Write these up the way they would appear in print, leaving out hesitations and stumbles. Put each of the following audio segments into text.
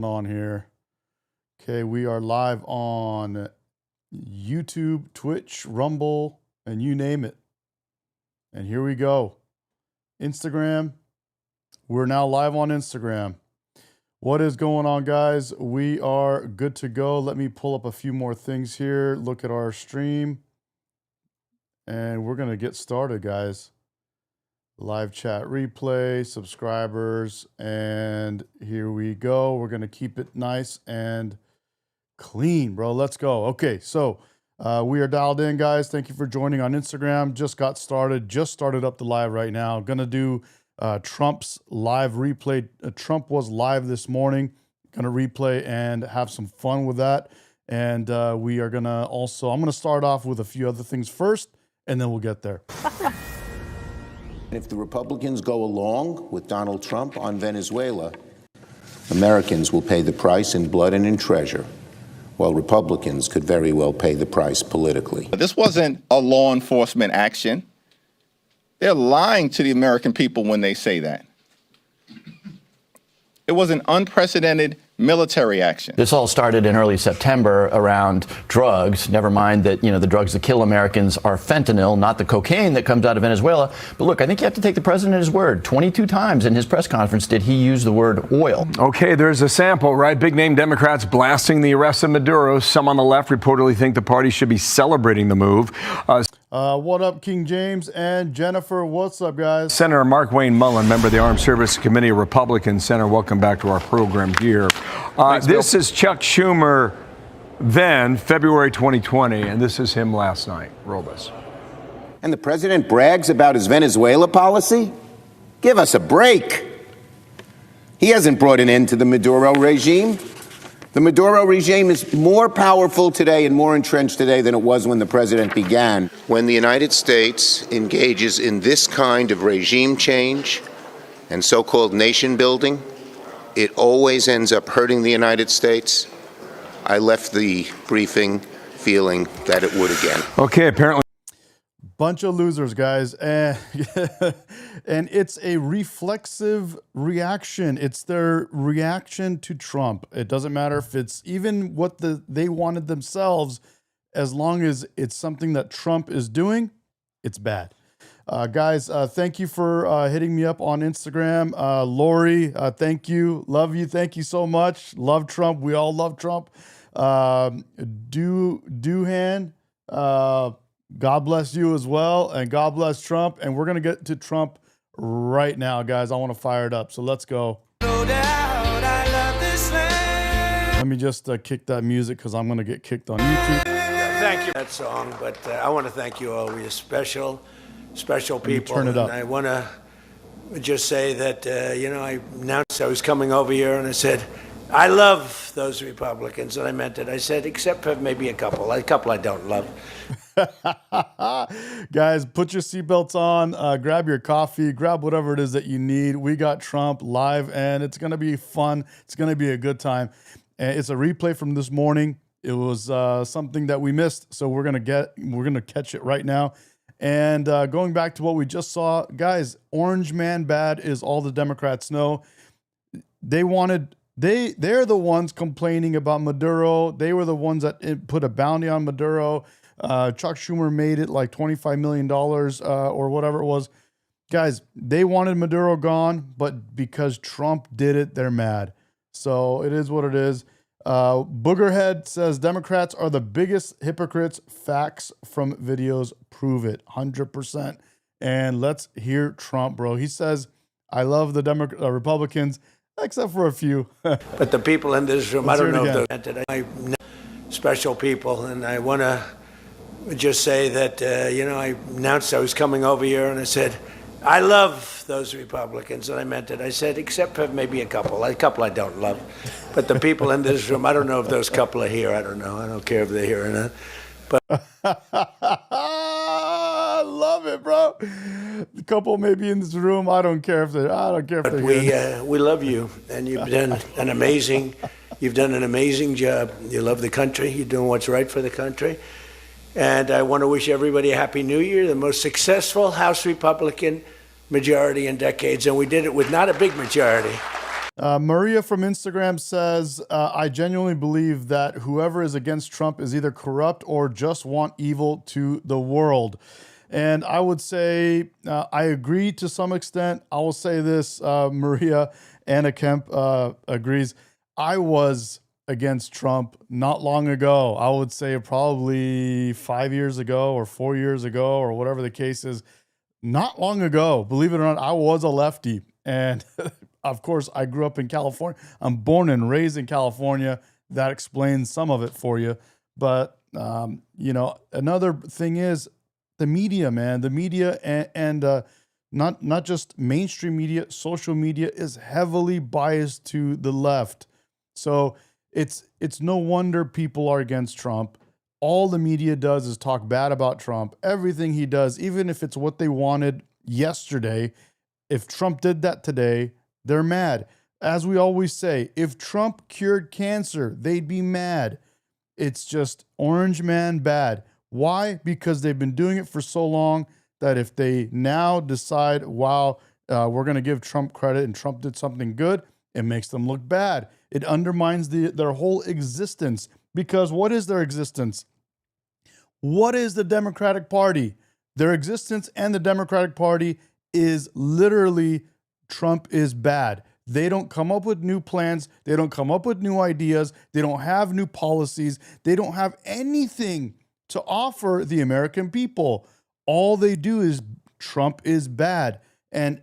On here. Okay, we are live on YouTube, Twitch, Rumble, and you name it. And here we go. Instagram. We're now live on Instagram. What is going on, guys? We are good to go. Let me pull up a few more things here. Look at our stream. And we're going to get started, guys. Live chat replay, subscribers, and here we go. We're going to keep it nice and clean, bro. Let's go. Okay, so we are dialed in, guys. Thank you for joining on Instagram. Just got started. Just started up the live right now. Going to do Trump's live replay. Trump was live this morning. Going to replay and have some fun with that. And we are going to also, I'm going to start off with a few other things first, and then we'll get there. If the Republicans go along with Donald Trump on Venezuela, Americans will pay the price in blood and in treasure, while Republicans could very well pay the price politically. This wasn't a law enforcement action. They're lying to the American people when they say that. It was an unprecedented military action. This all started in early September around drugs. Never mind that, the drugs that kill Americans are fentanyl, not the cocaine that comes out of Venezuela. But look, I think you have to take the president at his word. 22 times in his press conference did he use the word oil. Okay, there's a sample, right? Big name Democrats blasting the arrest of Maduro. Some on the left reportedly think the party should be celebrating the move. What up, King James and Jennifer? What's up, guys? Senator Mark Wayne Mullen, member of the Armed Services Committee, Republican. Senator, welcome back to our program here. Thanks, this is Chuck Schumer then, February 2020, and this is him last night. Roll this. And the president brags about his Venezuela policy? Give us a break. He hasn't brought an end to the Maduro regime. The Maduro regime is more powerful today and more entrenched today than it was when the president began. When the United States engages in this kind of regime change and so-called nation building, it always ends up hurting the United States. I left the briefing feeling that it would again. Okay, apparently. Bunch of losers, guys. And it's a reflexive reaction. It's their reaction to Trump. It doesn't matter if it's even what they wanted themselves, as long as it's something that Trump is doing, it's bad. Guys, thank you for hitting me up on Instagram. Lori, thank you. Love you. Thank you so much. Love Trump. We all love Trump. Doohan, God bless you as well. And God bless Trump. And we're going to get to Trump right now, guys. I want to fire it up. So let's go. No doubt I love this land. Let me just kick that music because I'm going to get kicked on YouTube. Thank you for that song, but I want to thank you all. You're special people. Turn it up. And I want to just say that, I announced I was coming over here and I said, I love those Republicans, and I meant it. I said, except for maybe a couple I don't love. Guys, put your seatbelts on, grab your coffee, grab whatever it is that you need. We got Trump live, and it's going to be fun. It's going to be a good time. And it's a replay from this morning. It was something that we missed, so we're going to catch it right now. And going back to what we just saw, guys, Orange Man bad is all the Democrats know. They're the ones complaining about Maduro. They were the ones that put a bounty on Maduro. Chuck Schumer made it like $25 million or whatever it was. Guys, they wanted Maduro gone, but because Trump did it, they're mad. So it is what it is. Boogerhead says Democrats are the biggest hypocrites. Facts from videos prove it 100%. And let's hear Trump, bro. He says, I love the Republicans, except for a few. But the people in this room, Let's I don't know hear if they're special people. And I want to just say that, I announced I was coming over here and I said, I love those Republicans, and I meant it. I said, except for maybe a couple I don't love. But the people in this room, I don't know if those couple are here. I don't know. I don't care if they're here or not. But I love it, bro. The couple may be in this room. I don't care if they're here. We love you, and you've done an amazing job. You love the country. You're doing what's right for the country. And I want to wish everybody a Happy New Year, the most successful House Republican majority in decades. And we did it with not a big majority. Maria from Instagram says, I genuinely believe that whoever is against Trump is either corrupt or just want evil to the world. And I would say I agree to some extent. I will say this, Maria, Anna Kemp agrees. I was against Trump not long ago. I would say probably 5 years ago or 4 years ago or whatever the case is. Not long ago, believe it or not, I was a lefty. And of course, I grew up in California. I'm born and raised in California. That explains some of it for you. But, another thing is the media, man. The media and not just mainstream media, social media is heavily biased to the left. So it's no wonder people are against Trump. All the media does is talk bad about Trump. Everything he does, even if it's what they wanted yesterday, if Trump did that today, they're mad. As we always say, if Trump cured cancer, they'd be mad. It's just orange man bad. Why? Because they've been doing it for so long that if they now decide, wow, we're going to give Trump credit and Trump did something good, it makes them look bad. It undermines their whole existence. Because what is their existence? What is the Democratic Party? Their existence and the Democratic Party is literally Trump is bad. They don't come up with new plans. They don't come up with new ideas. They don't have new policies. They don't have anything to offer the American people. All they do is Trump is bad. And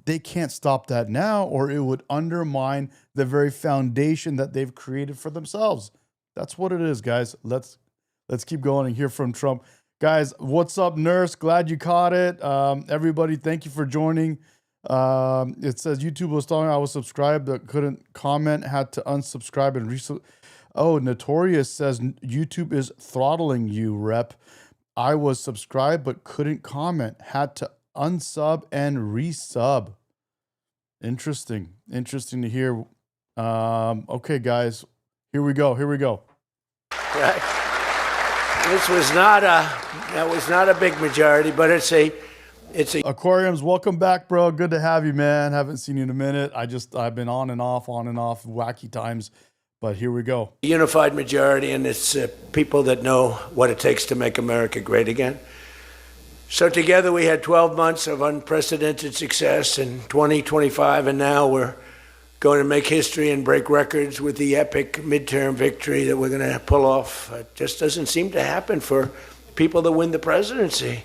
they can't stop that now, or it would undermine the very foundation that they've created for themselves. That's what it is, guys. Let's keep going and hear from Trump. Guys, what's up, Nurse? Glad you caught it. Everybody, thank you for joining. It says YouTube was talking. I was subscribed but couldn't comment. Had to unsubscribe and Notorious says YouTube is throttling you, rep. I was subscribed but couldn't comment. Had to unsub and resub. Interesting to hear. Okay, guys, here we go. Right. That was not a big majority, but it's a Aquariums, welcome back, bro. Good to have you, man. Haven't seen you in a minute. I've been on and off, wacky times, but here we go. unified majority, and it's people that know what it takes to make America great again. So together we had 12 months of unprecedented success in 2025, and now we're going to make history and break records with the epic midterm victory that we're going to pull off. It just doesn't seem to happen for people that win the presidency.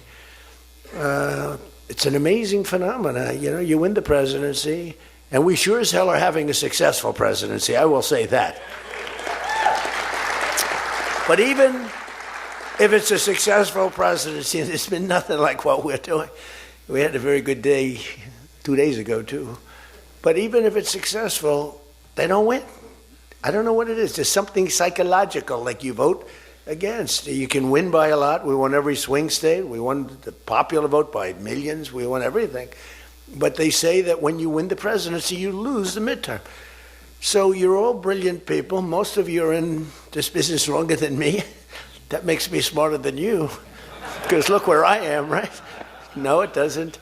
It's an amazing phenomenon. You win the presidency, and we sure as hell are having a successful presidency, I will say that. But even if it's a successful presidency, it's been nothing like what we're doing. We had a very good day 2 days ago, too. But even if it's successful, they don't win. I don't know what it is. There's something psychological, like you vote against. You can win by a lot. We won every swing state. We won the popular vote by millions. We won everything. But they say that when you win the presidency, you lose the midterm. So you're all brilliant people. Most of you are in this business longer than me. That makes me smarter than you. Because look where I am, right? No, it doesn't.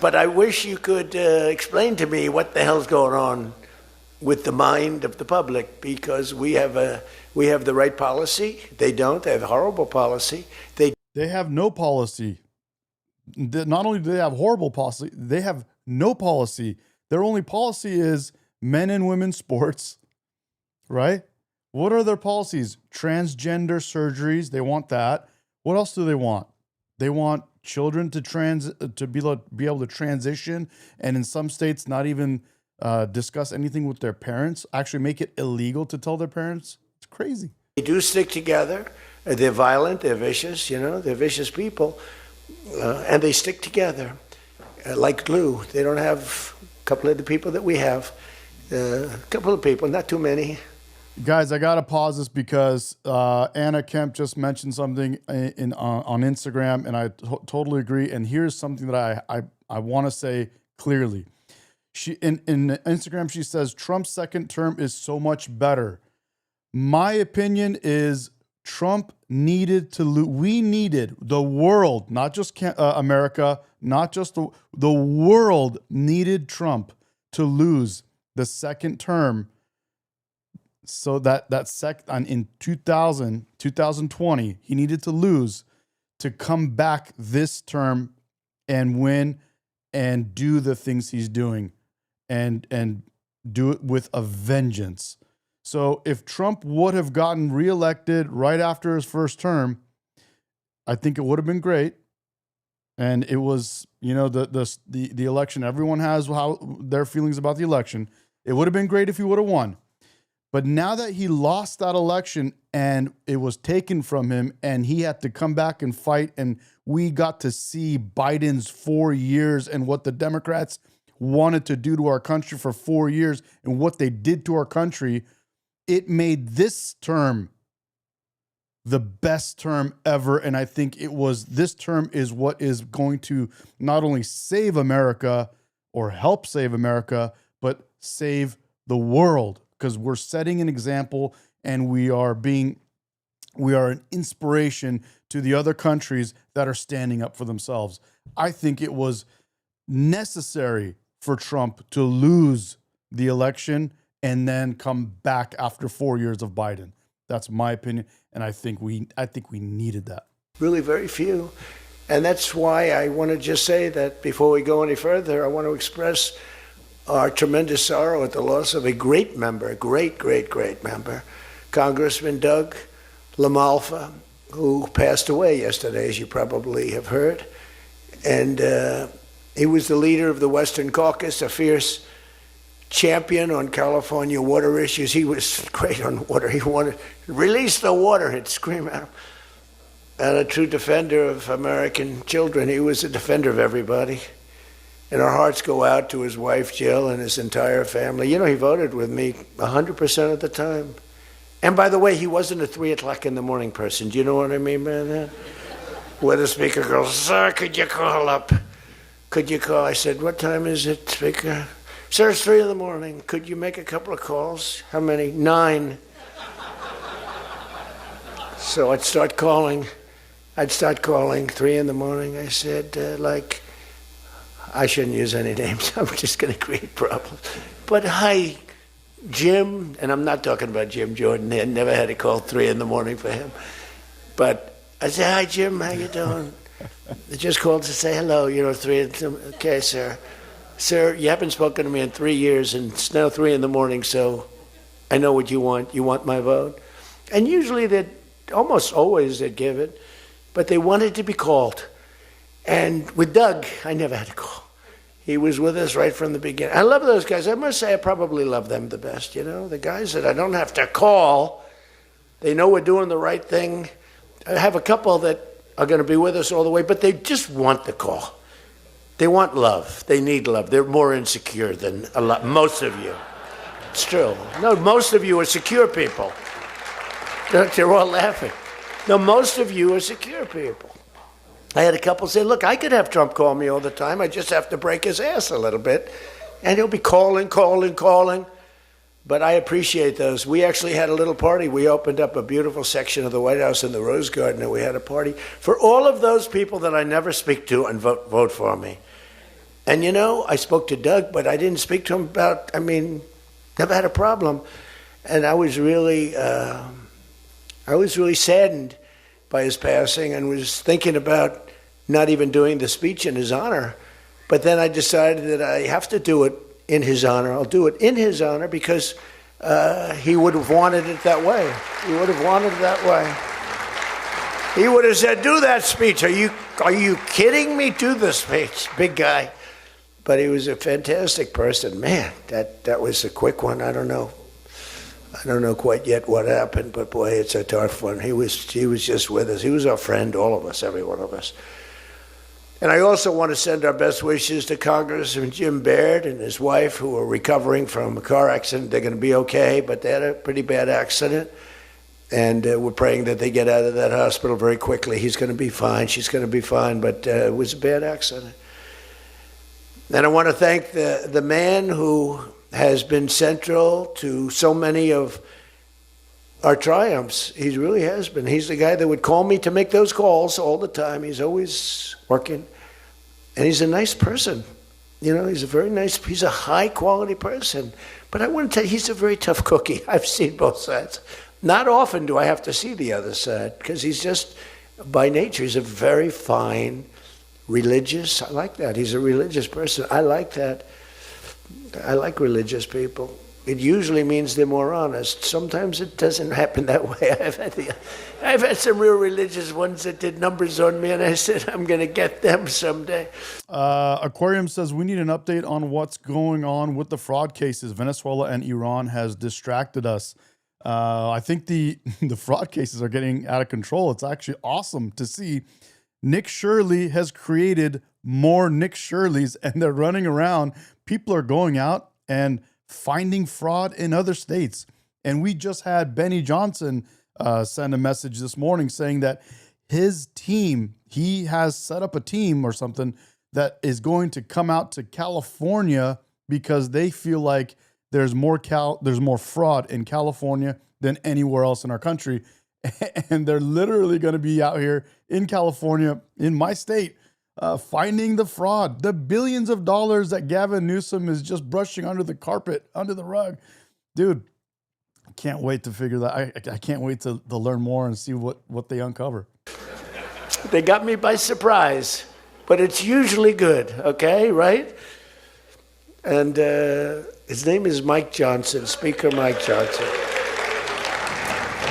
But I wish you could explain to me what the hell's going on with the mind of the public, because we have the right policy. They don't. They have horrible policy. They have no policy. Not only do they have horrible policy, they have no policy. Their only policy is men and women's sports, right? What are their policies? Transgender surgeries. They want that. What else do they want? They want children to be able to transition, and in some states not even discuss anything with their parents. Actually, make it illegal to tell their parents. It's crazy. They do stick together. They're violent. They're vicious. They're vicious people, and they stick together like glue. They don't have a couple of the people that we have. A couple of people, not too many. Guys, I gotta pause this because Anna Kemp just mentioned something on Instagram, and I totally agree. And here's something that I want to say clearly. She in Instagram she says Trump's second term is so much better. My opinion is Trump needed to lose. We needed the world, not just America, not just the world needed Trump to lose the second term, so in 2020, he needed to lose to come back this term and win and do the things he's doing and do it with a vengeance. So if Trump would have gotten reelected right after his first term, I think it would have been great. And it was, the election, everyone has how their feelings about the election. It would have been great if he would have won. But now that he lost that election and it was taken from him and he had to come back and fight, and we got to see Biden's 4 years and what the Democrats wanted to do to our country for 4 years and what they did to our country, it made this term the best term ever. And I think this term is what is going to not only save America or help save America, but save the world, because we're setting an example and we are an inspiration to the other countries that are standing up for themselves. I think it was necessary for Trump to lose the election and then come back after 4 years of Biden. That's my opinion, and I think we needed that. Really very few. And that's why I want to just say that before we go any further, I want to express our tremendous sorrow at the loss of a great member, great member, Congressman Doug LaMalfa, who passed away yesterday, as you probably have heard. And he was the leader of the Western Caucus, a fierce champion on California water issues. He was great on water. He wanted to release the water, he'd scream at him. And a true defender of American children. He was a defender of everybody. And our hearts go out to his wife, Jill, and his entire family. He voted with me 100% of the time. And by the way, he wasn't a 3 o'clock in the morning person. Do you know what I mean by that? Where the speaker goes, "Sir, could you call up? Could you call?" I said, "What time is it, Speaker?" "Sir, it's 3 in the morning. Could you make a couple of calls?" "How many?" 9. So I'd start calling 3 in the morning. I said, I shouldn't use any names. I'm just going to create problems. But hi, Jim, and I'm not talking about Jim Jordan. I never had a call 3 in the morning for him. But I said, "Hi, Jim, how you doing?" I just called to say hello, 3 in the morning. "Okay, sir. Sir, you haven't spoken to me in 3 years, and it's now 3 in the morning, so I know what you want. You want my vote?" And usually almost always they'd give it, but they wanted to be called. And with Doug, I never had a call. He was with us right from the beginning. I love those guys. I must say I probably love them the best, the guys that I don't have to call. They know we're doing the right thing. I have a couple that are going to be with us all the way, but they just want the call. They want love. They need love. They're more insecure than most of you. It's true. No, most of you are secure people. They're all laughing. No, most of you are secure people. I had a couple say, "Look, I could have Trump call me all the time. I just have to break his ass a little bit." And he'll be calling. But I appreciate those. We actually had a little party. We opened up a beautiful section of the White House in the Rose Garden, and we had a party for all of those people that I never speak to and vote for me. And I spoke to Doug, but I didn't speak to him never had a problem. And I was really saddened by his passing and was thinking about not even doing the speech in his honor. But then I decided that I have to do it in his honor. I'll do it in his honor because he would have wanted it that way. He would have wanted it that way. He would have said, "Do that speech. Are you kidding me? Do the speech, big guy." But he was a fantastic person. Man, that was a quick one. I don't know quite yet what happened, but boy, it's a tough one. He was just with us. He was our friend, all of us, every one of us. And I also want to send our best wishes to Congressman Jim Baird and his wife, who are recovering from a car accident. They're going to be okay, but they had a pretty bad accident. And we're praying that they get out of that hospital very quickly. He's going to be fine. She's going to be fine, but it was a bad accident. And I want to thank the man who has been central to so many of our triumphs. He really has been. He's the guy that would call me to make those calls all the time. He's always working. And he's a nice person. He's a high quality person. But I want to tell you, he's a very tough cookie. I've seen both sides. Not often do I have to see the other side, because he's just, by nature, he's a very fine, religious. I like that. He's a religious person. I like that. I like religious people. It usually means they're more honest. Sometimes it doesn't happen that way. I've had some real religious ones that did numbers on me, and I said, I'm going to get them someday. Aquarium says, we need an update on what's going on with the fraud cases. Venezuela and Iran has distracted us. I think the fraud cases are getting out of control. It's actually awesome to see. Nick Shirley has created more Nick Shirleys, and they're running around. People are going out and finding fraud in other states. And we just had Benny Johnson send a message this morning saying that his team, he has set up a team or something that is going to come out to California because they feel like there's more fraud in California than anywhere else in our country. And they're literally going to be out here in California, in my state, finding the fraud, the billions of dollars that Gavin Newsom is just brushing under the carpet, under the rug. Dude, I can't wait to figure that. I can't wait to learn more and see what they uncover. They got me by surprise, but it's usually good, okay, right? And his name is Mike Johnson, Speaker Mike Johnson.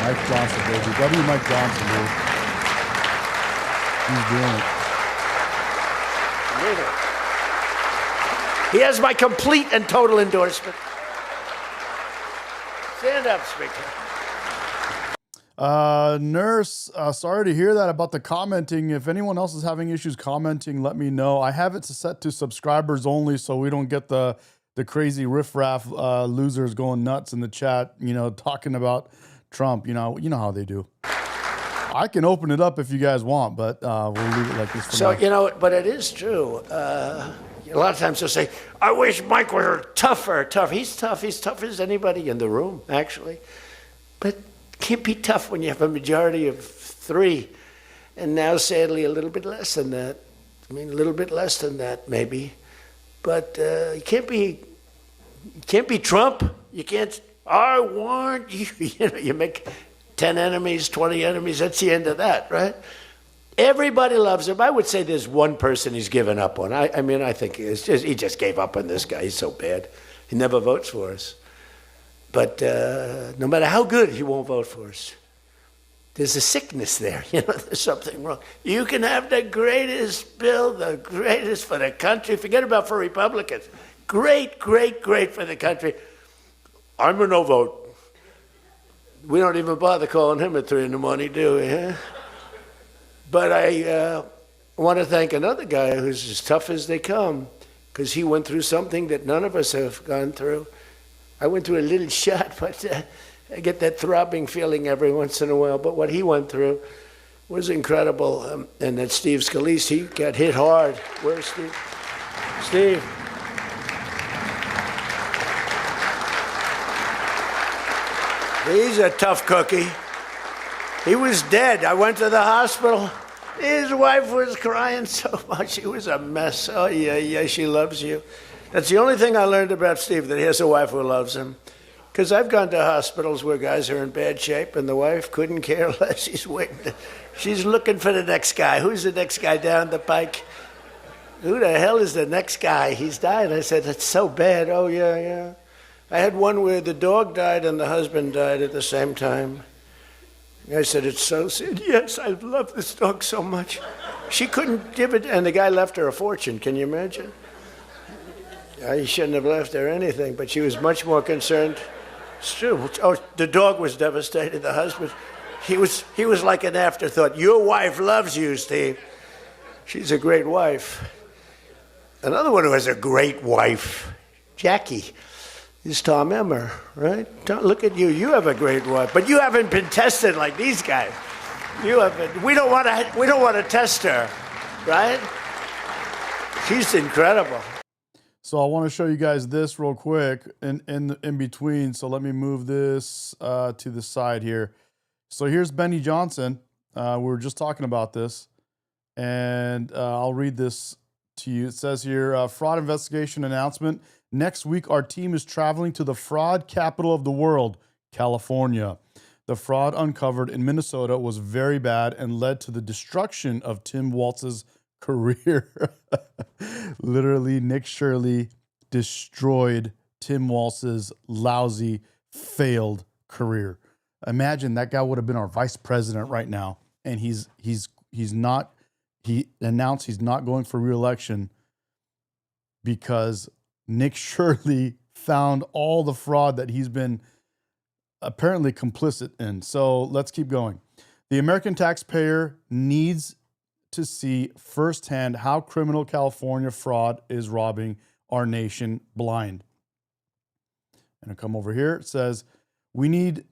Mike Johnson, baby. W. Mike Johnson, dude. He's doing it. He has my complete and total endorsement. Stand up, Speaker. Nurse, sorry to hear that about the commenting. If anyone else is having issues commenting, let me know. I have it set to subscribers only so we don't get the crazy riffraff losers going nuts in the chat, talking about Trump. You know how they do. I can open it up if you guys want, but we'll leave it like this for now. But it is true. A lot of times they'll say, I wish Mike were tougher. He's tough. He's tough as anybody in the room, actually. But can't be tough when you have a majority of 3. And now, sadly, a little bit less than that. A little bit less than that, maybe. But you can't be Trump. You can't, I want you. You make 10 enemies, 20 enemies. That's the end of that, right? Everybody loves him. I would say there's one person he's given up on. I think he just gave up on this guy. He's so bad. He never votes for us. But no matter how good, he won't vote for us. There's a sickness there. There's something wrong. You can have the greatest bill, the greatest for the country. Forget about for Republicans. Great, great, great for the country. I'm a no vote. We don't even bother calling him at 3 in the morning, do we? Huh? But I want to thank another guy who's as tough as they come, because he went through something that none of us have gone through. I went through a little shot, but I get that throbbing feeling every once in a while. But what he went through was incredible. And that Steve Scalise, he got hit hard. Where's Steve? Steve. He's a tough cookie. He was dead. I went to the hospital. His wife was crying so much. She was a mess. Oh, yeah, she loves you. That's the only thing I learned about Steve, that he has a wife who loves him. Because I've gone to hospitals where guys are in bad shape, and the wife couldn't care less. She's waiting. She's looking for the next guy. Who's the next guy down the pike? Who the hell is the next guy? He's died. I said, that's so bad. Oh, yeah. I had one where the dog died and the husband died at the same time. I said, it's so sad. Yes, I love this dog so much. She couldn't give it, and the guy left her a fortune. Can you imagine? He shouldn't have left her anything, but she was much more concerned. It's true. Oh, the dog was devastated. The husband, he was like an afterthought. Your wife loves you, Steve. She's a great wife. Another one who has a great wife, Jackie, is Tom Emmer, right? Look at you. You have a great wife, but you haven't been tested like these guys. You haven't. We don't want to test her, right? She's incredible. So I want to show you guys this real quick in between. So let me move this to the side here. So here's Benny Johnson. We were just talking about this, and I'll read this to you. It says here, fraud investigation announcement. Next week, our team is traveling to the fraud capital of the world, California. The fraud uncovered in Minnesota was very bad and led to the destruction of Tim Walz's career. Literally, Nick Shirley destroyed Tim Walz's lousy, failed career. Imagine that guy would have been our vice president right now, and he's not. He announced he's not going for re-election because Nick Shirley found all the fraud that he's been apparently complicit in. So let's keep going. The American taxpayer needs to see firsthand how criminal California fraud is robbing our nation blind. And I come over here. It says, we need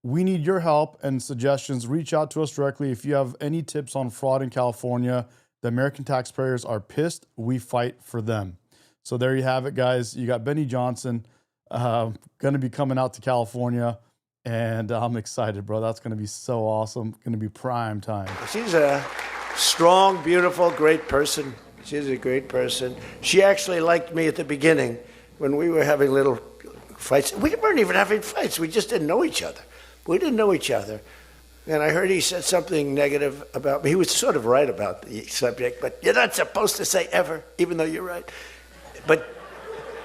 your help and suggestions. Reach out to us directly if you have any tips on fraud in California. The American taxpayers are pissed. We fight for them. So there you have it, guys. You got Benny Johnson going to be coming out to California, and I'm excited, bro. That's going to be so awesome. Going to be prime time. She's a strong, beautiful, great person. She's a great person. She actually liked me at the beginning when we were having little fights. We weren't even having fights. We just didn't know each other. We didn't know each other. And I heard he said something negative about me. He was sort of right about the subject, but you're not supposed to say ever, even though you're right. But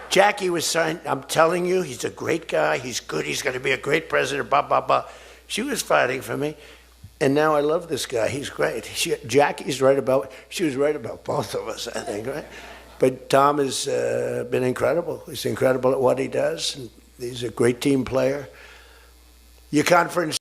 Jackie was saying, I'm telling you, he's a great guy. He's good. He's going to be a great president, blah, blah, blah. She was fighting for me. And now I love this guy. He's great. Jackie's right about, she was right about both of us, I think, right? But Tom has been incredible. He's incredible at what he does. And he's a great team player. Your conference.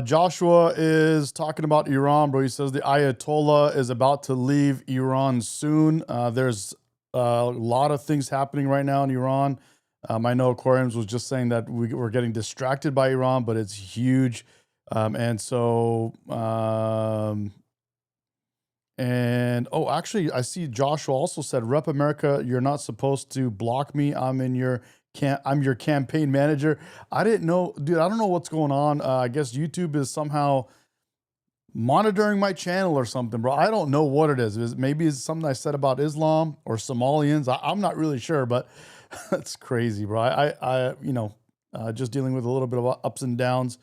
Joshua is talking about Iran, bro. He says the Ayatollah is about to leave Iran soon. There's a lot of things happening right now in Iran. I know Aquariums was just saying that we're getting distracted by Iran, but it's huge. Actually, I see Joshua also said, Rep America, you're not supposed to block me. I'm your campaign manager. I didn't know, dude. I don't know what's going on. I guess YouTube is somehow monitoring my channel or something, bro. I don't know what it is. Maybe it's something I said about Islam or Somalians. I'm not really sure, but that's crazy, bro. I just dealing with a little bit of ups and downs.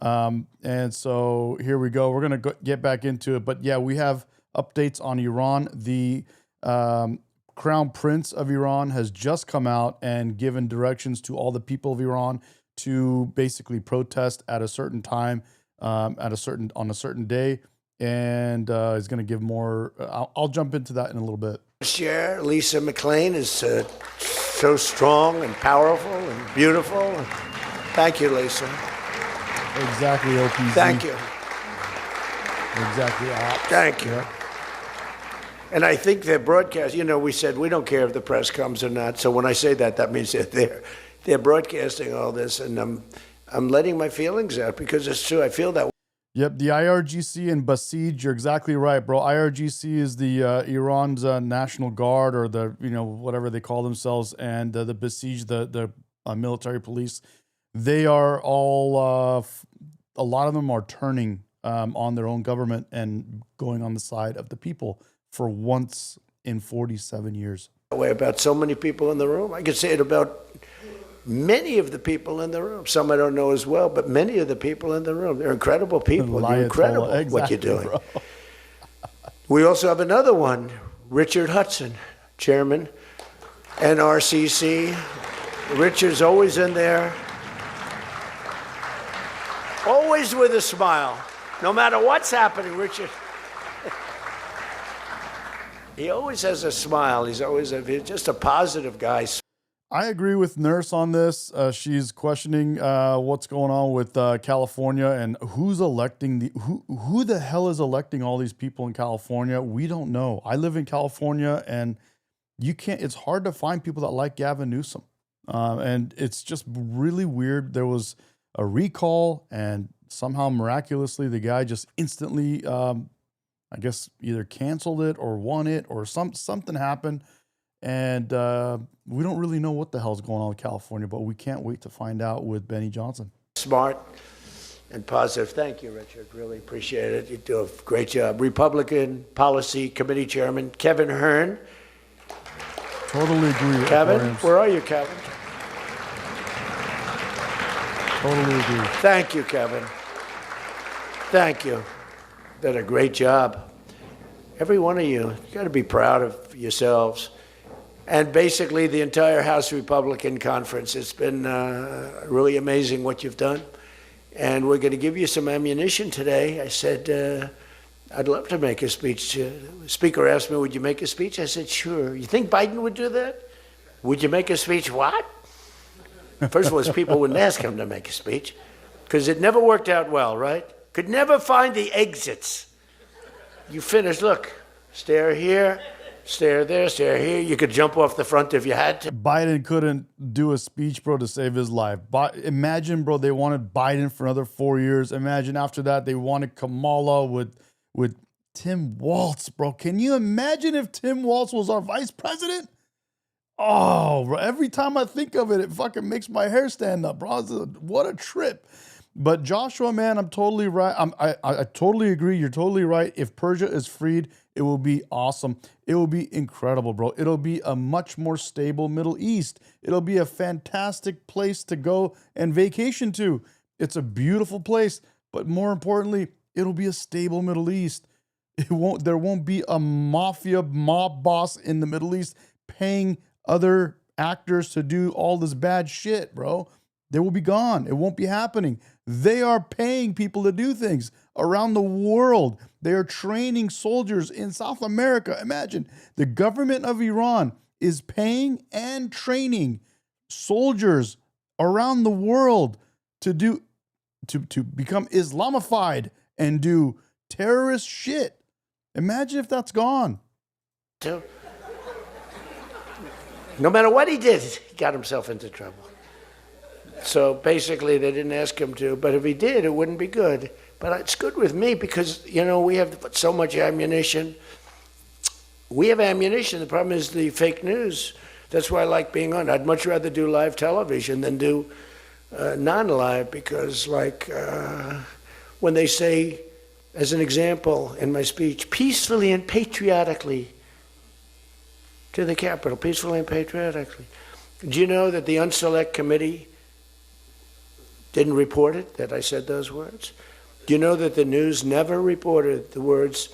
And so here we go. We're going to get back into it. But yeah, we have updates on Iran. The Crown Prince of Iran has just come out and given directions to all the people of Iran to basically protest at a certain time, on a certain day. And he's going to give more. I'll jump into that in a little bit. Chair Lisa McLean is so strong and powerful and beautiful. Thank you, Lisa. Exactly, OPZ. Thank you. Exactly. Thank you. Yeah. And I think their broadcast, we said we don't care if the press comes or not. So when I say that, that means they're there. They're broadcasting all this, and I'm letting my feelings out because it's true. I feel that. Yep, the IRGC and Basij, you're exactly right, bro. IRGC is the Iran's National Guard, or the whatever they call themselves, and the Basij, the military police. They are all, a lot of them are turning on their own government and going on the side of the people for once in 47 years. Way about so many people in the room. I could say it about many of the people in the room. Some I don't know as well, but many of the people in the room. They're incredible people. They're incredible what you're doing. Bro. We also have another one, Richard Hudson, chairman, NRCC. Richard's always in there. Always with a smile. No matter what's happening, Richard. He always has a smile. He's just a positive guy. I agree with Nurse on this. She's questioning what's going on with California and who's electing who the hell is electing all these people in California. We don't know. I live in California, and it's hard to find people that like Gavin Newsom. And it's just really weird. There was a recall, and somehow miraculously the guy just instantly I guess either canceled it or won it, or something happened. And we don't really know what the hell's going on with California, but we can't wait to find out with Benny Johnson. Smart and positive. Thank you, Richard. Really appreciate it. You do a great job. Republican Policy Committee Chairman Kevin Hern. Totally agree. Kevin, Aquariums. where are you, Kevin? Totally agree. Thank you, Kevin. Thank you. Did a great job. Every one of you got to be proud of yourselves. And basically the entire House Republican Conference. It's been really amazing what you've done. And we're going to give you some ammunition today. I said, I'd love to make a speech. The Speaker asked me, would you make a speech? I said, sure. You think Biden would do that? Would you make a speech? What? First of all, people wouldn't ask him to make a speech because it never worked out well, right? Could never find the exits. You finish, look, stare here, stare there, stare here. You could jump off the front if you had to. Biden couldn't do a speech, bro, to save his life. Imagine, bro, they wanted Biden for another 4 years. Imagine after that they wanted Kamala with Tim Walz, bro. Can you imagine if Tim Walz was our vice president? Oh, bro, every time I think of it, it fucking makes my hair stand up, bro. What a trip. But Joshua, man, I'm totally right. I totally agree. You're totally right. If Persia is freed, it will be awesome. It will be incredible, bro. It'll be a much more stable Middle East. It'll be a fantastic place to go and vacation to. It's a beautiful place, but more importantly, it'll be a stable Middle East. There won't be a mob boss in the Middle East paying other actors to do all this bad shit, bro. They will be gone. It won't be happening. They are paying people to do things around the world. They are training soldiers in South America. Imagine the government of Iran is paying and training soldiers around the world to become Islamified and do terrorist shit. Imagine if that's gone. No matter what he did, he got himself into trouble. So basically, they didn't ask him to, but if he did, it wouldn't be good. But it's good with me because, you know, we have so much ammunition. We have ammunition. The problem is the fake news. That's why I like being on. I'd much rather do live television than do non-live because, like, when they say, as an example in my speech, peacefully and patriotically to the Capitol, peacefully and patriotically. Do you know that the Unselect Committee didn't report it, that I said those words? Do you know that the news never reported the words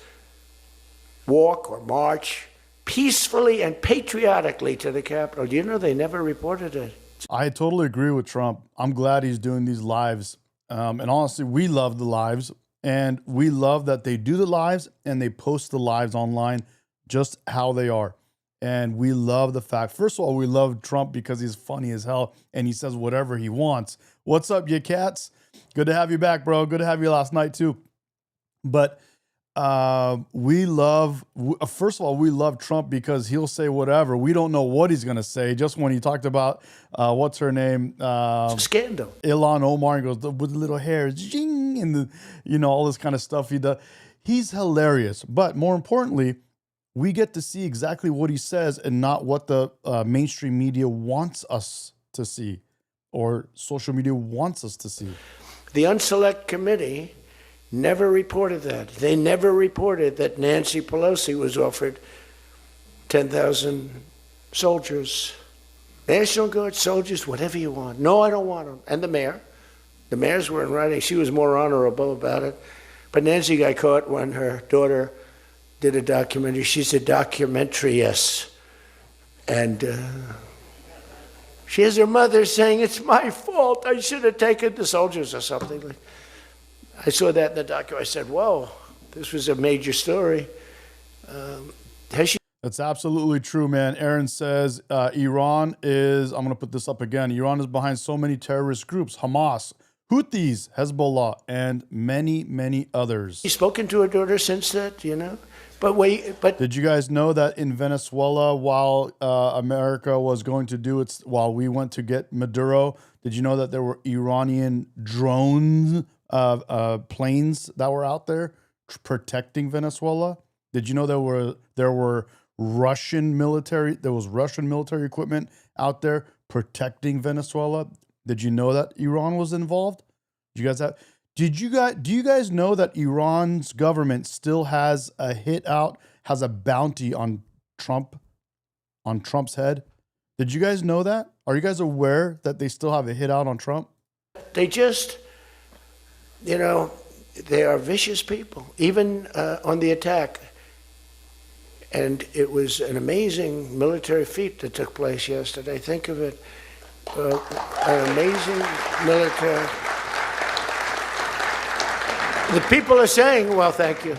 walk or march peacefully and patriotically to the Capitol? Do you know they never reported it? I totally agree with Trump. I'm glad he's doing these lives. And honestly, we love the lives. And we love that they do the lives and they post the lives online just how they are. And we love the fact, first of all, we love Trump because he's funny as hell and he says whatever he wants. What's up, you cats? Good to have you back, bro. Good to have you last night, too. But we love, first of all, we love Trump because he'll say whatever. We don't know what he's going to say. Just when he talked about, what's her name? Scandal. Ilhan Omar, and goes, with the little hair, zing, and all this kind of stuff he does. He's hilarious. But more importantly, we get to see exactly what he says and not what the mainstream media wants us to see or social media wants us to see. The Unselect Committee never reported that. They never reported that Nancy Pelosi was offered 10,000 soldiers, National Guard soldiers, whatever you want. No, I don't want them. And the mayor. The mayors were in writing. She was more honorable about it. But Nancy got caught when her daughter did a documentary. She's a documentariist. And she has her mother saying, it's my fault. I should have taken the soldiers or something. I saw that in the documentary. I said, whoa, this was a major story. That's absolutely true, man. Aaron says Iran is, I'm going to put this up again, Iran is behind so many terrorist groups, Hamas, Houthis, Hezbollah, and many, many others. He's spoken to her daughter since that, But did you guys know that in Venezuela, while America was going to do its, while we went to get Maduro, did you know that there were Iranian drones, planes that were out there protecting Venezuela? Did you know there were Russian military equipment out there protecting Venezuela? Did you know that Iran was involved? Do you guys know that Iran's government still has a bounty on Trump? on Trump's head. Did you guys know that? Are you guys aware that they still have a hit out on Trump? They just, you know, they are vicious people, even on the attack. And it was an amazing military feat that took place yesterday. Think of it, an amazing military. The people are saying, well, thank you.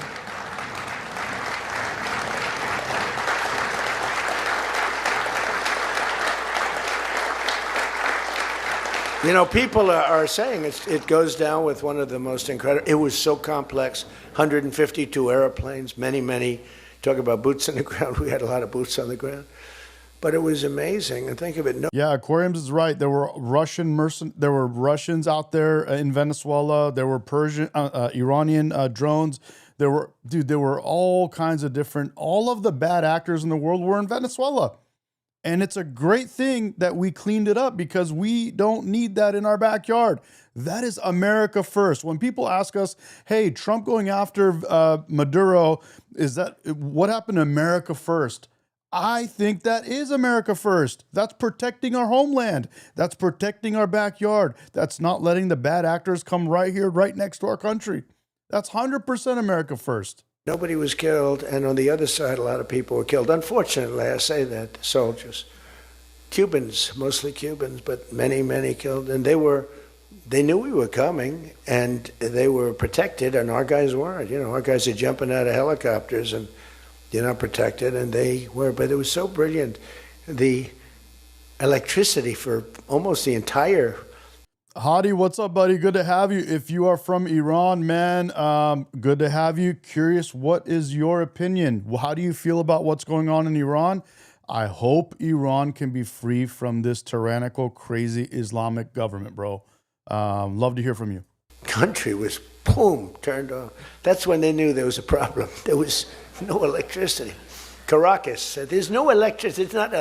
You know, people are saying it goes down with one of the most incredible. It was so complex, 152 airplanes, many. Talk about boots on the ground. We had a lot of boots on the ground. But it was amazing. And think of it. Yeah, Aquariums is right. There were there were Russians out there in Venezuela. There were Iranian drones. There were all kinds of different. All of the bad actors in the world were in Venezuela. And it's a great thing that we cleaned it up because we don't need that in our backyard. That is America first. When people ask us, hey, Trump going after Maduro, what happened to America first? I think that is America first. That's protecting our homeland. That's protecting our backyard. That's not letting the bad actors come right here, right next to our country. That's 100% America first. Nobody was killed, and on the other side, a lot of people were killed. Unfortunately, I say that, soldiers. Cubans, mostly Cubans, but many killed. And they knew we were coming, and they were protected, and our guys weren't. You know, our guys are jumping out of helicopters, and you're not protected, and they were. But it was so brilliant. The electricity for almost the entire. Hadi, what's up, buddy? Good to have you. If you are from Iran, man, good to have you. Curious, what is your opinion? How do you feel about what's going on in Iran? I hope Iran can be free from this tyrannical, crazy Islamic government, bro. Love to hear from you. Country was, boom, turned off. That's when they knew there was a problem. There was no electricity. Caracas, there's no electricity. It's not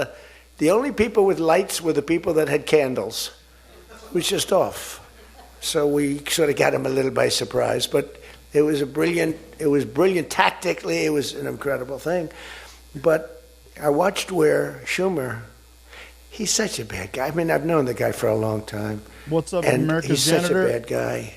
the only people with lights were the people that had candles. It was just off. So we sort of got him a little by surprise, but it was brilliant tactically. It was an incredible thing. But I watched where Schumer, he's such a bad guy. I mean, I've known the guy for a long time. What's up, and America's he's janitor? Such a bad guy.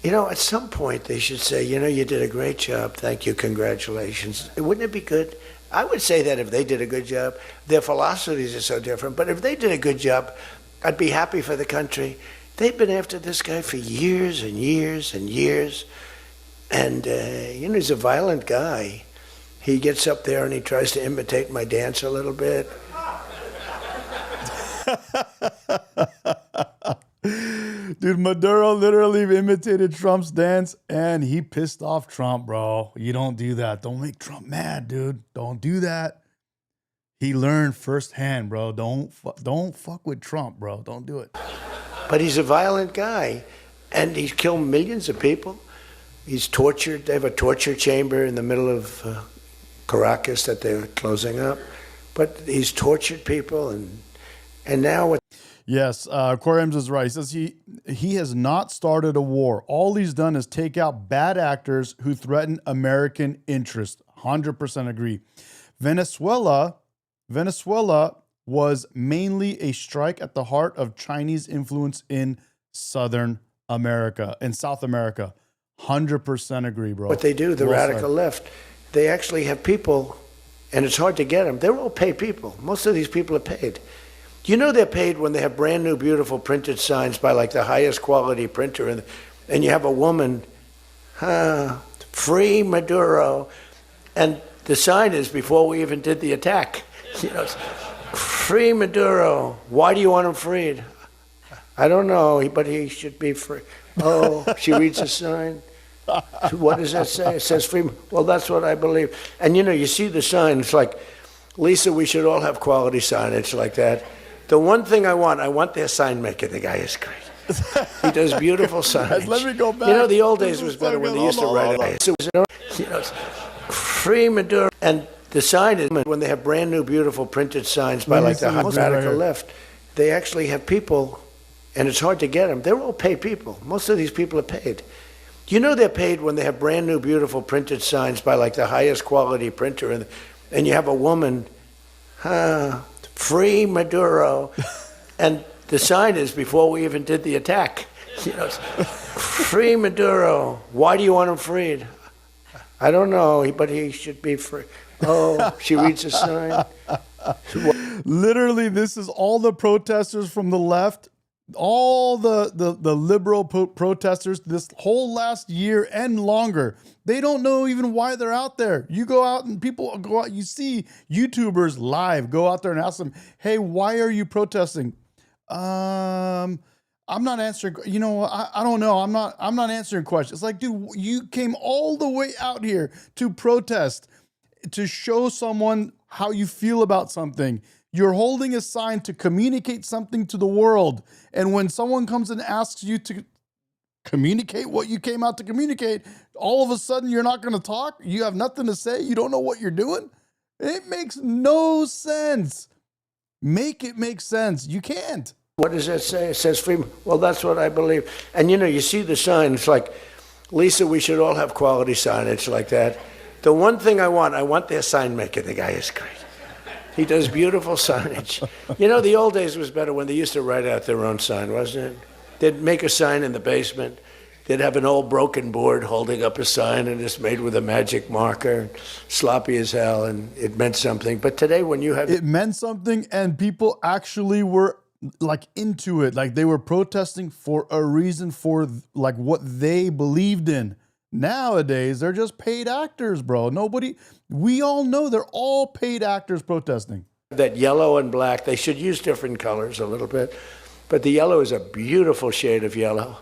You know, at some point they should say, you know, you did a great job. Thank you. Congratulations. Wouldn't it be good? I would say that if they did a good job. Their philosophies are so different. But if they did a good job, I'd be happy for the country. They've been after this guy for years and years and years. And, you know, he's a violent guy. He gets up there and he tries to imitate my dance a little bit. Dude, Maduro literally imitated Trump's dance and he pissed off Trump, bro. You don't do that. Don't make Trump mad, dude. Don't do that. He learned firsthand, bro. Don't fuck with Trump, bro. Don't do it. But he's a violent guy, and he's killed millions of people. He's tortured. They have a torture chamber in the middle of Caracas that they're closing up. But he's tortured people, and now what? Yes, Aquariums is right. He says he has not started a war. All he's done is take out bad actors who threaten American interest. 100% agree. Venezuela was mainly a strike at the heart of Chinese influence in South America. 100% agree, bro. What they do, the radical left, they actually have people, and it's hard to get them. They're all paid people. Most of these people are paid. You know they're paid when they have brand new, beautiful printed signs by like the highest quality printer, and you have a woman, free Maduro, and the sign is before we even did the attack. You know, free Maduro. Why do you want him freed? I don't know, but he should be free. Oh, she reads the sign. What does that say? It says free. Well, that's what I believe. And you know, you see the sign. It's like, Lisa, we should all have quality signage like that. The one thing I want their sign maker. The guy is great. He does beautiful signage. Let me go back. You know, the old days was better when they used to write it. So, you know, free Maduro. And the sign is when they have brand new, beautiful printed signs by like the radical left. They actually have people, and it's hard to get them. They're all paid people. Most of these people are paid. You know they're paid when they have brand new, beautiful printed signs by like the highest quality printer, and you have a woman, free Maduro. And the sign is before we even did the attack. You know, free Maduro. Why do you want him freed? I don't know, but he should be free. Oh, she reads the sign. Literally, this is all the protesters from the left, all the liberal protesters this whole last year and longer. They don't know even why they're out there. You go out and people go out, you see YouTubers live, go out there and ask them, hey, why are you protesting? I'm not answering, you know, I don't know. I'm not answering questions. It's like, dude, you came all the way out here to protest, to show someone how you feel about something. You're holding a sign to communicate something to the world. And when someone comes and asks you to communicate what you came out to communicate, all of a sudden you're not going to talk. You have nothing to say. You don't know what you're doing. It makes no sense. Make it make sense. You can't. What does that say? It says free. Well, that's what I believe. And you know, you see the sign. It's like, Lisa, we should all have quality signage like that. The one thing I want their sign maker. The guy is great. He does beautiful signage. You know, the old days was better when they used to write out their own sign, wasn't it? They'd make a sign in the basement. They'd have an old broken board holding up a sign, and it's made with a magic marker, sloppy as hell, and it meant something. But today, when you have... It meant something, and people actually were like into it. Like they were protesting for a reason, for like what they believed in. Nowadays, they're just paid actors, bro. We all know they're all paid actors protesting. That yellow and black, they should use different colors a little bit. But the yellow is a beautiful shade of yellow.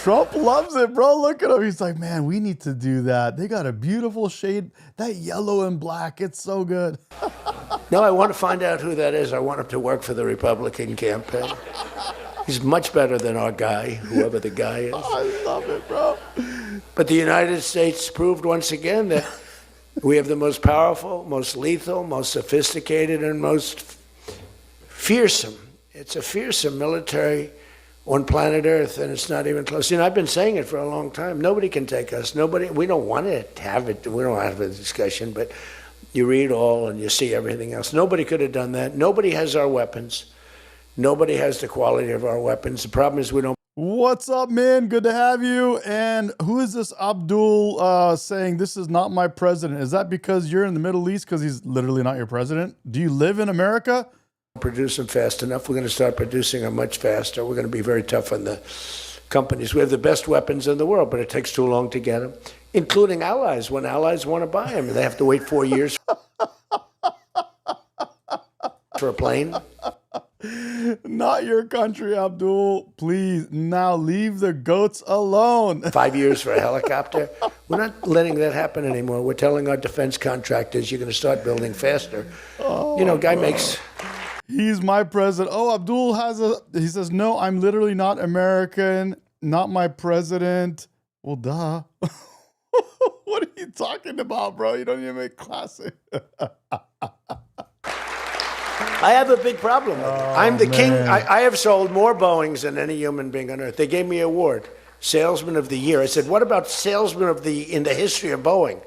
Trump loves it, bro. Look at him. He's like, man, we need to do that. They got a beautiful shade. That yellow and black, it's so good. No, I want to find out who that is. I want him to work for the Republican campaign. He's much better than our guy, whoever the guy is. I love it, bro. But the United States proved once again that we have the most powerful, most lethal, most sophisticated, and most fearsome. It's a fearsome military on planet Earth, and it's not even close. You know, I've been saying it for a long time. Nobody can take us. Nobody. We don't want to have it. We don't have a discussion, but you read all and you see everything else. Nobody could have done that. Nobody has our weapons. Nobody has the quality of our weapons. The problem is we don't. What's up, man? Good to have you. And who is this Abdul saying this is not my president? Is that because you're in the Middle East because he's literally not your president? Do you live in America? Produce them fast enough. We're going to start producing them much faster. We're going to be very tough on the companies. We have the best weapons in the world, but it takes too long to get them, including allies. When allies want to buy them, they have to wait 4 years for a plane. Not your country, Abdul. Please, now leave the goats alone. 5 years for a helicopter. We're not letting that happen anymore. We're telling our defense contractors, you're going to start building faster. You know, guy makes... He's my president. Oh, Abdul he says, no, I'm literally not American, not my president. Well, duh. What are you talking about, bro? You don't even make classic. I have a big problem with it. I'm the king. I have sold more Boeings than any human being on earth. They gave me an award, Salesman of the Year. I said, what about Salesman of the in the history of Boeing?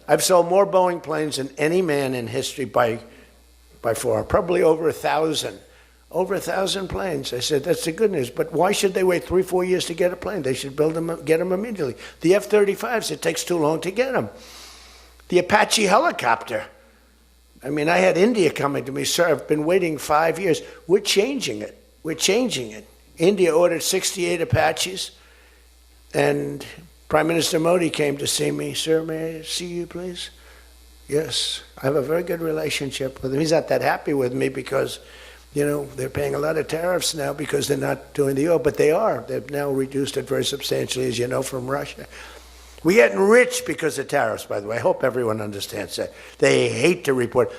I've sold more Boeing planes than any man in history by far, probably over 1,000. Over 1,000 planes. I said, that's the good news. But why should they wait 3-4 years to get a plane? They should build them, get them immediately. The F-35s, it takes too long to get them. The Apache helicopter. I mean, I had India coming to me, sir, I've been waiting 5 years. We're changing it. We're changing it. India ordered 68 Apaches, and Prime Minister Modi came to see me. Sir, may I see you, please? Yes. I have a very good relationship with him. He's not that happy with me because, you know, they're paying a lot of tariffs now because they're not doing the oil, but they are. They've now reduced it very substantially, as you know, from Russia. We're getting rich because of tariffs, by the way. I hope everyone understands that. They hate to report.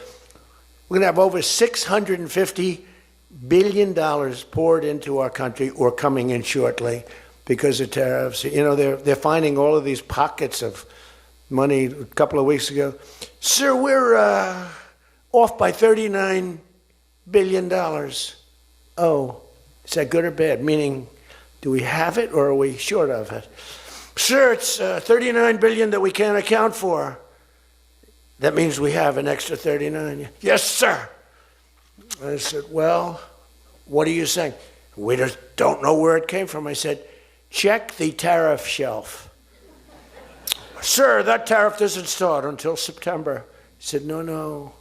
We're going to have over $650 billion poured into our country or coming in shortly because of tariffs. You know, they're finding all of these pockets of money a couple of weeks ago. Sir, we're off by $39 billion. Oh, is that good or bad? Meaning, do we have it or are we short of it? Sir, it's $39 billion that we can't account for. that means we have an extra 39. Yes, sir. I said, well, what are you saying? We just don't know where it came from. I said, check the tariff shelf. Sir, that tariff doesn't start until September. He said, no.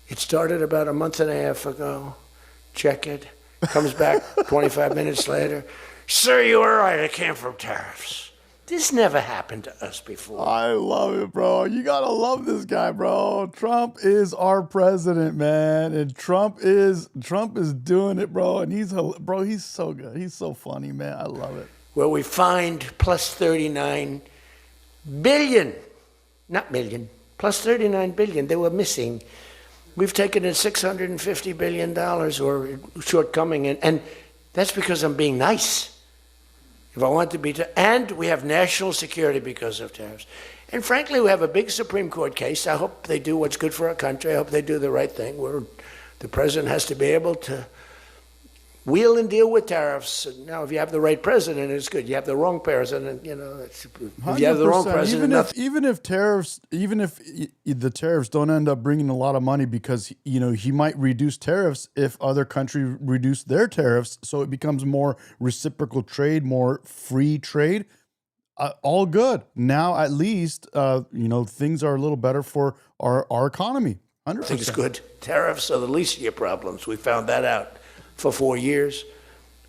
It started about a month and a half ago. Check it. Comes back 25 minutes later. Sir, you were right. It came from tariffs. This never happened to us before. I love it, bro. You gotta love this guy, bro. Trump is our president, man, and Trump is doing it, bro. And he's so good. He's so funny, man. I love it. Where we find plus 39 billion, not million, plus 39 billion. They were missing. We've taken in $650 billion or shortcoming, and that's because I'm being nice. If I want to be, and we have national security because of tariffs. And frankly, we have a big Supreme Court case. I hope they do what's good for our country. I hope they do the right thing, where the president has to be able to wheel and deal with tariffs. Now, if you have the right president, it's good. You have the wrong president, if you have the wrong president, even if the tariffs don't end up bringing a lot of money, because he might reduce tariffs if other countries reduce their tariffs, so it becomes more reciprocal trade, more free trade. All good. Now at least things are a little better for our economy. 100%. I think it's good. Tariffs are the least of your problems. We found that out. For 4 years,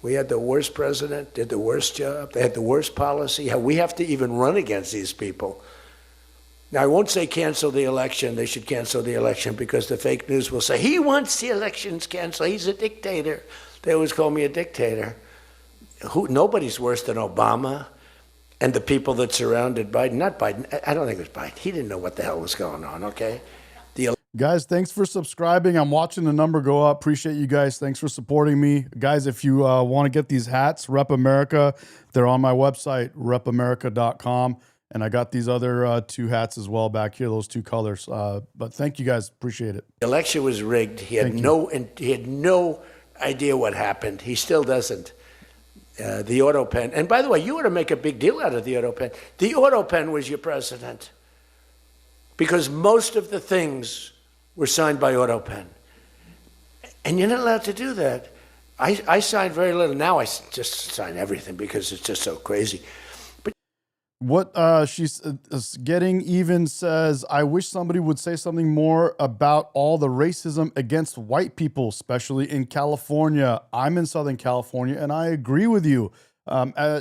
we had the worst president, did the worst job. They had the worst policy. We have to even run against these people. Now, I won't say cancel the election. They should cancel the election, because the fake news will say, he wants the elections canceled. He's a dictator. They always call me a dictator. Nobody's worse than Obama and the people that surrounded Biden. Not Biden. I don't think it was Biden. He didn't know what the hell was going on, okay? Guys, thanks for subscribing. I'm watching the number go up. Appreciate you guys. Thanks for supporting me. Guys, if you want to get these hats, Rep America, they're on my website, repamerica.com. And I got these other 2 hats as well back here, those 2 colors. But thank you guys. Appreciate it. The election was rigged. He had no idea what happened. He still doesn't. The auto pen. And by the way, you ought to make a big deal out of the auto pen. The auto pen was your president, because most of the things were signed by AutoPen. And you're not allowed to do that. I signed very little. Now I just sign everything because it's just so crazy. But what she's getting even says, I wish somebody would say something more about all the racism against white people, especially in California. I'm in Southern California, and I agree with you.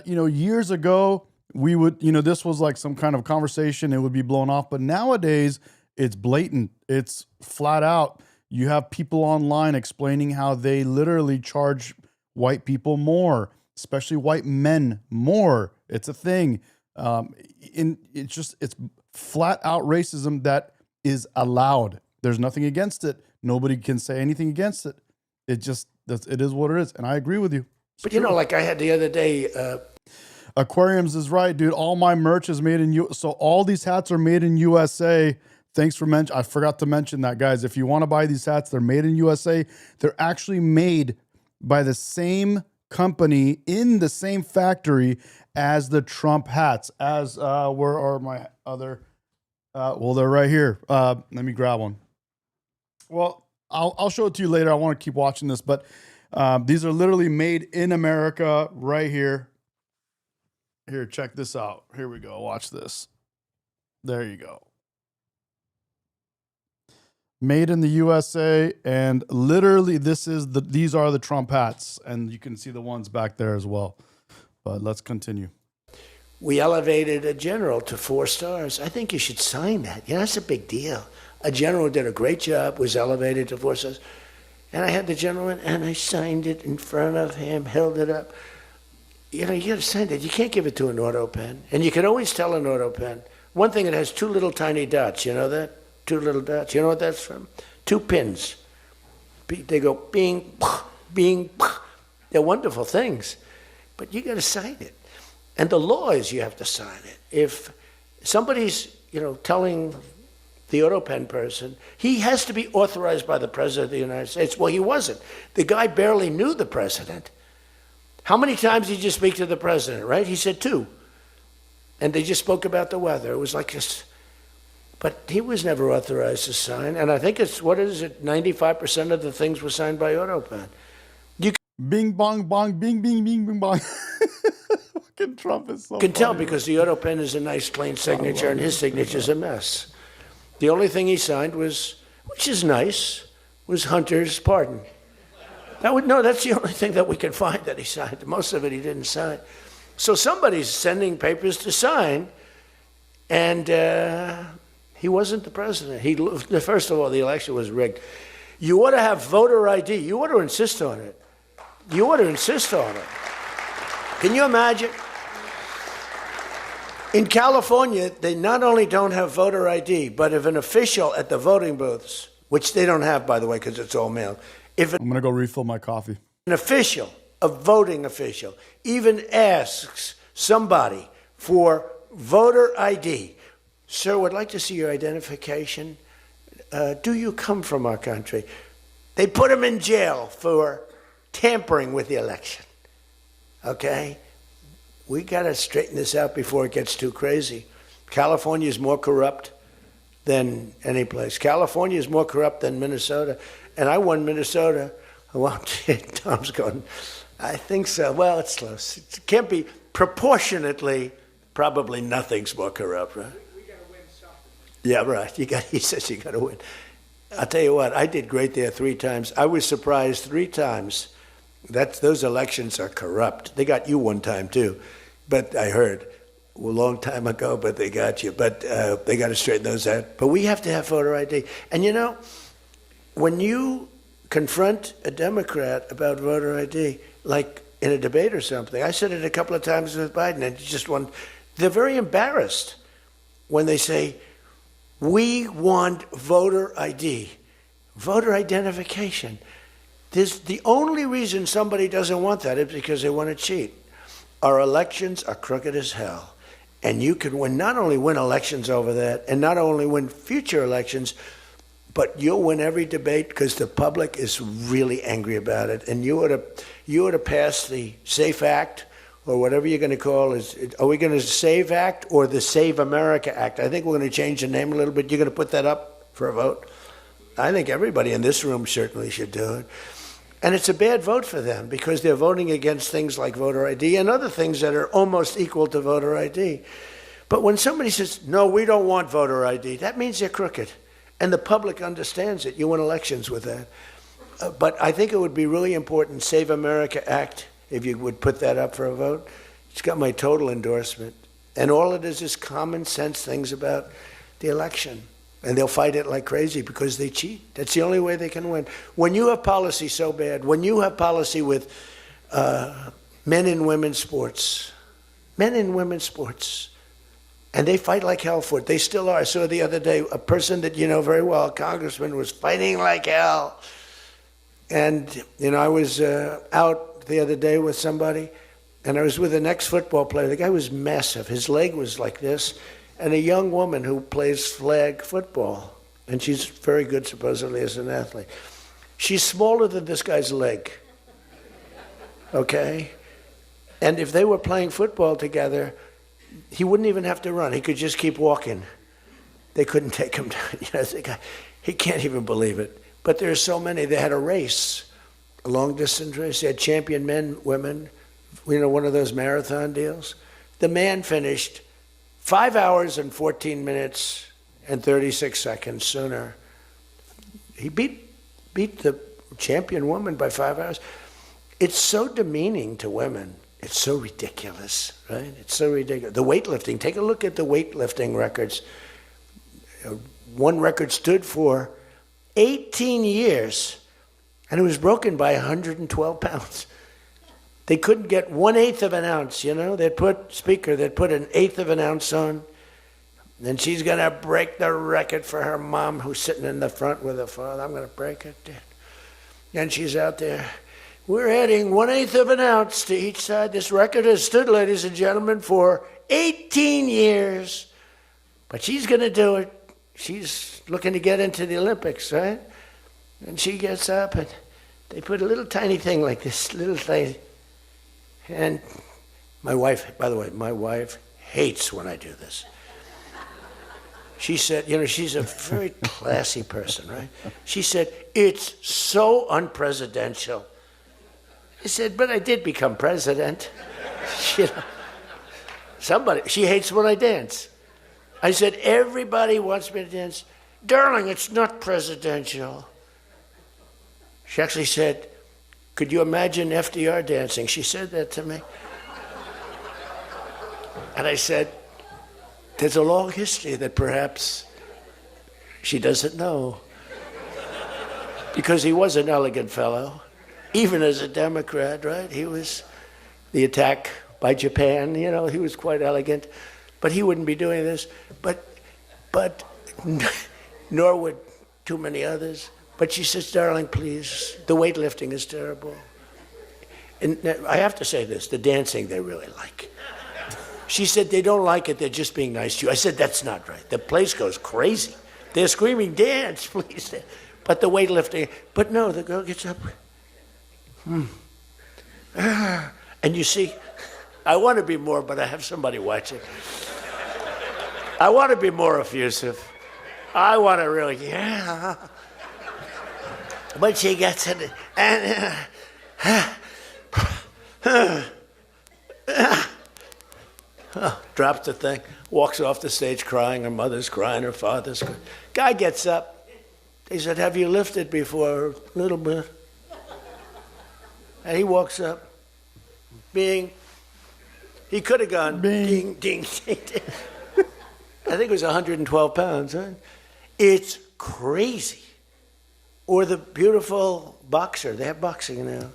Years ago, we would, this was like some kind of conversation. It would be blown off. But nowadays, it's blatant. It's flat out. You have people online explaining how they literally charge white people more, especially white men more. It's a thing. It's flat out racism that is allowed. There's nothing against it. Nobody can say anything against it. It is what it is. And I agree with you. But like I had the other day. Aquariums is right, dude. All my merch is made in So all these hats are made in USA. Thanks for mentioning. I forgot to mention that, guys. If you want to buy these hats, they're made in USA. They're actually made by the same company in the same factory as the Trump hats. Where are my other? They're right here. Let me grab one. Well, I'll show it to you later. I want to keep watching this, but these are literally made in America right here. Here, check this out. Here we go. Watch this. There you go. Made in the USA, and literally these are the Trump hats, and you can see the ones back there as well. But let's continue. We elevated a general to 4 stars. I think you should sign that. That's a big deal. A general did a great job, was elevated to 4 stars. And I had the gentleman, and I signed it in front of him, held it up. You got to sign that. You can't give it to an auto pen. And you can always tell an auto pen. One thing, it has 2 little tiny dots. You know that? 2 little dots. You know what that's from? 2 pins. They go bing, bing. They're wonderful things. But you got to sign it. And the law is you have to sign it. If somebody's, telling the auto pen person, he has to be authorized by the president of the United States. Well, he wasn't. The guy barely knew the president. How many times did you speak to the president, right? He said 2. And they just spoke about the weather. It was like this. But he was never authorized to sign. And I think it's, 95% of the things were signed by AutoPen. Bing bong bong, bing bing bing bing bong. Fucking Trump is so. You can tell funny, because the AutoPen is a nice, clean signature, and his signature's a mess. The only thing he signed was, which is nice, was Hunter's pardon. That's the only thing that we can find that he signed. Most of it he didn't sign. So somebody's sending papers to sign, and he wasn't the president. First of all, the election was rigged. You ought to have voter ID. You ought to insist on it. You ought to insist on it. Can you imagine? In California, they not only don't have voter ID, but if an official at the voting booths, which they don't have, by the way, because it's all mail, if I'm going to go refill my coffee. an official, a voting official, even asks somebody for voter ID, sir, would like to see your identification. Do you come from our country? They put him in jail for tampering with the election. Okay? We got to straighten this out before it gets too crazy. California is more corrupt than any place. California is more corrupt than Minnesota. And I won Minnesota. Well, Tom's going, I think so. Well, it's close. It can't be proportionately, probably nothing's more corrupt, right? We got to win something. Yeah, right. He says you got to win. I'll tell you what, I did great there 3 times. I was surprised 3 times. Those elections are corrupt. They got you one time too, but I heard a long time ago, but they got you. But they got to straighten those out. But we have to have voter ID. And you know, when you confront a Democrat about voter ID, like in a debate or something, I said it a couple of times with Biden, and they're very embarrassed when they say, we want voter ID, voter identification. The only reason somebody doesn't want that is because they want to cheat. Our elections are crooked as hell. And you can not only win elections over that, and not only win future elections, but you'll win every debate because the public is really angry about it. And you ought to pass the SAFE Act, or whatever you're going to call it. Are we going to SAVE Act or the Save America Act? I think we're going to change the name a little bit. You're going to put that up for a vote? I think everybody in this room certainly should do it. And it's a bad vote for them because they're voting against things like voter ID and other things that are almost equal to voter ID. But when somebody says, no, we don't want voter ID, that means they're crooked. And the public understands it. You win elections with that. But I think it would be really important, Save America Act, if you would put that up for a vote. It's got my total endorsement. And all it is common sense things about the election. And they'll fight it like crazy because they cheat. That's the only way they can win. When you have policy so bad, when you have policy with men and women's sports, and they fight like hell for it. They still are. I saw the other day a person that you know very well, a congressman, was fighting like hell. And, I was out the other day with somebody, and I was with an ex-football player. The guy was massive. His leg was like this. And a young woman who plays flag football, and she's very good supposedly as an athlete. She's smaller than this guy's leg, okay? And if they were playing football together, he wouldn't even have to run. He could just keep walking. They couldn't take him down. He can't even believe it. But there are so many. They had a race, a long-distance race. They had champion men, women, one of those marathon deals. The man finished 5 hours and 14 minutes and 36 seconds sooner. He beat the champion woman by 5 hours. It's so demeaning to women. It's so ridiculous, right? It's so ridiculous. The weightlifting, take a look at the weightlifting records. One record stood for 18 years, and it was broken by 112 pounds. They couldn't get 1/8 of an ounce, They'd put an 1/8 of an ounce on. Then she's going to break the record for her mom who's sitting in the front with her father. I'm going to break it. And she's out there. We're adding 1/8 of an ounce to each side. This record has stood, ladies and gentlemen, for 18 years. But she's going to do it. She's looking to get into the Olympics, right? And she gets up and they put a little tiny thing like this, little thing. And my wife, by the way, hates when I do this. She said, you know, she's a very classy person, right? She said, it's so unpresidential. I said, but I did become president. You know, she hates when I dance. I said, everybody wants me to dance. Darling, it's not presidential. She actually said, could you imagine FDR dancing? She said that to me. And I said, there's a long history that perhaps she doesn't know. Because he was an elegant fellow, even as a Democrat, right? He was the attack by Japan, you know, he was quite elegant. But he wouldn't be doing this. But nor would too many others. But she says, darling, please, the weightlifting is terrible. And I have to say this, the dancing they really like. She said, they don't like it, they're just being nice to you. I said, that's not right. The place goes crazy. They're screaming, dance, please. But the weightlifting, but no, the girl gets up. And you see, I want to be more, but I have somebody watching. I want to be more effusive. I want to really, yeah. But she gets it, and drops the thing, walks off the stage crying. Her mother's crying, her father's crying. Guy gets up. He said, have you lifted before? A little bit. And he walks up, he could have gone ding, ding, ding, ding. I think it was 112 pounds, huh? It's crazy. Or the beautiful boxer. They have boxing now.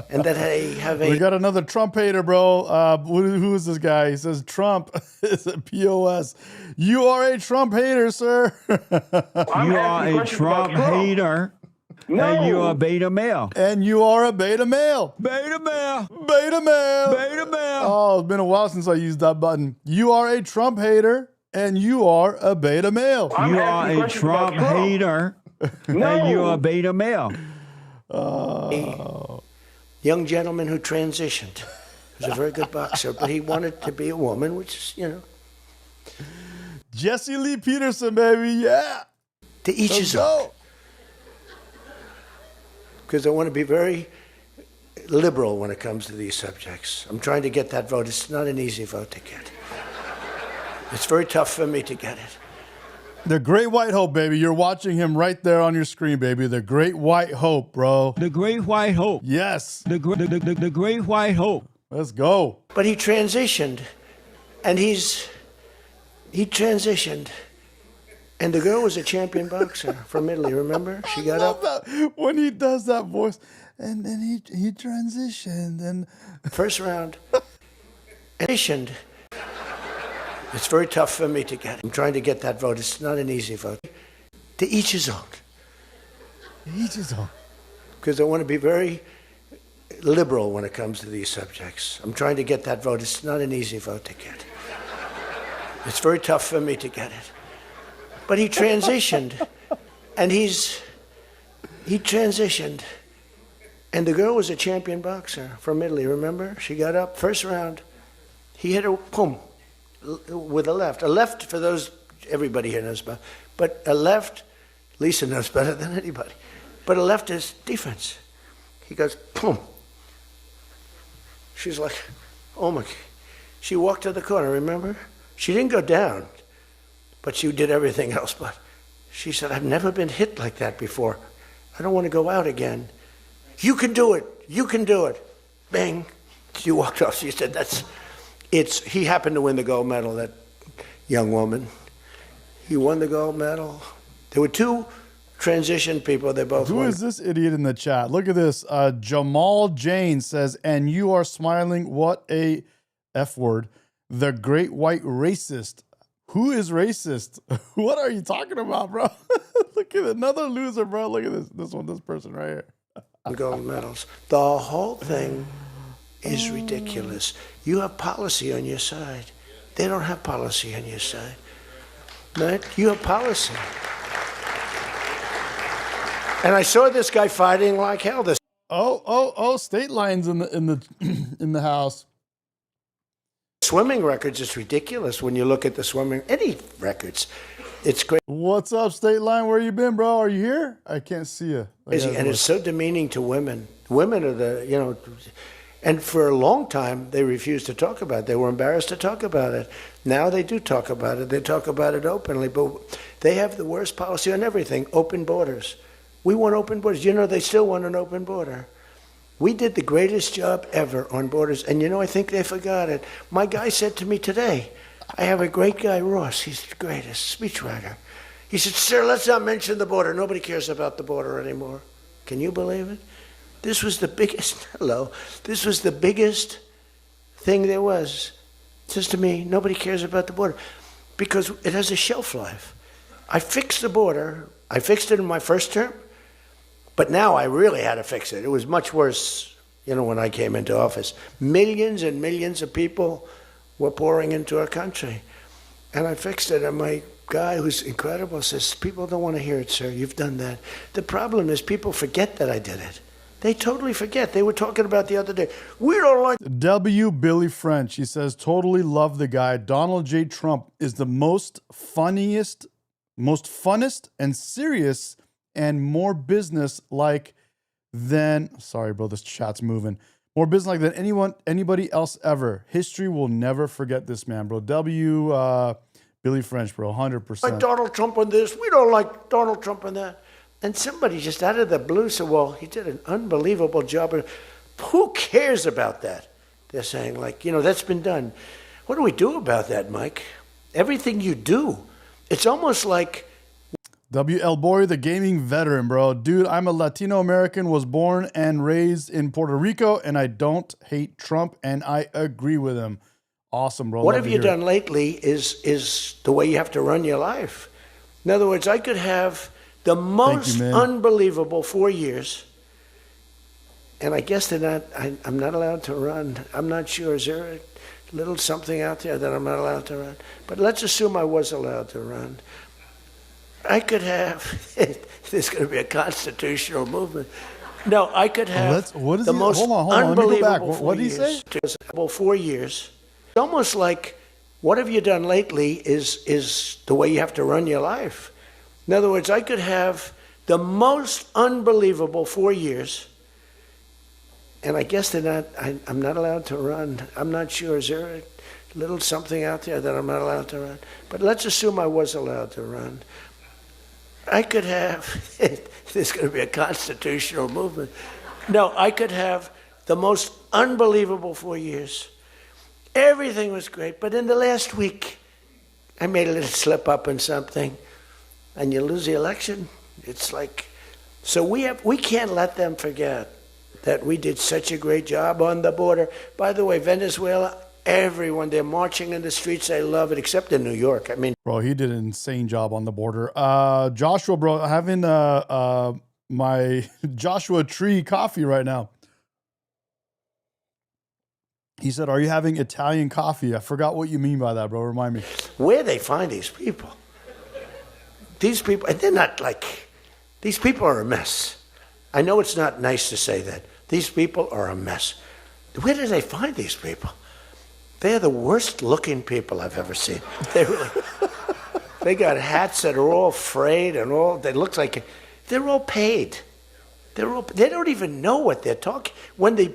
And that they have We got another Trump hater, bro. Who is this guy? He says Trump is a POS. You are a Trump hater, sir. You are a Trump hater. No. And you are a beta male. And you are a beta male. Beta male. Beta male. Beta male. Oh, it's been a while since I used that button. You are a Trump hater, and you are a beta male. You are a Trump hater. No. And you are a beta male. A young gentleman who transitioned. He was a very good boxer, but he wanted to be a woman, which is, you know. Jesse Lee Peterson, baby, yeah. To each his own. Because I want to be very liberal when it comes to these subjects. I'm trying to get that vote. It's not an easy vote to get. It's very tough for me to get it. The Great White Hope, baby. You're watching him right there on your screen, baby. The Great White Hope, bro. The Great White Hope. Yes. The Great White Hope. Let's go. But he transitioned, and he transitioned. And the girl was a champion boxer from Italy, remember? She got up. That. When he does that voice, and then he transitioned. And first round. Transitioned. It's very tough for me to get. I'm trying to get that vote. It's not an easy vote. To each his own. Each his own. Because I want to be very liberal when it comes to these subjects. I'm trying to get that vote. It's not an easy vote to get. It's very tough for me to get it. But he transitioned, and he transitioned. And the girl was a champion boxer from Italy, remember? She got up, first round. He hit her, boom, with a left. A left, for those, everybody here knows about, but a left, Lisa knows better than anybody, but a left is defense. He goes, boom. She's like, oh my, she walked to the corner, remember? She didn't go down, but she did everything else. But she said, I've never been hit like that before. I don't want to go out again. You can do it. You can do it. Bang. She walked off. She said, he happened to win the gold medal, that young woman. He won the gold medal. There were two transition people. They both won. Who is this idiot in the chat? Look at this. Jamal Jane says, and you are smiling. What a F word. The great white racist. Who is racist? What are you talking about, bro? Look at another loser, bro. Look at this person right here. Gold medals. The whole thing is ridiculous. You have policy on your side. They don't have policy on your side. Right? You have policy. And I saw this guy fighting like hell. State lines in the house. Swimming records is ridiculous when you look at the swimming, any records. It's crazy. What's up, State Line? Where you been, bro? Are you here? I can't see you. And it's so demeaning to women. Women are the, and for a long time, they refused to talk about it. They were embarrassed to talk about it. Now they do talk about it. They talk about it openly, but they have the worst policy on everything, open borders. We want open borders. They still want an open border. We did the greatest job ever on borders, and I think they forgot it. My guy said to me today, I have a great guy, Ross. He's the greatest speechwriter. He said, sir, let's not mention the border. Nobody cares about the border anymore. Can you believe it? This was the biggest, this was the biggest thing there was. Says to me, nobody cares about the border because it has a shelf life. I fixed the border. I fixed it in my first term, but now I really had to fix it. It was much worse, when I came into office. Millions and millions of people were pouring into our country. And I fixed it, and my guy, who's incredible, says, people don't want to hear it, sir. You've done that. The problem is people forget that I did it. They totally forget. They were talking about the other day. We don't like... W. Billy French, he says, totally love the guy. Donald J. Trump is the most funnest and serious and more business-like than... Sorry, bro, this chat's moving. More business-like than anybody else ever. History will never forget this man, bro. Billy French, bro, 100%. Like Donald Trump on this. We don't like Donald Trump on that. And somebody just out of the blue said, well, he did an unbelievable job. Who cares about that? They're saying, that's been done. What do we do about that, Mike? Everything you do. It's almost like... W.L. Boy, the gaming veteran, bro. Dude, I'm a Latino American, was born and raised in Puerto Rico, and I don't hate Trump, and I agree with him. Awesome, bro. What have you done lately is the way you have to run your life. In other words, I could have the most unbelievable 4 years, and I guess I'm not allowed to run. I'm not sure. Is there a little something out there that I'm not allowed to run? But let's assume I was allowed to run. I could have, there's going to be a constitutional movement. No, I could have the most unbelievable 4 years. 4 years. It's almost like, what have you done lately is the way you have to run your life. In other words, I could have the most unbelievable 4 years, and I guess I'm not allowed to run. I'm not sure. Is there a little something out there that I'm not allowed to run? But let's assume I was allowed to run. I could have, there's going to be a constitutional movement. No, I could have the most unbelievable 4 years. Everything was great, but in the last week, I made a little slip up in something, and you lose the election. It's like, so we can't let them forget that we did such a great job on the border. By the way, Venezuela, everyone, they're marching in the streets. They love it, except in New York. I mean, bro, he did an insane job on the border. Joshua, bro, having my Joshua Tree coffee right now. He said, are you having Italian coffee? I forgot what you mean by that, bro. Remind me. Where they find these people? These people, and they're not these people are a mess. I know it's not nice to say that. These people are a mess. Where do they find these people? They're the worst looking people I've ever seen. They got hats that are all frayed and they look like, they're all paid. They don't even know what they're talking. When the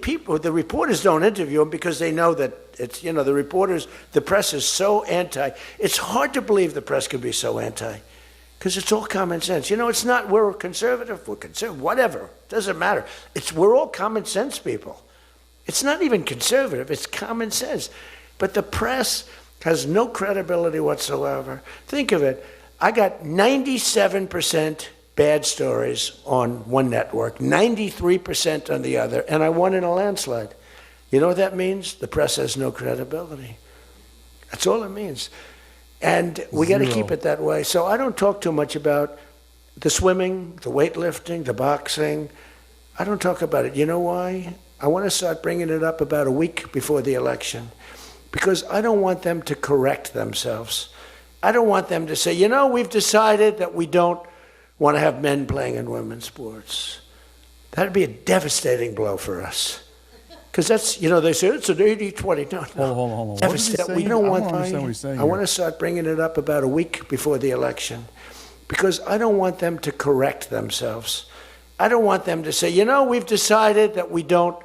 reporters don't interview them because they know that it's, the press is so anti. It's hard to believe the press can be so anti because it's all common sense. It's not, we're conservative, whatever. Doesn't matter. We're all common sense people. It's not even conservative, it's common sense. But the press has no credibility whatsoever. Think of it. I got 97% bad stories on one network, 93% on the other, and I won in a landslide. You know what that means? The press has no credibility. That's all it means. And we got to keep it that way. So I don't talk too much about the swimming, the weightlifting, the boxing. I don't talk about it. You know why? I want to start bringing it up about a week before the election because I don't want them to correct themselves. I don't want them to say, we've decided that we don't want to have men playing in women's sports. That'd be a devastating blow for us. Because that's, they say it's an 80-20. No, no. Hold on. What is he saying? We don't I want don't understand what he's saying I want here. to start bringing it up about a week before the election, because I don't want them to correct themselves. I don't want them to say, we've decided that we don't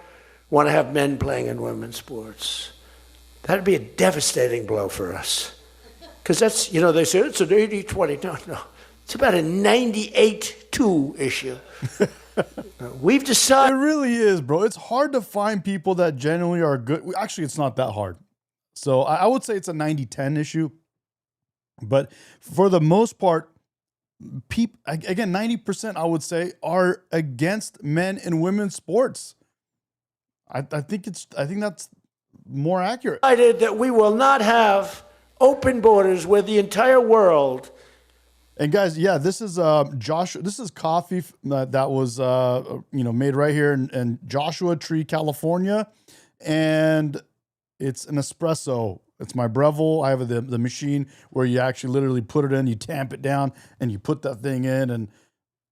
want to have men playing in women's sports. That'd be a devastating blow for us. Because that's, they say it's an 80-20. No. It's about a 98-2 issue. We've decided. It really is, bro. It's hard to find people that genuinely are good. Actually, it's not that hard. So I would say it's a 90-10 issue. But for the most part, again, 90% I would say are against men and women's sports. I think that's more accurate. Decided that we will not have open borders where the entire world. And guys, yeah, this is Joshua. This is coffee that was made right here in Joshua Tree, California, and it's an espresso. It's my Breville. I have the machine where you actually literally put it in, you tamp it down, and you put that thing in. And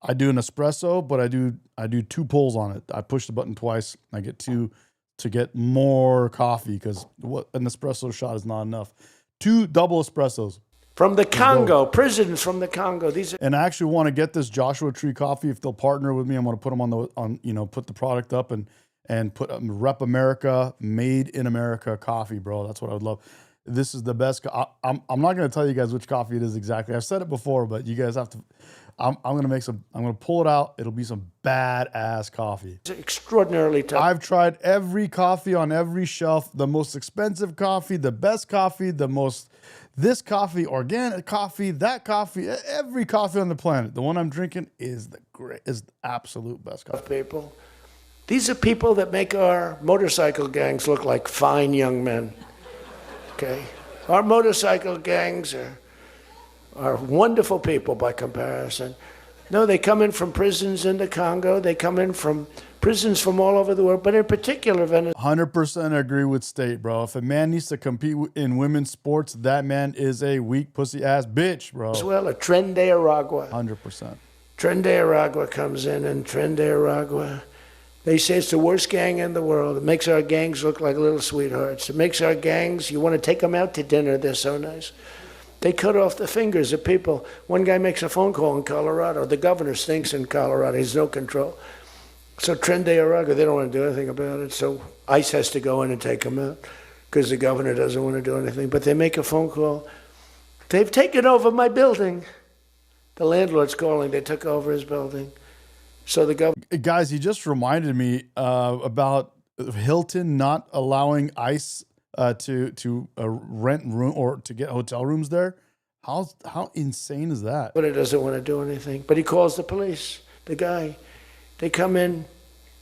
I do an espresso, but I do 2 pulls on it. I push the button twice. I get 2 to get more coffee, because what an espresso shot is not enough. 2 double espressos. From the Congo, prisons from the Congo. And I actually want to get this Joshua Tree coffee. If they'll partner with me, I'm going to put them put the product up and put Rep America, Made in America coffee, bro. That's what I would love. This is the best. I'm not going to tell you guys which coffee it is exactly. I've said it before, but you guys have to. I'm going to make some. I'm going to pull it out. It'll be some badass coffee. It's extraordinarily tough. I've tried every coffee on every shelf. The most expensive coffee, the best coffee, this coffee, organic coffee, that coffee, every coffee on the planet. The one I'm drinking is the absolute best coffee. People. These are people that make our motorcycle gangs look like fine young men. Okay? Our motorcycle gangs are wonderful people by comparison. No, they come in from prisons in the Congo. They come in from prisons from all over the world, but in particular, Venezuela. 100% agree with State, bro. If a man needs to compete in women's sports, that man is a weak pussy ass bitch, bro. Venezuela, Tren de Aragua. 100%. Tren de Aragua comes in, and Tren de Aragua, they say it's the worst gang in the world. It makes our gangs look like little sweethearts. It makes our gangs, you want to take them out to dinner, they're so nice. They cut off the fingers of people. One guy makes a phone call in Colorado. The governor stinks in Colorado. He's no control. So Tren de Aragua, they don't want to do anything about it. So ICE has to go in and take them out because the governor doesn't want to do anything. But they make a phone call. They've taken over my building. The landlord's calling. They took over his building. So the governor. Guys, he just reminded me about Hilton not allowing ICE to rent room or to get hotel rooms there. How insane is that? But he doesn't want to do anything. But he calls the police. The guy. They come in.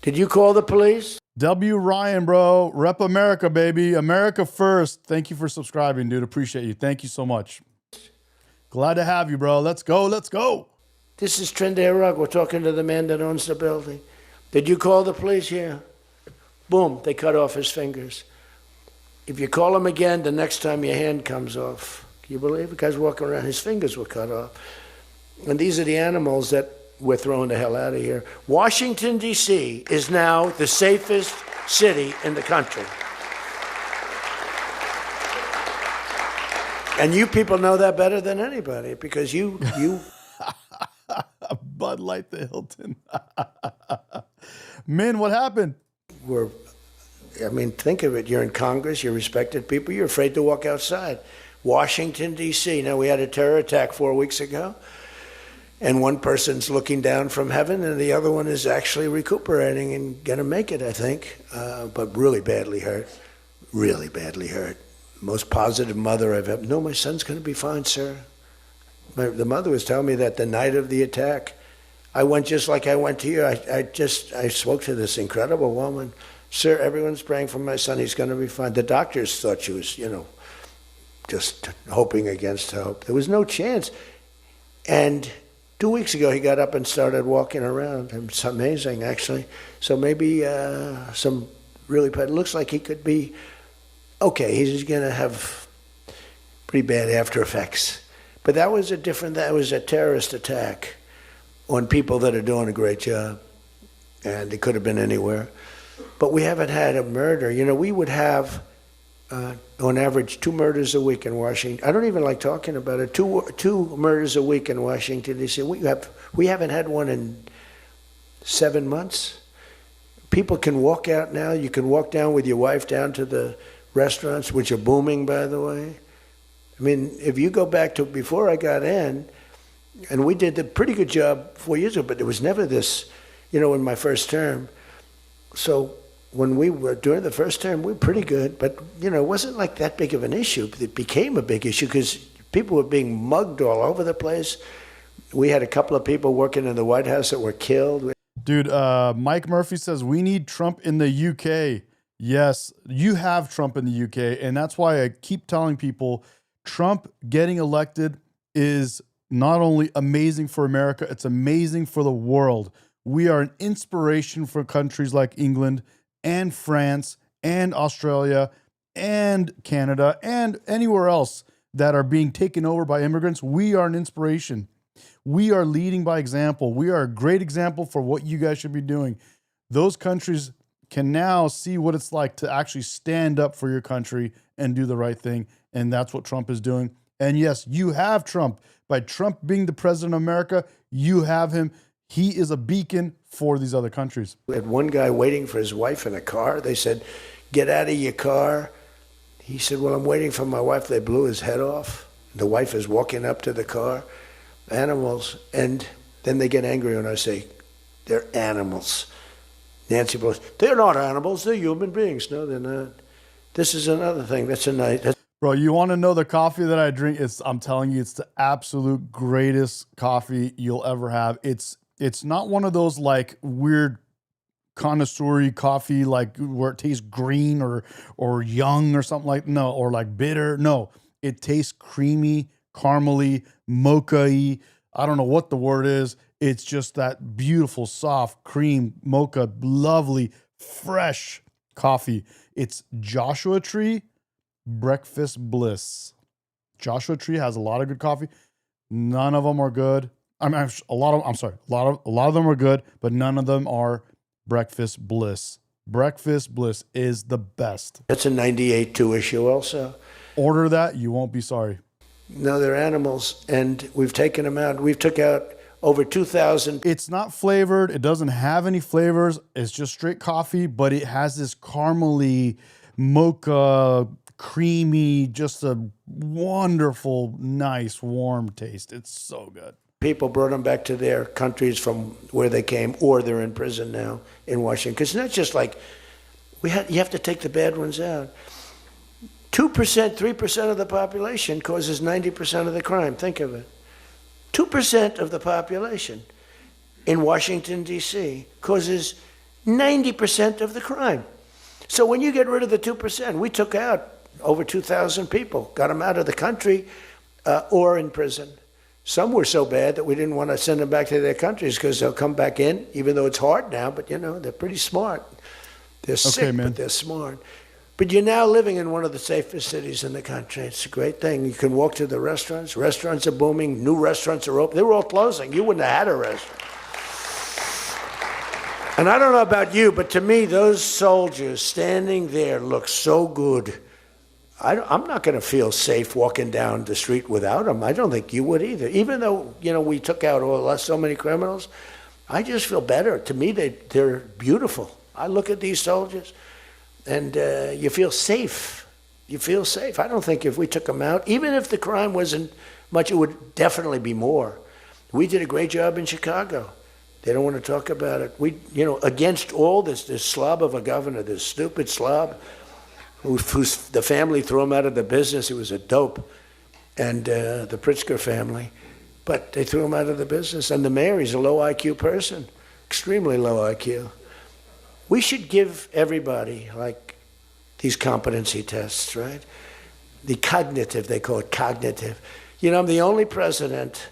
Did you call the police? W. Ryan, bro. Rep America, baby. America first. Thank you for subscribing, dude. Appreciate you. Thank you so much. Glad to have you, bro. Let's go. Let's go. This is Tren de Aragua talking to the man that owns the building. Did you call the police? Yeah. Boom. They cut off his fingers. If you call him again, the next time your hand comes off. Can you believe it? The guy's walking around, his fingers were cut off. And these are the animals that we're throwing the hell out of here. Washington, D.C. is now the safest city in the country. And you people know that better than anybody because you Bud Light the Hilton. Min, what happened? Think of it. You're in Congress, you're respected people, you're afraid to walk outside. Washington, D.C. Now, we had a terror attack 4 weeks ago, and one person's looking down from heaven, and the other one is actually recuperating and going to make it, I think, but really badly hurt. Really badly hurt. Most positive mother I've ever. No, my son's going to be fine, sir. The mother was telling me that the night of the attack, I went just like I went to you. I spoke to this incredible woman. Sir, everyone's praying for my son. He's going to be fine. The doctors thought she was, just hoping against hope. There was no chance. And 2 weeks ago, he got up and started walking around. It's amazing, actually. So maybe some really bad. It looks like he could be okay. He's going to have pretty bad after effects. But that was a terrorist attack on people that are doing a great job. And it could have been anywhere. but we haven't had a murder. You know, we would have, on average, 2 murders a week in Washington. I don't even like talking about it. Two murders a week in Washington, D.C. We haven't had one in 7 months. People can walk out now. You can walk down with your wife down to the restaurants, which are booming, by the way. I mean, if you go back to before I got in, and we did a pretty good job 4 years ago, but there was never this, you know, in my first term. So when we were during the first term, we were pretty good, but, you know, it wasn't like that big of an issue. It became a big issue because people were being mugged all over the place. We had a couple of people working in the White House that were killed. Dude, Mike Murphy says, we need Trump in the UK. Yes, you have Trump in the UK, and that's why I keep telling people Trump getting elected is not only amazing for America, it's amazing for the world. We are an inspiration for countries like England and France and Australia and Canada and anywhere else that are being taken over by immigrants. We are an inspiration. We are leading by example. We are a great example for what you guys should be doing. Those countries can now see what it's like to actually stand up for your country and do the right thing. And that's what Trump is doing. And yes, you have Trump. By Trump being the president of America, you have him. He is a beacon for these other countries. We had one guy waiting for his wife in a car. They said, get out of your car. He said, well, I'm waiting for my wife. They blew his head off. The wife is walking up to the car. Animals. And then they get angry when I say, they're animals. Nancy Pelosi, they're not animals. They're human beings. No, they're not. This is another thing. That's a night. Bro, you want to know the coffee that I drink? I'm telling you, it's the absolute greatest coffee you'll ever have. It's not one of those like weird connoisseur coffee, like where it tastes green or young or something like, no, or like bitter. No, it tastes creamy, caramely, mocha-y. I don't know what the word is. It's just that beautiful, soft cream, mocha, lovely, fresh coffee. It's Joshua Tree Breakfast Bliss. Joshua Tree has a lot of good coffee. None of them are good. A lot of them are good, but none of them are Breakfast Bliss. Breakfast Bliss is the best. That's a 98.2 issue also. Order that, you won't be sorry. No, they're animals, and we've taken them out. We've took out over 2,000. It's not flavored. It doesn't have any flavors. It's just straight coffee, but it has this caramely, mocha, creamy, just a wonderful, nice, warm taste. It's so good. People brought them back to their countries from where they came, or they're in prison now in Washington. Because it's not just like, you have to take the bad ones out. 2%, 3% of the population causes 90% of the crime. Think of it. 2% of the population in Washington, D.C. causes 90% of the crime. So when you get rid of the 2%, we took out over 2,000 people, got them out of the country or in prison. Some were so bad that we didn't want to send them back to their countries because they'll come back in, even though it's hard now, but you know, they're pretty smart. They're sick, but they're smart. But you're now living in one of the safest cities in the country. It's a great thing. You can walk to the restaurants. Restaurants are booming. New restaurants are open. They were all closing. You wouldn't have had a restaurant. And I don't know about you, but to me, those soldiers standing there look so good. I'm not going to feel safe walking down the street without them. I don't think you would either. Even though, you know, we took out so many criminals, I just feel better. To me, they're beautiful. I look at these soldiers. And you feel safe. You feel safe. I don't think if we took them out, even if the crime wasn't much, it would definitely be more. We did a great job in Chicago. They don't want to talk about it. We, you know, against all this slob of a governor, this stupid slob, who's the family threw him out of the business. He was a dope, and the Pritzker family. But they threw him out of the business. And the mayor, he's a low IQ person, extremely low IQ. We should give everybody, like, these competency tests, right? The cognitive, they call it cognitive. You know, I'm the only president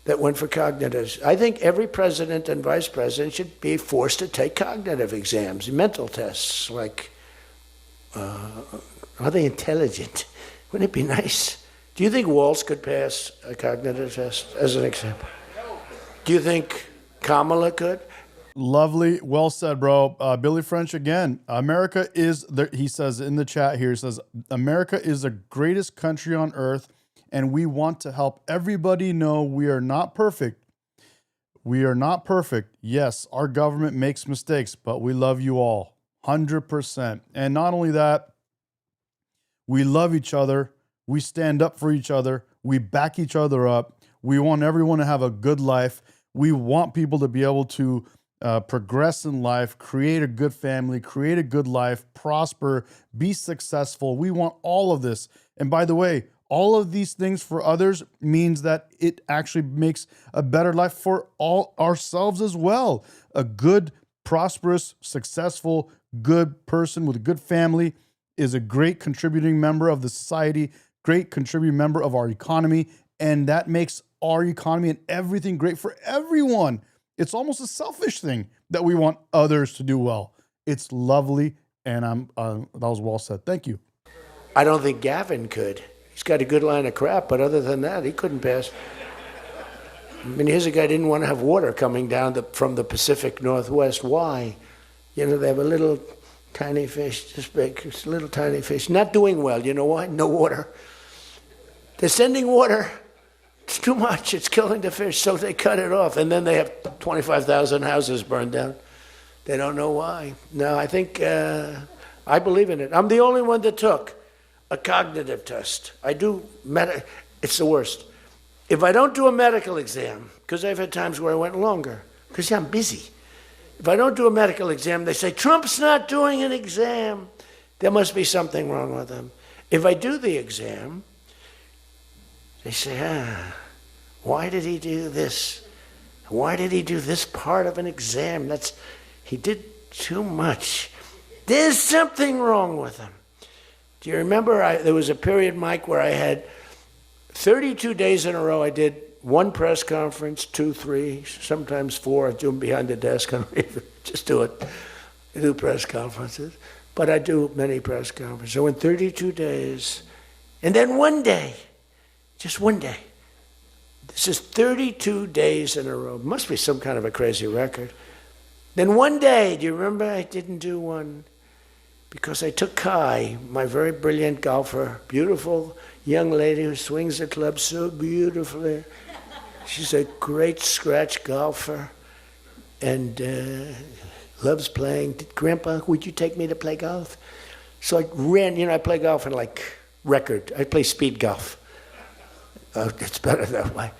that went for cognitive. I think every president and vice president should be forced to take cognitive exams, mental tests, like, are they intelligent? Wouldn't it be nice? Do you think Walz could pass a cognitive test, as an example? Do you think Kamala could? Lovely. Well said, bro. Billy French again. America is the, he says in the chat here, he says, America is the greatest country on earth, and we want to help everybody know we are not perfect. We are not perfect. Yes, our government makes mistakes, but we love you all. 100%. And not only that, we love each other. We stand up for each other. We back each other up. We want everyone to have a good life. We want people to be able to progress in life, create a good family, create a good life, prosper, be successful. We want all of this. And by the way, all of these things for others means that it actually makes a better life for all ourselves as well. A good, prosperous, successful, good person with a good family is a great contributing member of the society, great contributing member of our economy, and that makes our economy and everything great for everyone. It's almost a selfish thing that we want others to do well. It's lovely, and that was well said. Thank you. I don't think Gavin could. He's got a good line of crap, but other than that, he couldn't pass. I mean, here's a guy who didn't want to have water coming down from the Pacific Northwest. Why? You know, they have a little tiny fish, this big, it's a little tiny fish, not doing well. You know why? No water. They're sending water. It's too much. It's killing the fish, so they cut it off. And then they have 25,000 houses burned down. They don't know why. No, I think, I believe in it. I'm the only one that took a cognitive test. I do, it's the worst. If I don't do a medical exam, because I've had times where I went longer, because I'm busy. If I don't do a medical exam, they say, Trump's not doing an exam. There must be something wrong with him. If I do the exam, they say, why did he do this? Why did he do this part of an exam? He did too much. There's something wrong with him. Do you remember there was a period, Mike, where I had 32 days in a row I did one press conference, 2, 3, sometimes 4. I do them behind the desk. I don't even just do it. I do press conferences. But I do many press conferences. So in 32 days, and then one day, just one day. This is 32 days in a row. Must be some kind of a crazy record. Then one day, do you remember I didn't do one? Because I took Kai, my very brilliant golfer, beautiful young lady who swings the club so beautifully. She's a great scratch golfer and loves playing. Grandpa, would you take me to play golf? So I ran, I play golf in like record. I play speed golf. It's better that way.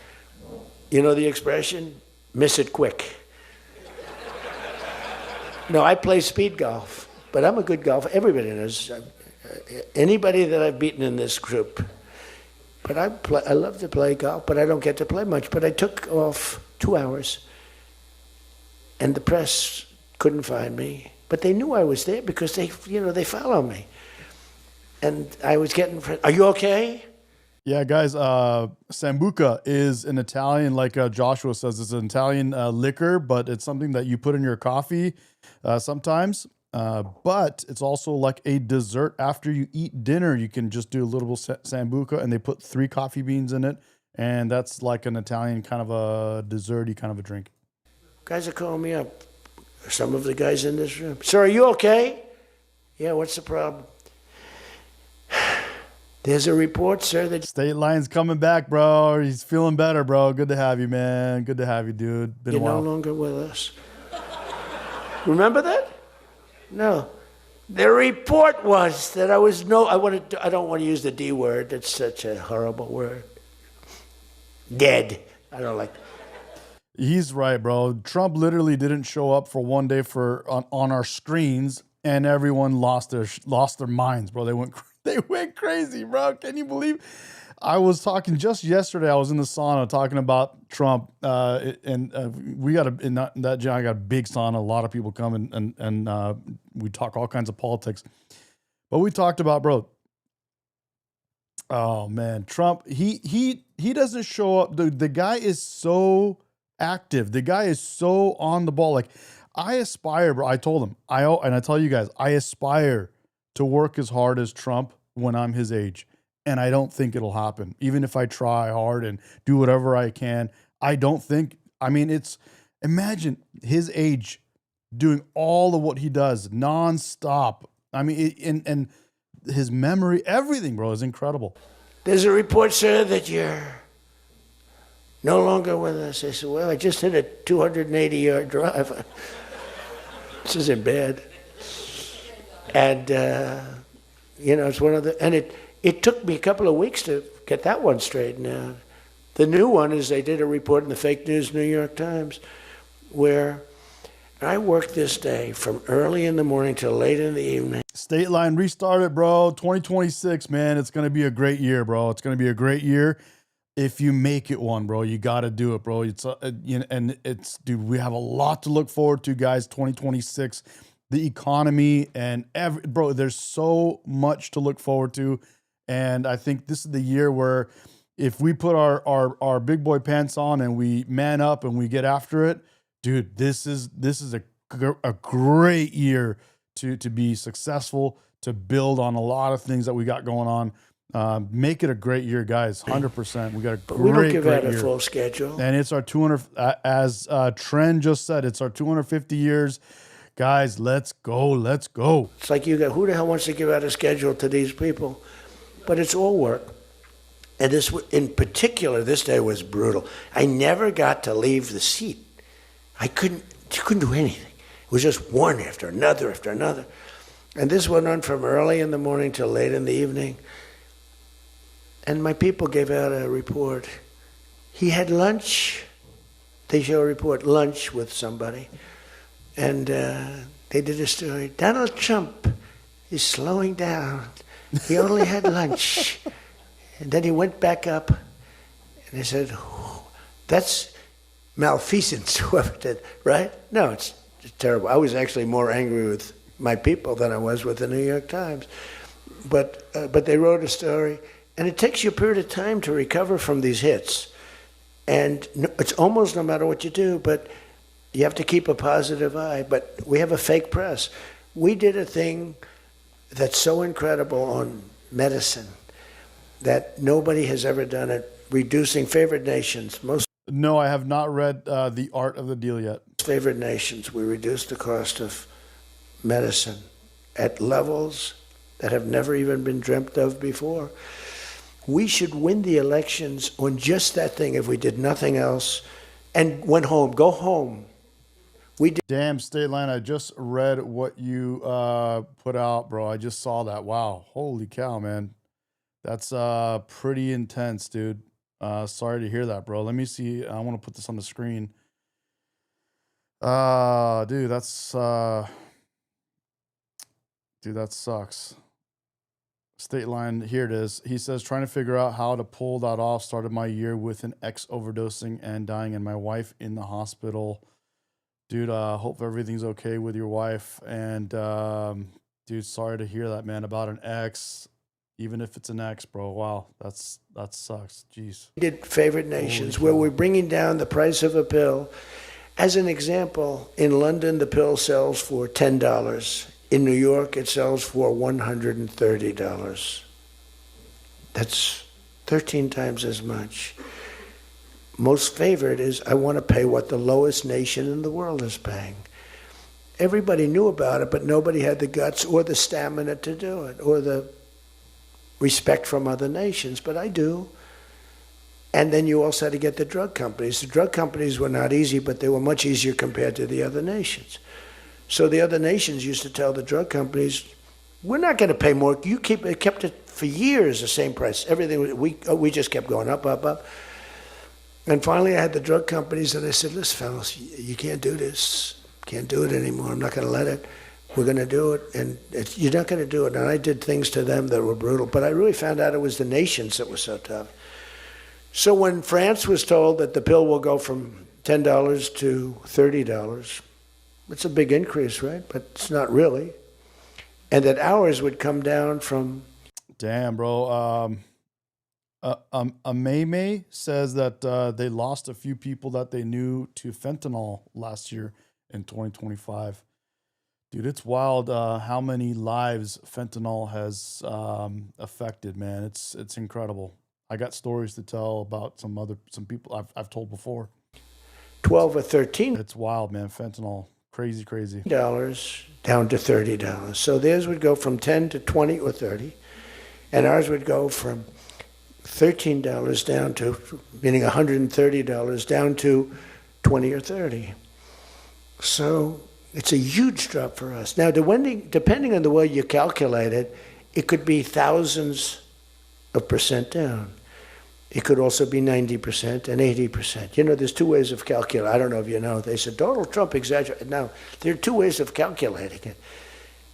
You know the expression? Miss it quick. No, I play speed golf, but I'm a good golfer. Everybody knows. Anybody that I've beaten in this group. But I love to play golf, but I don't get to play much. But I took off 2 hours, and the press couldn't find me. But they knew I was there because they follow me. And I was getting, are you okay? Yeah, guys, Sambuca is an Italian, like Joshua says, it's an Italian liquor, but it's something that you put in your coffee sometimes. But it's also like a dessert after you eat dinner. You can just do a little Sambuca, and they put 3 coffee beans in it. And that's like an Italian kind of a desserty kind of a drink. Guys are calling me up. Some of the guys in this room. Sir, are you okay? Yeah, what's the problem? There's a report, sir, that State Line's coming back, bro. He's feeling better, bro. Good to have you, man. Good to have you, dude. Been you're a while. no longer with us. Remember that? No. The report was that I don't want to use the D word. It's such a horrible word. Dead. I don't like that. He's right, bro. Trump literally didn't show up for one day on our screens, and everyone lost their minds, bro. They went crazy, bro. Can you believe? I was talking just yesterday. I was in the sauna talking about Trump, and we got in that gym. I got a big sauna. A lot of people come and we talk all kinds of politics. But we talked about, bro. Oh man, Trump. He doesn't show up. The guy is so active. The guy is so on the ball. Like I aspire, bro. I told him. I tell you guys, I aspire to work as hard as Trump when I'm his age. And I don't think it'll happen. Even if I try hard and do whatever I can, I don't think, imagine his age doing all of what he does nonstop. I mean, and his memory, everything, bro, is incredible. There's a report, sir, that you're no longer with us. I said, well, I just hit a 280-yard drive. This isn't bad. And, it's one of the, and it took me a couple of weeks to get that one straightened out. The new one is they did a report in the fake news New York Times where I worked this day from early in the morning till late in the evening. State Line restarted, bro. 2026, man. It's going to be a great year, bro. It's going to be a great year. If you make it one, bro, you got to do it, bro. Dude, we have a lot to look forward to, guys. 2026, the economy and bro, there's so much to look forward to. And I think this is the year where if we put our big boy pants on and we man up and we get after it, dude, this is a great year to be successful, to build on a lot of things that we got going on. Make it a great year, guys. 100%. We got a great, we don't give great out a year. full schedule. And it's our 200, as Trent just said, it's our 250 years. Guys, let's go. Let's go. It's like you got, who the hell wants to give out a schedule to these people? But it's all work. And this, in particular, this day was brutal. I never got to leave the seat. I couldn't do anything. It was just one after another after another. And this went on from early in the morning till late in the evening. And my people gave out a report. He had lunch. They show a report, lunch with somebody. And they did a story. Donald Trump is slowing down. He only had lunch. And then he went back up. And they said, oh, that's malfeasance, whoever did, right? No, it's terrible. I was actually more angry with my people than I was with the New York Times. But they wrote a story. And it takes you a period of time to recover from these hits. And it's almost no matter what you do, but you have to keep a positive eye. But we have a fake press. We did a thing that's so incredible on medicine that nobody has ever done it, reducing favored nations. No, I have not read The Art of the Deal yet. Favored nations, we reduced the cost of medicine at levels that have never even been dreamt of before. We should win the elections on just that thing if we did nothing else and went home. Go home. We did. Damn, State Line, I just read what you put out, bro. I just saw that. Wow. Holy cow, man. That's pretty intense, dude. Sorry to hear that, bro. Let me see. I want to put this on the screen. Dude, that's dude, that sucks. State Line, here it is. He says, trying to figure out how to pull that off. Started my year with an ex overdosing and dying, and my wife in the hospital. Dude, hope everything's okay with your wife. And dude, sorry to hear that, man, about an ex. Even if it's an ex, bro. Wow, that sucks. Jeez. We did favored nations where we're bringing down the price of a pill. As an example, in London, the pill sells for $10. In New York, it sells for $130. That's 13 times as much. Most favored is, I want to pay what the lowest nation in the world is paying. Everybody knew about it, but nobody had the guts or the stamina to do it, or the respect from other nations, but I do. And then you also had to get the drug companies. The drug companies were not easy, but they were much easier compared to the other nations. So the other nations used to tell the drug companies, we're not going to pay more. You kept it for years, the same price. Everything, we just kept going up, up, up. And finally I had the drug companies and I said, listen, fellas, you can't do this. Can't do it anymore. I'm not going to let it. We're going to do it, and you're not going to do it. And I did things to them that were brutal, but I really found out it was the nations that were so tough. So when France was told that the pill will go from $10 to $30, it's a big increase, right? But it's not really. And that ours would come down from... Damn, bro. May says that they lost a few people that they knew to fentanyl last year in 2025. Dude, it's wild how many lives fentanyl has affected, man. It's incredible. I got stories to tell about some people I've told before. 12 or 13. It's wild, man. Fentanyl, crazy, crazy. dollars down to $30. So theirs would go from 10 to 20 or 30, and ours would go from $13 down to, meaning $130 down to 20 or 30. So it's a huge drop for us. Now, depending on the way you calculate it, it could be thousands of percent down. It could also be 90% and 80%. You know, there's two ways of calculating. I don't know if you know. They said Donald Trump exaggerated. No, there are two ways of calculating it.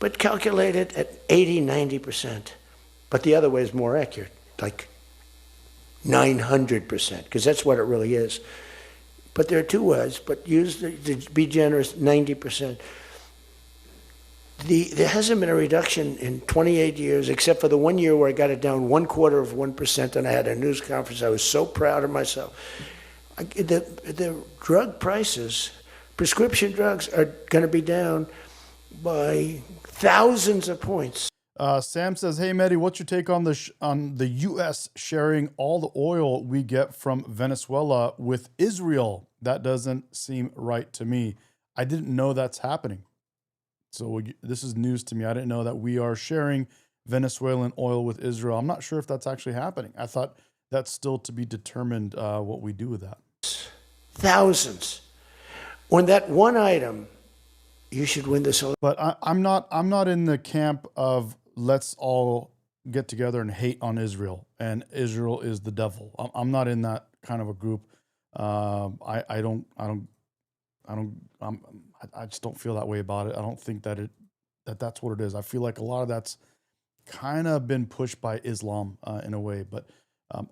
But calculate it at 80, 90%. But the other way is more accurate, like 900%, because that's what it really is. But there are two ways, but use, to be generous, 90%. There hasn't been a reduction in 28 years, except for the 1 year where I got it down 1/4%, and I had a news conference. I was so proud of myself. The drug prices, prescription drugs, are going to be down by thousands of points. Sam says, "Hey Medi, what's your take on the U.S. sharing all the oil we get from Venezuela with Israel? That doesn't seem right to me. I didn't know that's happening. So this is news to me. I didn't know that we are sharing Venezuelan oil with Israel. I'm not sure if that's actually happening. I thought that's still to be determined what we do with that. Thousands. On that one item, you should win this whole. But I'm not in the camp of let's all get together and hate on Israel and Israel is the devil. I'm not in that kind of a group. I just don't feel that way about it. I don't think that's what it is. I feel like a lot of that's kind of been pushed by Islam in a way. But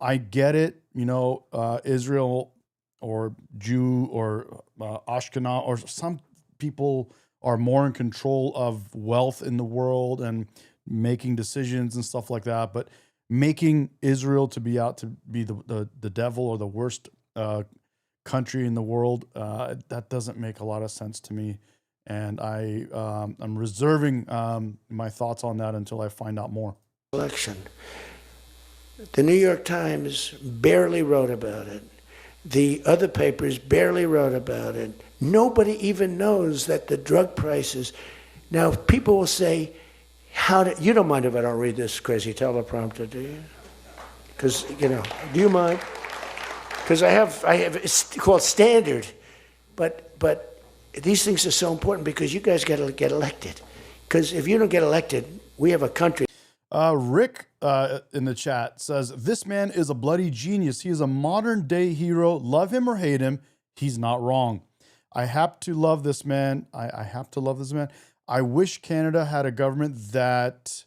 I get it. You know, Israel or Jew or Ashkenaz or some people are more in control of wealth in the world and making decisions and stuff like that. But making Israel to be out to be the devil or the worst country in the world, that doesn't make a lot of sense to me. And I'm reserving my thoughts on that until I find out more. Election. The New York Times barely wrote about it. The other papers barely wrote about it. Nobody even knows that the drug prices. Now, people will say, you don't mind if I don't read this crazy teleprompter, do you? Because, you know, do you mind? Because I have, it's called standard, but these things are so important because you guys got to get elected. Because if you don't get elected, we have a country. Rick in the chat says, "This man is a bloody genius. He is a modern day hero. Love him or hate him, he's not wrong. I have to love this man. I have to love this man. I wish Canada had a government that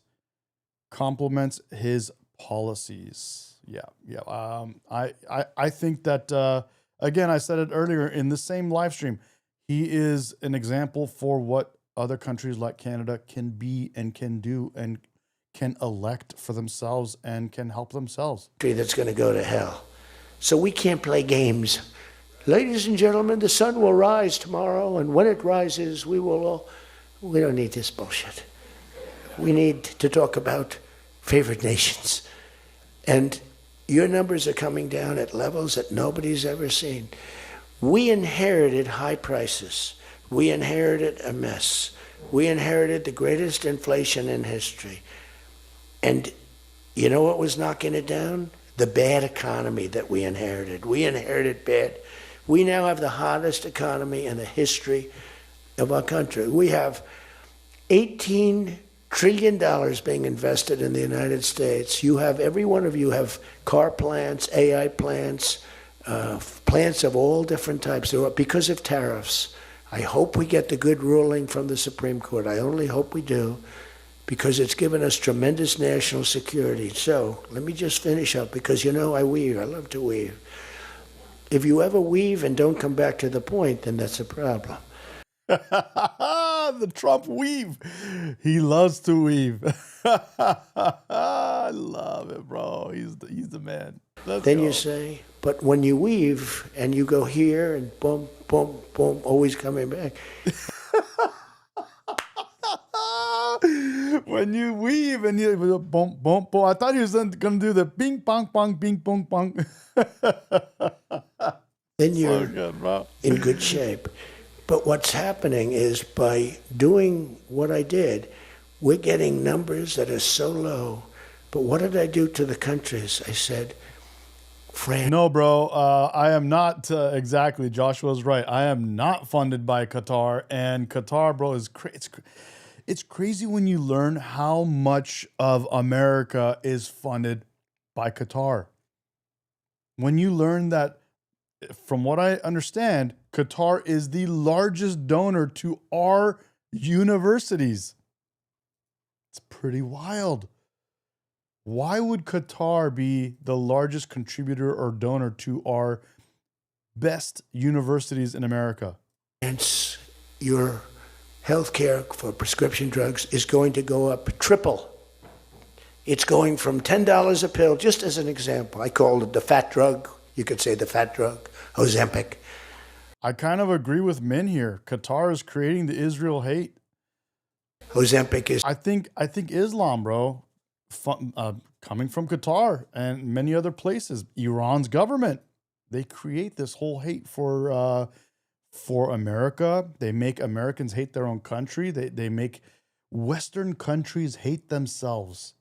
complements his policies." Yeah. I think that, again, I said it earlier in the same live stream, he is an example for what other countries like Canada can be and can do and can elect for themselves and can help themselves. That's going to go to hell. So we can't play games. Ladies and gentlemen, the sun will rise tomorrow, and when it rises, we don't need this bullshit. We need to talk about favored nations. And your numbers are coming down at levels that nobody's ever seen. We inherited high prices. We inherited a mess. We inherited the greatest inflation in history. And you know what was knocking it down? The bad economy that we inherited. We inherited bad. We now have the hottest economy in the history of our country. We have $18 trillion being invested in the United States. You have, every one of you have car plants, AI plants, plants of all different types. Because of tariffs. I hope we get the good ruling from the Supreme Court. I only hope we do, because it's given us tremendous national security. So let me just finish up, because you know I weave. I love to weave. If you ever weave and don't come back to the point, then that's a problem. The Trump weave. He loves to weave. I love it, bro. He's the man. Then you say, but when you weave and you go here and boom, boom, boom, always coming back. When you weave and you boom, boom, boom. I thought he was going to do the ping, pong, pong, ping, pong, pong. Then you're so good, bro. in good shape. But what's happening is by doing what I did, we're getting numbers that are so low. But what did I do to the countries? I said, France. No, bro, I am not exactly. Joshua's right. I am not funded by Qatar, and Qatar, bro, is it's crazy when you learn how much of America is funded by Qatar. When you learn that, from what I understand, Qatar is the largest donor to our universities. It's pretty wild. Why would Qatar be the largest contributor or donor to our best universities in America? Your health care for prescription drugs is going to go up triple. It's going from $10 a pill, just as an example. I called it the fat drug. You could say the fat drug, Ozempic. I kind of agree with Min here. Qatar is creating the Israel hate. Ozempic is. I think Islam, bro, coming from Qatar and many other places, Iran's government, they create this whole hate for America. They make Americans hate their own country. They make Western countries hate themselves.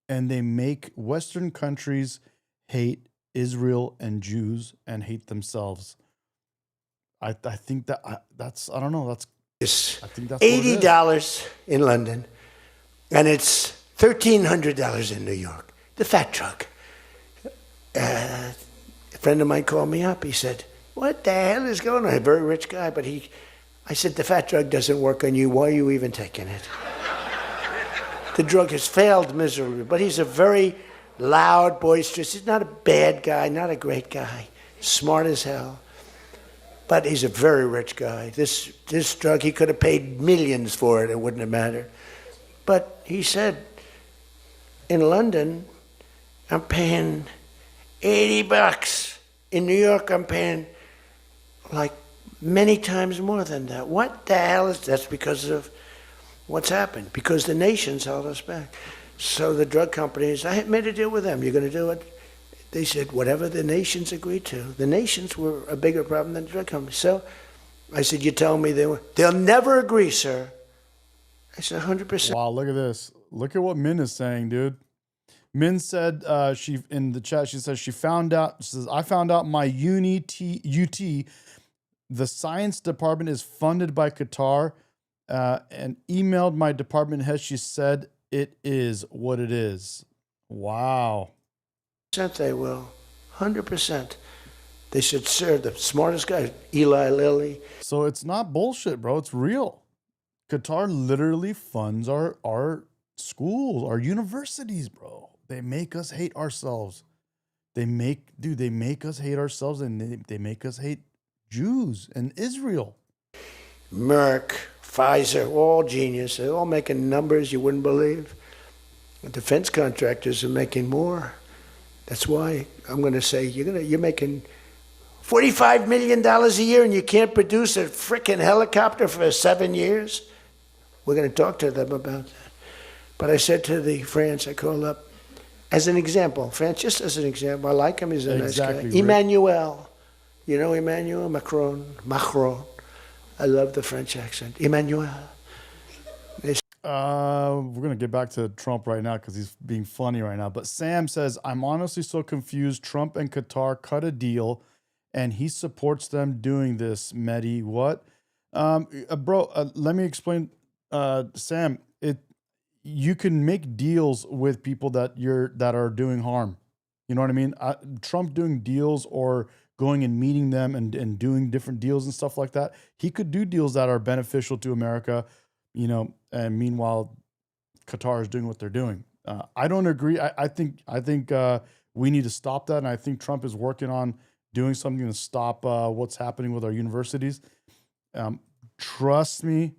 And they make Western countries hate Israel and Jews and hate themselves. I think that's I don't know. I think that's $80 in London, and it's $1,300 in New York. The fat drug. A friend of mine called me up. He said, "What the hell is going on?" A very rich guy, but I said, "The fat drug doesn't work on you. Why are you even taking it?" The drug has failed miserably, but he's a very loud, boisterous. He's not a bad guy, not a great guy, smart as hell. But he's a very rich guy. This drug, he could have paid millions for it. It wouldn't have mattered. But he said, in London, I'm paying $80. In New York, I'm paying like many times more than that. What the hell is that's because of what's happened? Because the nations held us back. So the drug companies, I made a deal with them. You're going to do it? They said, whatever the nations agreed to. The nations were a bigger problem than the drug companies. So I said, you tell me they'll never agree, sir. I said, 100%. Wow, look at this. Look at what Min is saying, dude. Min said, she in the chat, she says, I found out my UT, the science department is funded by Qatar, and emailed my department head. She said, it is what it is. Wow. They will. 100%. They said, sir, the smartest guy, Eli Lilly. So it's not bullshit, bro. It's real. Qatar literally funds our schools, our universities, bro. They make us hate ourselves. They make us hate ourselves, and they make us hate Jews and Israel. Merck, Pfizer, all genius. They're all making numbers you wouldn't believe. The defense contractors are making more. That's why I'm going to say you're making $45 million a year and you can't produce a frickin' helicopter for 7 years. We're going to talk to them about that. But I said to the France, I called up, as an example, France, just as an example, I like him, he's a nice guy. Emmanuel, you know Emmanuel Macron. I love the French accent. Emmanuel. We're going to get back to Trump right now because he's being funny right now. But Sam says, I'm honestly so confused. Trump and Qatar cut a deal and he supports them doing this. Medi, what? Bro, let me explain. Sam, you can make deals with people that are doing harm. You know what I mean? Trump doing deals or going and meeting them and doing different deals and stuff like that. He could do deals that are beneficial to America, you know, and meanwhile, Qatar is doing what they're doing. I don't agree. I think we need to stop that. And I think Trump is working on doing something to stop what's happening with our universities. Trust me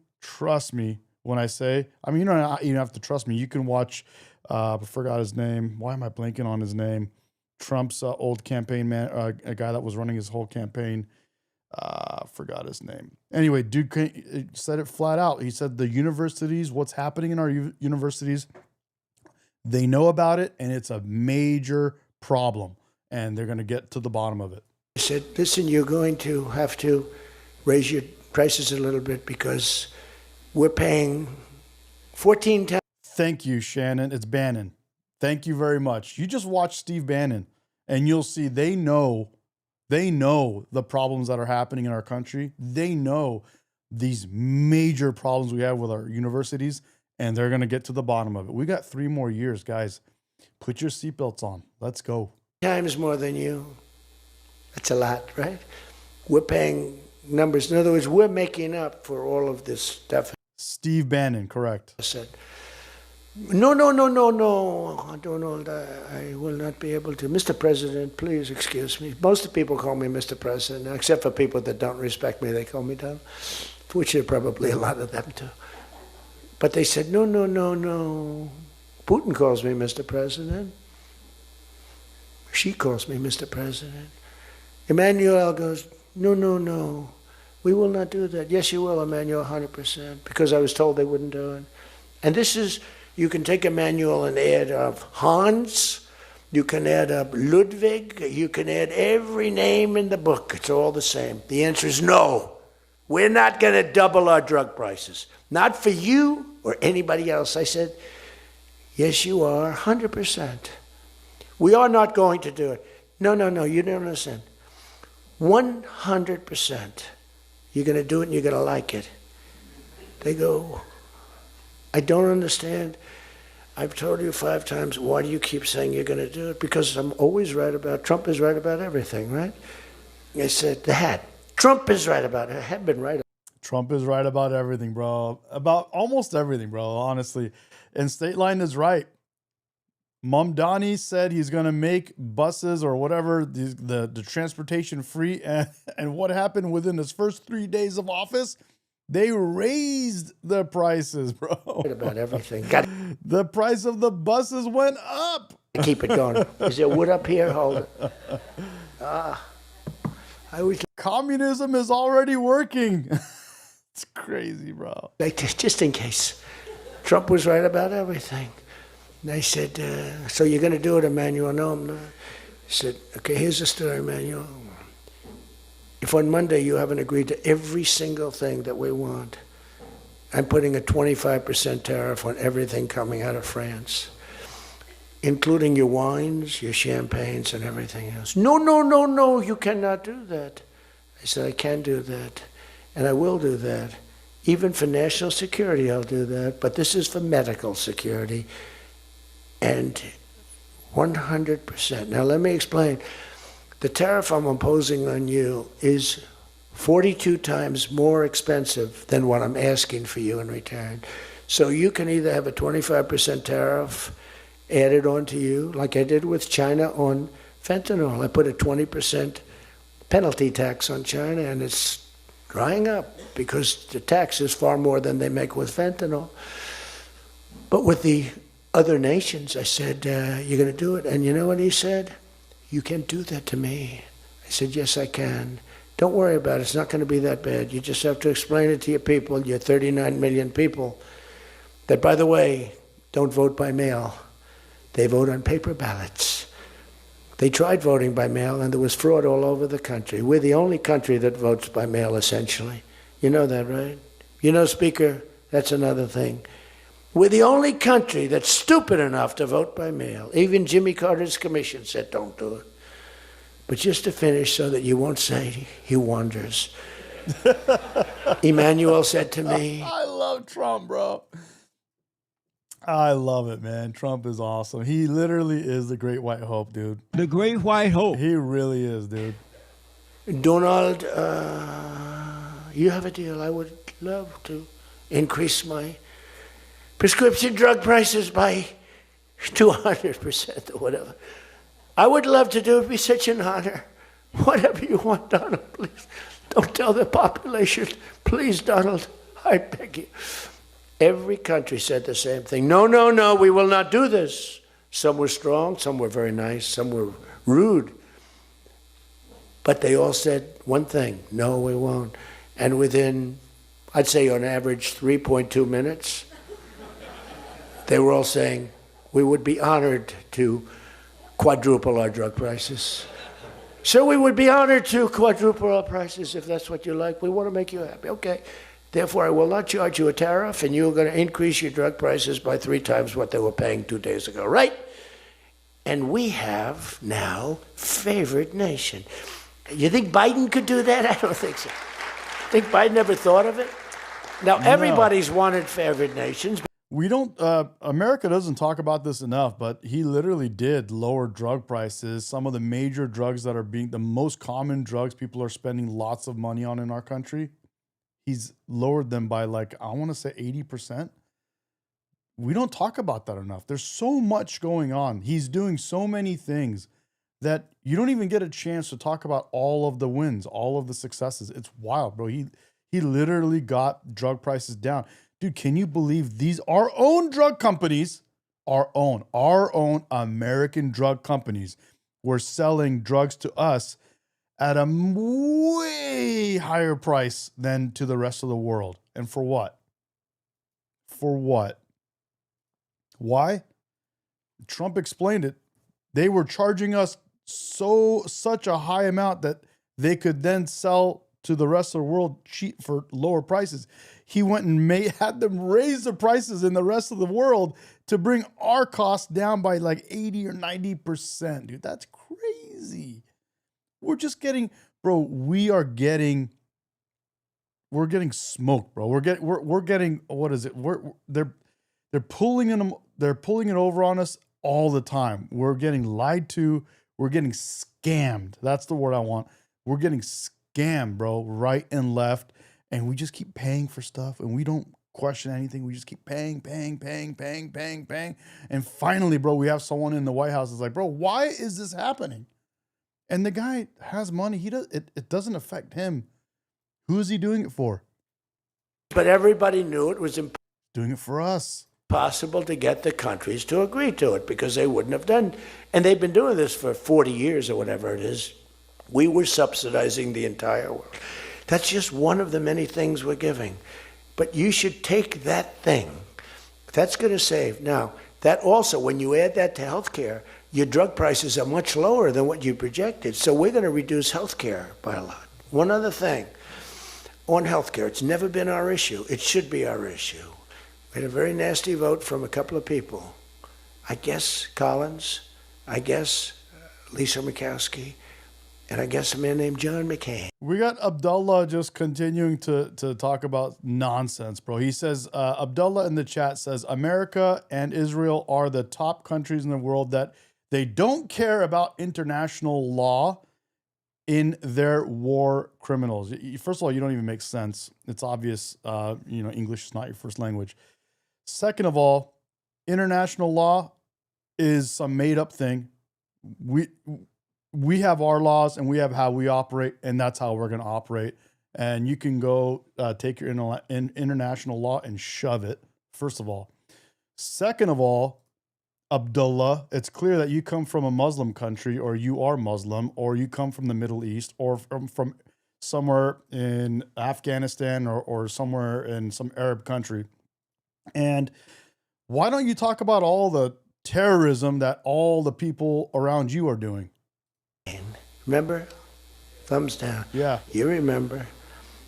when I say, I mean, you don't even have to trust me. You can watch, I forgot his name. Why am I blanking on his name? Trump's old campaign man, a guy that was running his whole campaign. Forgot his name. Anyway, dude said it flat out. He said the universities, what's happening in our universities, they know about it, and it's a major problem, and they're going to get to the bottom of it. He said, listen, you're going to have to raise your prices a little bit because we're paying 14 times. Thank you, Shannon. It's Bannon. Thank you very much. You just watch Steve Bannon and you'll see they know the problems that are happening in our country. They know these major problems we have with our universities, and they're going to get to the bottom of it. We got 3 more years, guys. Put your seatbelts on. Let's go. Times more than you. That's a lot, right? We're paying numbers. In other words, we're making up for all of this stuff. Steve Bannon, correct. I said, no, I don't know. I will not be able to. Mr. President, please excuse me. Most of the people call me Mr. President, except for people that don't respect me. They call me Donald, which there are probably a lot of them too. But they said, no. Putin calls me Mr. President. She calls me Mr. President. Emmanuel goes, no. We will not do that. Yes, you will, Emmanuel, 100%, because I was told they wouldn't do it. And this is, you can take Emmanuel and add up Hans, you can add up Ludwig, you can add every name in the book. It's all the same. The answer is no. We're not going to double our drug prices. Not for you or anybody else. I said, yes, you are, 100%. We are not going to do it. No, you don't understand. 100%. You're going to do it and you're going to like it. They go, I don't understand. I've told you 5 times, why do you keep saying you're going to do it? Because I'm always right about, Trump is right about everything, right? I said, the hat. Trump is right about it. I have been right. Trump is right about everything, bro. About almost everything, bro, honestly. And State Line is right. Mamdani said he's going to make buses or whatever, the transportation free. And what happened within his first 3 days of office? They raised the prices, bro. About everything. The price of the buses went up. Keep it going. Is there wood up here? Hold it. Communism is already working. It's crazy, bro. Just in case. Trump was right about everything. And I said, so you're going to do it, Emmanuel? No, I'm not. I said, okay, here's the story, Emmanuel. If on Monday you haven't agreed to every single thing that we want, I'm putting a 25% tariff on everything coming out of France, including your wines, your champagnes, and everything else. No, you cannot do that. I said, I can do that, and I will do that. Even for national security, I'll do that, but this is for medical security. And 100%. Now, let me explain. The tariff I'm imposing on you is 42 times more expensive than what I'm asking for you in return. So you can either have a 25% tariff added on to you, like I did with China on fentanyl. I put a 20% penalty tax on China, and it's drying up because the tax is far more than they make with fentanyl. But with the other nations, I said, you're going to do it. And you know what he said? You can't do that to me. I said, yes, I can. Don't worry about it. It's not going to be that bad. You just have to explain it to your people, your 39 million people, that, by the way, don't vote by mail. They vote on paper ballots. They tried voting by mail, and there was fraud all over the country. We're the only country that votes by mail, essentially. You know that, right? You know, Speaker, that's another thing. We're the only country that's stupid enough to vote by mail. Even Jimmy Carter's commission said, don't do it. But just to finish so that you won't say he wonders. Emmanuel said to me, I love Trump, bro. I love it, man. Trump is awesome. He literally is the great white hope, dude. The great white hope. He really is, dude. Donald, you have a deal. I would love to increase my prescription drug prices by 200% or whatever. I would love to do it. It'd be such an honor. Whatever you want, Donald, please. Don't tell the population. Please, Donald, I beg you. Every country said the same thing. No, we will not do this. Some were strong, some were very nice, some were rude. But they all said one thing, no, we won't. And within, I'd say on average, 3.2 minutes, they were all saying, we would be honored to quadruple our drug prices. So we would be honored to quadruple our prices if that's what you like. We want to make you happy. Okay. Therefore, I will not charge you a tariff, and you're going to increase your drug prices by 3 times what they were paying 2 days ago, right? And we have now favored nation. You think Biden could do that? I don't think so. Think Biden ever thought of it? Now, everybody's wanted favored nations. We don't, America doesn't talk about this enough, but he literally did lower drug prices. Some of the major drugs that are being, the most common drugs people are spending lots of money on in our country, he's lowered them by like, I want to say 80%. We don't talk about that enough. There's so much going on. He's doing so many things that you don't even get a chance to talk about all of the wins, all of the successes. It's wild, bro. He literally got drug prices down. Dude, can you believe these, our own drug companies, our own American drug companies were selling drugs to us at a way higher price than to the rest of the world. And for what? For what? Why? Trump explained it. They were charging us such a high amount that they could then sell to the rest of the world cheap for lower prices. He went and had them raise the prices in the rest of the world to bring our costs down by like 80 or 90%. Dude, that's crazy. We're just getting, bro, we're getting smoked, bro. We're getting, what is it? They're pulling it over on us all the time. We're getting lied to. We're getting scammed. That's the word I want. We're getting scammed, bro, right and left. And we just keep paying for stuff and we don't question anything. We just keep paying. And finally, bro, we have someone in the White House that's like, bro, why is this happening? And the guy has money. It doesn't affect him. Who is he doing it for? But everybody knew it was doing it for us. Impossible to get the countries to agree to it because they wouldn't have done. And they've been doing this for 40 years or whatever it is. We were subsidizing the entire world. That's just one of the many things we're giving. But you should take that thing. That's going to save. Now, that also, when you add that to healthcare, your drug prices are much lower than what you projected. So we're going to reduce healthcare by a lot. One other thing. On healthcare, it's never been our issue. It should be our issue. We had a very nasty vote from a couple of people. I guess Collins, I guess Lisa Murkowski, and I guess a man named John McCain. We got Abdullah just continuing to talk about nonsense, bro. He says, Abdullah in the chat says, America and Israel are the top countries in the world that they don't care about international law in their war criminals. First of all, you don't even make sense. It's obvious, English is not your first language. Second of all, international law is some made up thing. We have our laws and we have how we operate, and that's how we're going to operate. And you can go take your international law and shove it, first of all. Second of all, Abdullah, it's clear that you come from a Muslim country, or you are Muslim, or you come from the Middle East, or from somewhere in Afghanistan or somewhere in some Arab country. And why don't you talk about all the terrorism that all the people around you are doing? Remember? Thumbs down. Yeah. You remember.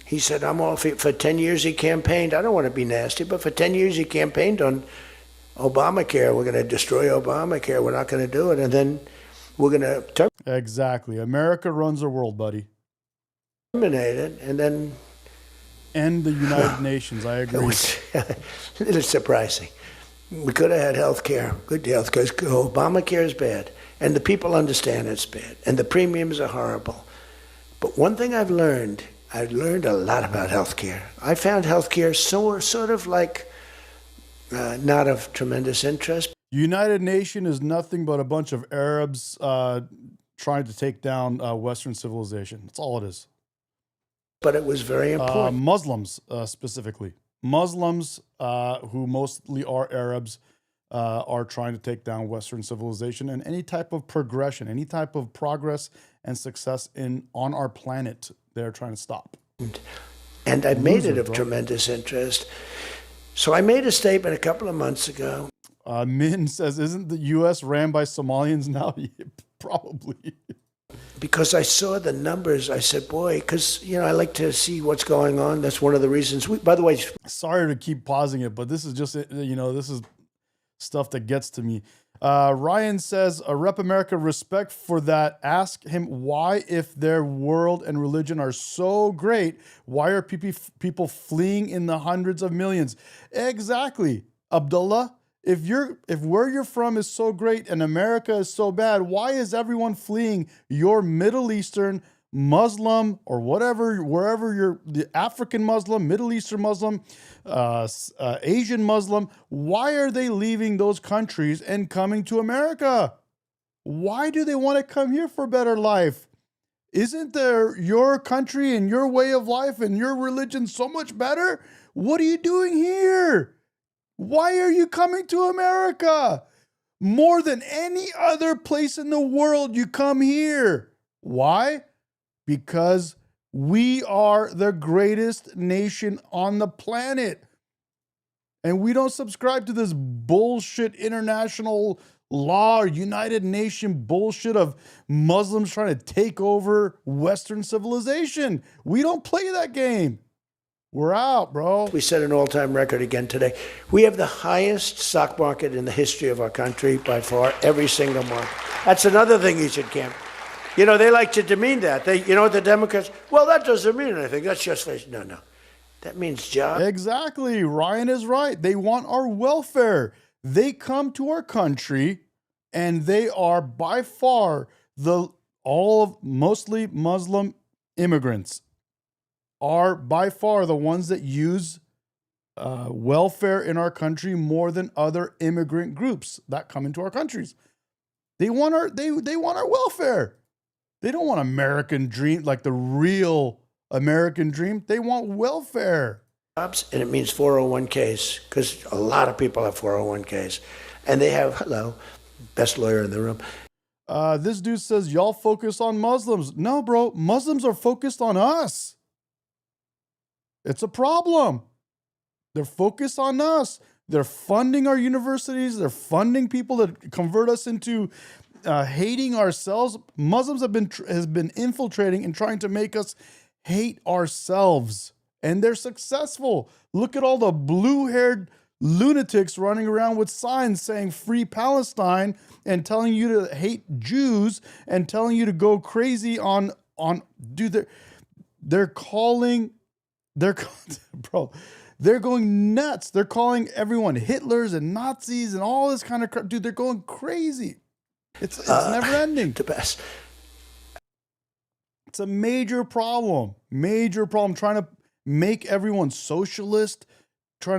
He said, I'm all for 10 years he campaigned. I don't want to be nasty, but for 10 years he campaigned on Obamacare. We're going to destroy Obamacare. We're not going to do it. And then we're going to Exactly. America runs the world, buddy. Terminate it. And then... And the United Nations. I agree. It was a little surprising. We could have had health care, good health care. Obamacare is bad. And the people understand it's bad. And the premiums are horrible. But one thing I've learned a lot about health care. I found health care sort of like not of tremendous interest. United Nation is nothing but a bunch of Arabs trying to take down Western civilization. That's all it is. But it was very important. Muslims, specifically. Muslims, who mostly are Arabs, are trying to take down Western civilization and any type of progression, any type of progress and success on our planet, they're trying to stop. And I made it of tremendous interest. So I made a statement a couple of months ago. Min says, isn't the U.S. ran by Somalians now? Probably. because I saw the numbers, I said, boy, because, I like to see what's going on. That's one of the reasons. By the way, Sorry to keep pausing it, but this is just, this is stuff that gets to me. Ryan says, Rep America, respect for that. Ask him why, if their world and religion are so great, why are people fleeing in the hundreds of millions? Exactly, Abdullah. If where you're from is so great and America is so bad, why is everyone fleeing your Middle Eastern Muslim or whatever, wherever you're, the African Muslim, Middle Eastern Muslim, Asian Muslim, why are they leaving those countries and coming to America? Why do they want to come here for a better life? Isn't there your country and your way of life and your religion so much better? What are you doing here? Why are you coming to America? More than any other place in the world, you come here. Why? Because we are the greatest nation on the planet. And we don't subscribe to this bullshit international law or United Nation bullshit of Muslims trying to take over Western civilization. We don't play that game. We're out, bro. we set an all-time record again today. We have the highest stock market in the history of our country by far, every single month. That's another thing you should camp. They like to demean that. The Democrats, well, that doesn't mean anything. That's just, no. That means jobs. Exactly. Ryan is right. They want our welfare. They come to our country and they are by far mostly Muslim immigrants are by far the ones that use welfare in our country more than other immigrant groups that come into our countries. They want our welfare. They don't want American dream, like the real American dream. They want welfare. And it means 401ks, because a lot of people have 401ks. And they have, best lawyer in the room. This dude says, y'all focus on Muslims. No, bro, Muslims are focused on us. It's a problem. They're focused on us. They're funding our universities. They're funding people that convert us into hating ourselves. Muslims has been infiltrating and trying to make us hate ourselves. And they're successful. Look at all the blue-haired lunatics running around with signs saying free Palestine and telling you to hate Jews and telling you to go crazy on dude, they're going nuts. They're calling everyone Hitlers and Nazis and all this kind of crap. Dude, they're going crazy. It's never ending. The best. It's a major problem. Trying to make everyone socialist. They're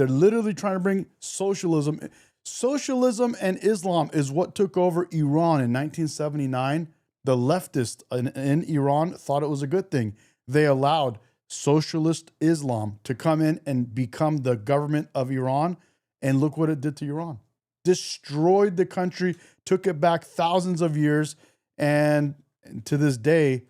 literally trying to bring socialism. Socialism and Islam is what took over Iran in 1979. The leftists in Iran thought it was a good thing. They allowed socialist Islam to come in and become the government of Iran. And look what it did to Iran. Destroyed the country, took it back thousands of years. And to this day,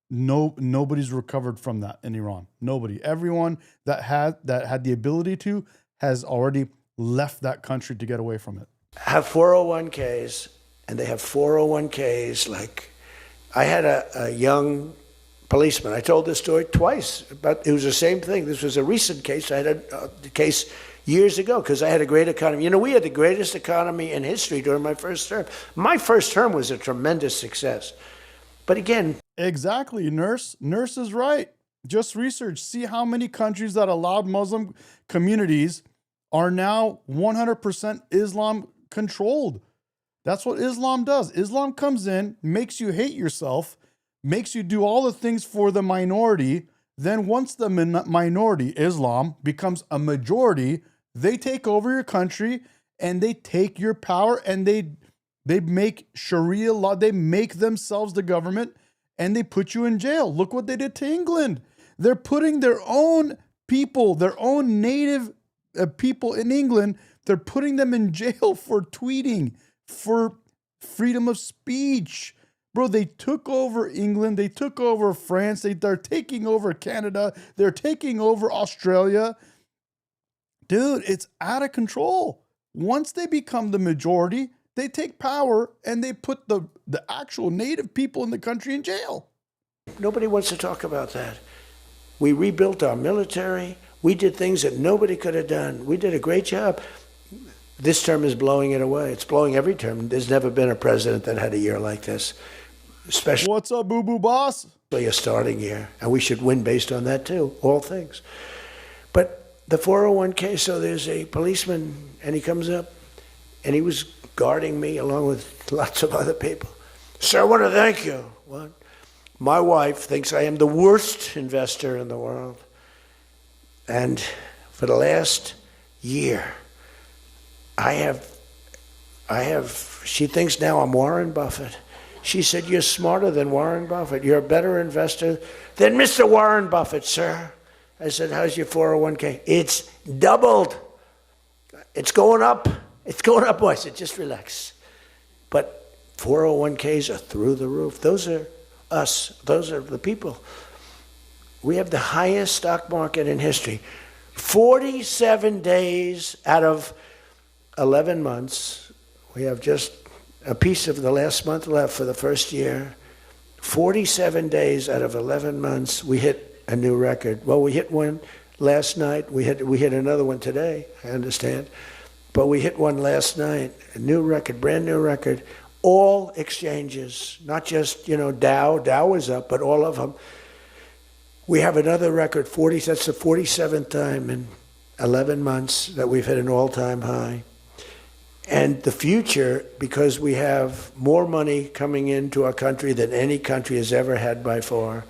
nobody's recovered from that in Iran. Nobody. Everyone that had the ability to has already left that country to get away from it. Have 401ks, and they have 401ks like I had a young policeman. I told this story twice, but it was the same thing. This was a recent case. I had a case years ago because I had a great economy. We had the greatest economy in history during my first term. My first term was a tremendous success. But again... Exactly, Nurse. Nurse is right. Just research. See how many countries that allowed Muslim communities are now 100% Islam controlled. That's what Islam does. Islam comes in, makes you hate yourself, makes you do all the things for the minority. Then once the minority, Islam, becomes a majority, they take over your country and they take your power and they make Sharia law. They make themselves the government and they put you in jail. Look what they did to England. They're putting their own people, their own native people in England, they're putting them in jail for tweeting, for freedom of speech. Bro, they took over England. They took over France. They're taking over Canada. They're taking over Australia. Dude, it's out of control. Once they become the majority, they take power and they put the actual native people in the country in jail. Nobody wants to talk about that. We rebuilt our military. We did things that nobody could have done. We did a great job. This term is blowing it away. It's blowing every term. There's never been a president that had a year like this, especially What's up, boo-boo boss? a starting year. And we should win based on that too, all things. But the 401k, so there's a policeman and he comes up and he was guarding me along with lots of other people. Sir, I want to thank you. What? My wife thinks I am the worst investor in the world. And for the last year, she thinks now I'm Warren Buffett. She said, you're smarter than Warren Buffett. You're a better investor than Mr. Warren Buffett, sir. I said, how's your 401k? It's doubled. It's going up. It's going up. I said, just relax. But 401ks are through the roof. Those are us. Those are the people. We have the highest stock market in history. 47 days out of 11 months. We have just a piece of the last month left for the first year. 47 days out of 11 months, we hit a new record. Well, we hit one last night. We hit another one today, I understand. But we hit one last night, a new record, brand new record. All exchanges, not just, Dow. Dow was up, but all of them. We have another record, that's the 47th time in 11 months that we've hit an all-time high. And the future, because we have more money coming into our country than any country has ever had by far.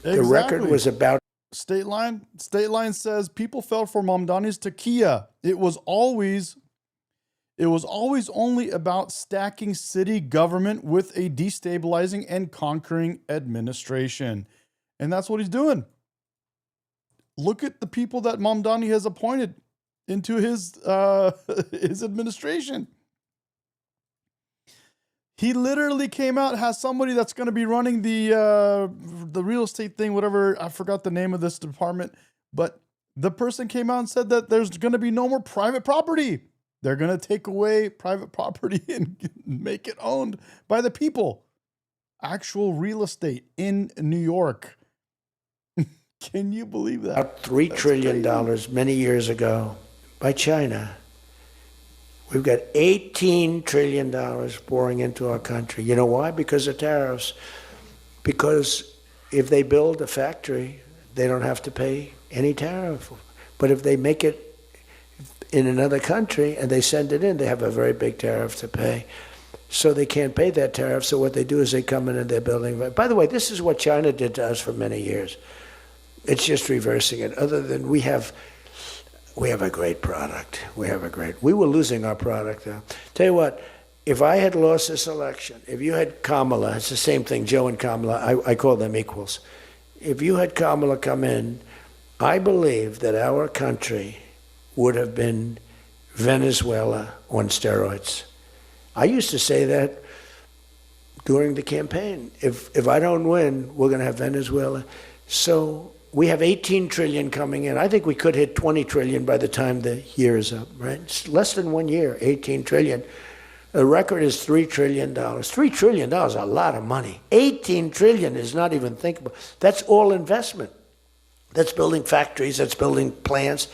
Exactly. The record was about... State Line says people fell for Mamdani's takia. It was always only about stacking city government with a destabilizing and conquering administration. And that's what he's doing. Look at the people that Mamdani has appointed into his administration. He literally came out, has somebody that's going to be running the real estate thing, whatever. I forgot the name of this department, but the person came out and said that there's going to be no more private property. They're going to take away private property and make it owned by the people. Actual real estate in New York. Can you believe that? About $3 trillion many years ago by China. We've got $18 trillion pouring into our country. You know why? Because of tariffs. Because if they build a factory, they don't have to pay any tariff. But if they make it in another country and they send it in, they have a very big tariff to pay. So they can't pay that tariff. So what they do is they come in and they're building. By the way, this is what China did to us for many years. It's just reversing it. Other than we have a great product. We were losing our product now. Tell you what, if I had lost this election, if you had Kamala, it's the same thing, Joe and Kamala, I call them equals. If you had Kamala come in, I believe that our country would have been Venezuela on steroids. I used to say that during the campaign. If I don't win, we're going to have Venezuela. So we have 18 trillion coming in. I think we could hit 20 trillion by the time the year is up, right? It's less than 1 year, 18 trillion. The record is $3 trillion. $3 trillion is a lot of money. 18 trillion is not even thinkable. That's all investment. That's building factories, that's building plants.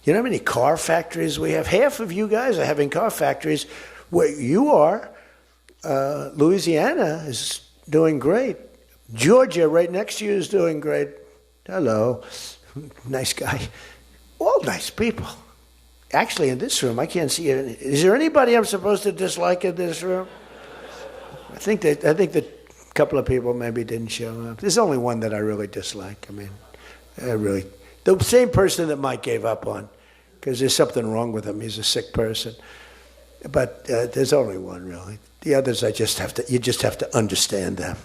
You know how many car factories we have? Half of you guys are having car factories where you are. Louisiana is doing great. Georgia, right next to you, is doing great. Hello, nice guy. All nice people. Actually, in this room, I can't see it. Is there anybody I'm supposed to dislike in this room? I think that a couple of people maybe didn't show up. There's only one that I really dislike. I mean, the same person that Mike gave up on, because there's something wrong with him. He's a sick person. But there's only one really. The others, you just have to understand them.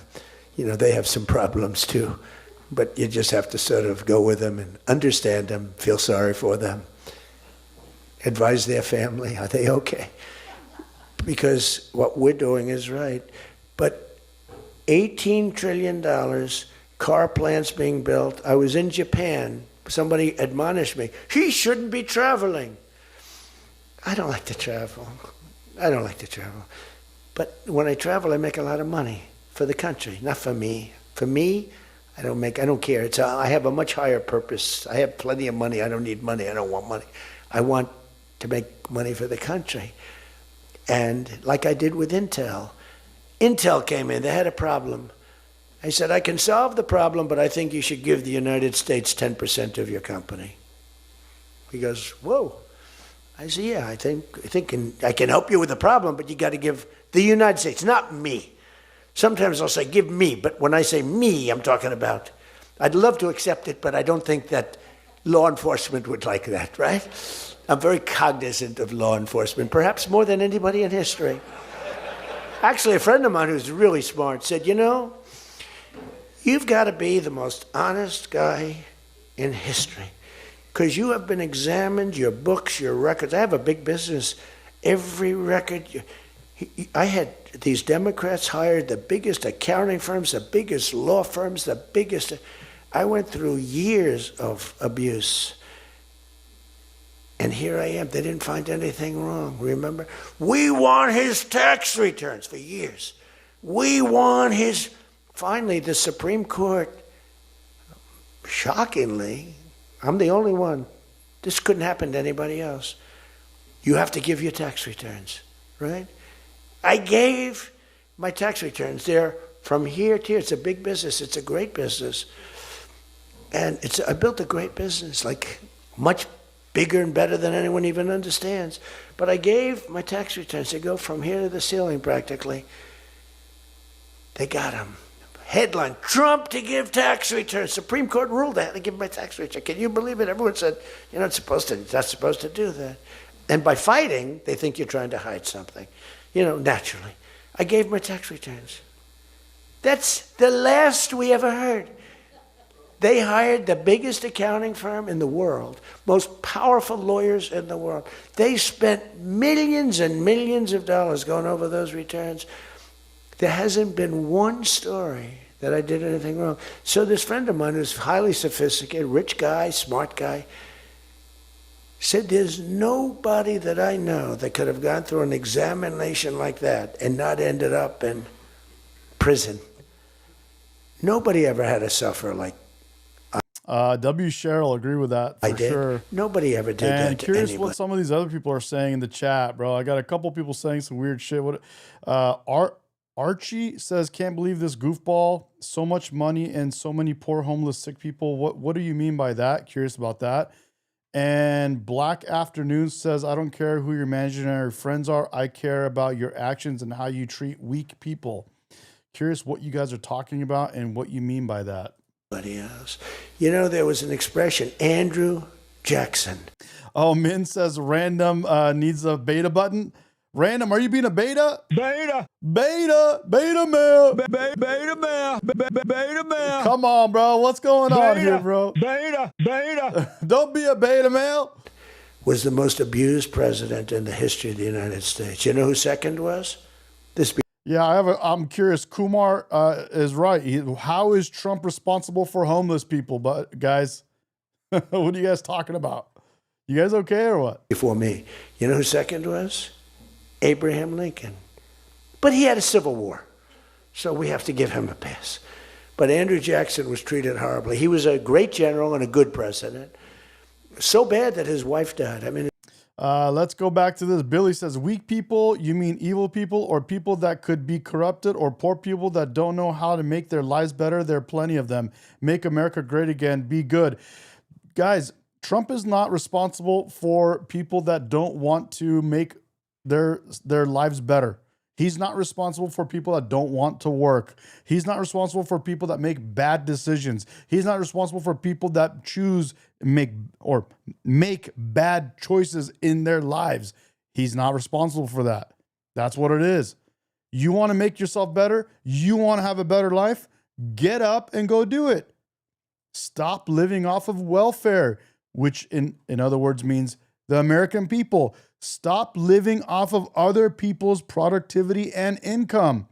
They have some problems too. But you just have to sort of go with them and understand them, feel sorry for them, advise their family, are they okay? Because what we're doing is right. But $18 trillion, car plants being built. I was in Japan. Somebody admonished me, he shouldn't be traveling. I don't like to travel. I don't like to travel. But when I travel, I make a lot of money for the country, not for me. For me, I don't care. I have a much higher purpose. I have plenty of money. I don't need money. I don't want money. I want to make money for the country. And like I did with Intel. Intel came in, they had a problem. I said, I can solve the problem, but I think you should give the United States 10% of your company. He goes, whoa. I said, yeah, I think I can help you with the problem, but you got to give the United States, not me. Sometimes I'll say, give me, but when I say me, I'm talking about, I'd love to accept it, but I don't think that law enforcement would like that, right? I'm very cognizant of law enforcement, perhaps more than anybody in history. Actually, a friend of mine who's really smart said, you know, you've got to be the most honest guy in history because you have been examined, your books, your records. I have a big business. Every record, I had these Democrats hired the biggest accounting firms, the biggest law firms, the biggest. I went through years of abuse. And here I am. They didn't find anything wrong, remember? We want his tax returns for years. We want his... Finally, the Supreme Court, shockingly, I'm the only one. This couldn't happen to anybody else. You have to give your tax returns, right? I gave my tax returns. They're from here to here. It's a big business. It's a great business. And I built a great business, like much bigger and better than anyone even understands. But I gave my tax returns. They go from here to the ceiling practically. They got them. Headline, Trump to give tax returns. Supreme Court ruled I had to give my tax return. Can you believe it? Everyone said, you're not supposed to do that. And by fighting, they think you're trying to hide something. You know, naturally. I gave my tax returns. That's the last we ever heard. They hired the biggest accounting firm in the world, most powerful lawyers in the world. They spent millions and millions of dollars going over those returns. There hasn't been one story that I did anything wrong. So this friend of mine who's highly sophisticated, rich guy, smart guy, said there's nobody that I know that could have gone through an examination like that and not ended up in prison. Nobody ever had to suffer like W. Cheryl, agree with that for sure. Nobody ever did that. And curious what some of these other people are saying in the chat, bro. I got a couple people saying some weird shit. Archie says, "Can't believe this goofball. So much money and so many poor, homeless, sick people. What do you mean by that? Curious about that." And Black Afternoon says, "I don't care who your imaginary friends are. I care about your actions and how you treat weak people." Curious what you guys are talking about and what you mean by that. Else. You know, there was an expression, Andrew Jackson. Oh, Min says random needs a beta button. Random, are you being a beta? Beta. Beta male. Beta male. Beta male. Come on, bro. What's going on here, bro? Beta. Don't be a beta male. Was the most abused president in the history of the United States. You know who second was? Yeah, I'm curious. Kumar is right. How is Trump responsible for homeless people? But guys, what are you guys talking about? You guys okay or what? Before me. You know who second was? Abraham Lincoln. But he had a civil war, so we have to give him a pass. But Andrew Jackson was treated horribly. He was a great general and a good president. So bad that his wife died. I mean, let's go back to this. Billy says, weak people, you mean evil people or people that could be corrupted or poor people that don't know how to make their lives better? There are plenty of them. Make America great again. Be good. Guys, Trump is not responsible for people that don't want to make their lives better. He's not responsible for people that don't want to work. He's not responsible for people that make bad decisions. He's not responsible for people that make bad choices in their lives. He's not responsible for that. That's what it is. You want to make yourself better? You want to have a better life? Get up and go do it. Stop living off of welfare, which in other words means the American people. Stop living off of other people's productivity and income.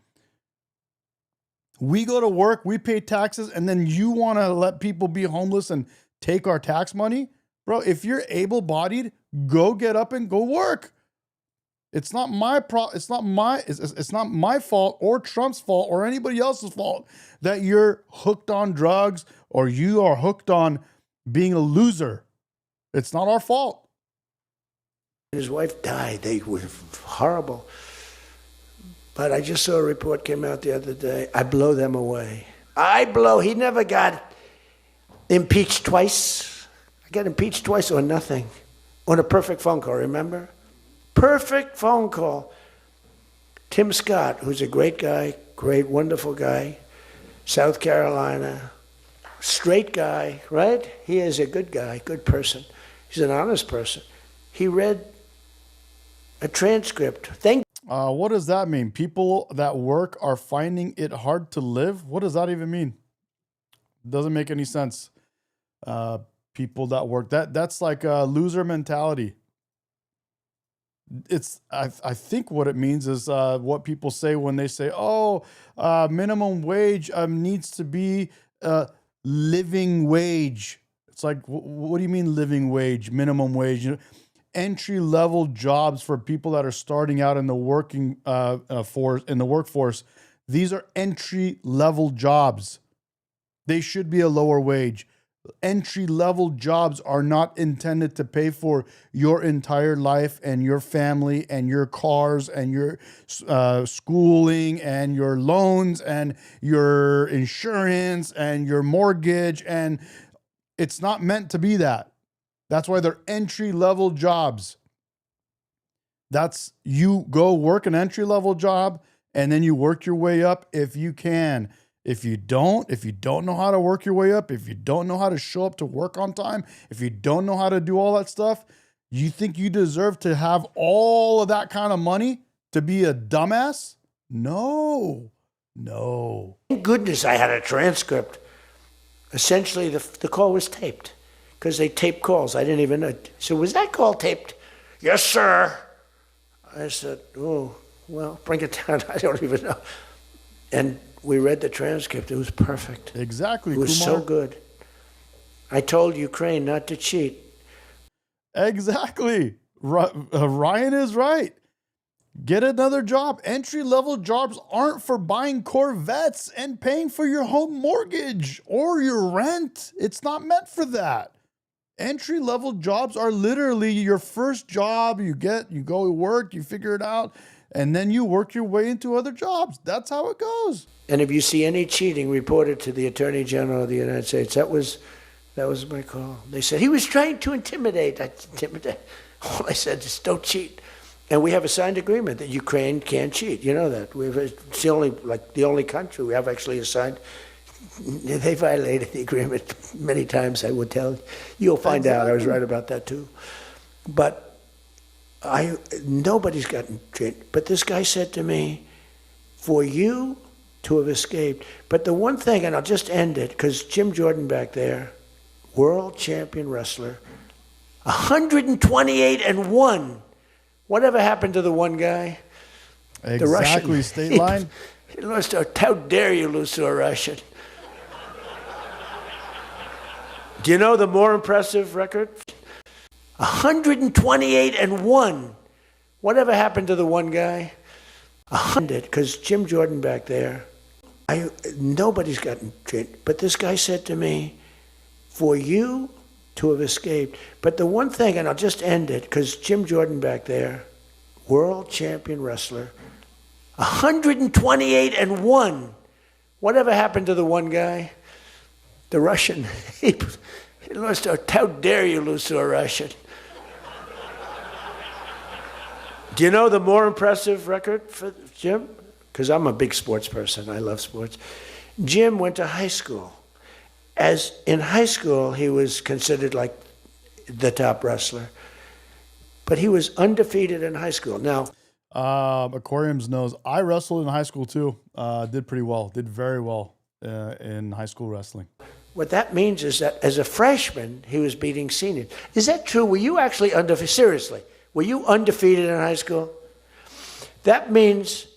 We go to work, we pay taxes, and then you want to let people be homeless and take our tax money? Bro, if you're able-bodied, go get up and go work. It's not my it's not my fault or Trump's fault or anybody else's fault that you're hooked on drugs or you are hooked on being a loser. It's not our fault. His wife died. They were horrible. But I just saw a report came out the other day. I blow them away. He never got impeached twice. I got impeached twice or nothing. On a perfect phone call, remember? Perfect phone call. Tim Scott, who's a great guy, great, wonderful guy, South Carolina, straight guy, right? He is a good guy, good person. He's an honest person. He read a transcript. What does that mean? People that work are finding it hard to live? What does that even mean? Doesn't make any sense. People that work, that's like a loser mentality. I think what it means is what people say when they say, "Oh, minimum wage needs to be living wage." It's like, what do you mean living wage, minimum wage? Entry level jobs for people that are starting out in the workforce. These are entry level jobs. They should be a lower wage. Entry level jobs are not intended to pay for your entire life and your family and your cars and your schooling and your loans and your insurance and your mortgage. And it's not meant to be that. That's why they're entry level jobs. That's, you go work an entry level job and then you work your way up if you can. If you don't know how to work your way up, if you don't know how to show up to work on time, if you don't know how to do all that stuff, you think you deserve to have all of that kind of money to be a dumbass? No. Thank goodness I had a transcript. Essentially, the call was taped because they tape calls. I didn't even know. So was that call taped? Yes, sir. I said, oh, well, bring it down. I don't even know. And we read the transcript. It was perfect. Exactly. It was Kumar. so good. I told Ukraine not to cheat. Exactly. Ryan is right. Get another job. Entry-level jobs aren't for buying Corvettes and paying for your home mortgage or your rent. It's not meant for that. Entry-level jobs are literally your first job. You go to work, you figure it out, and then you work your way into other jobs. That's how it goes. And if you see any cheating, report it to the Attorney General of the United States. That was my call. They said he was trying to intimidate. All I said is don't cheat. And we have a signed agreement that Ukraine can't cheat. You know that. It's the only country we have actually a signed. They violated the agreement many times, I would tell you. You'll find out. I was right about that too. But nobody's gotten cheated. But this guy said to me, for you to have escaped. But the one thing, and I'll just end it, because Jim Jordan back there, world champion wrestler, 128-1. Whatever happened to the one guy? Exactly, the Russian. State line. He lost to, how dare you lose to a Russian? Do you know the more impressive record? 128-1. Whatever happened to the one guy? 100, because Jim Jordan back there, nobody's gotten cheated. But this guy said to me, for you to have escaped. But the one thing, and I'll just end it, because Jim Jordan back there, world champion wrestler, 128-1. Whatever happened to the one guy? The Russian. He lost to, how dare you lose to a Russian? Do you know the more impressive record for Jim? Because I'm a big sports person. I love sports. Jim went to high school. As in high school, he was considered like the top wrestler. But he was undefeated in high school. Now, Aquariums knows I wrestled in high school too. Did pretty well. Did very well in high school wrestling. What that means is that as a freshman, he was beating seniors. Is that true? Were you actually undefeated? Seriously, were you undefeated in high school? That means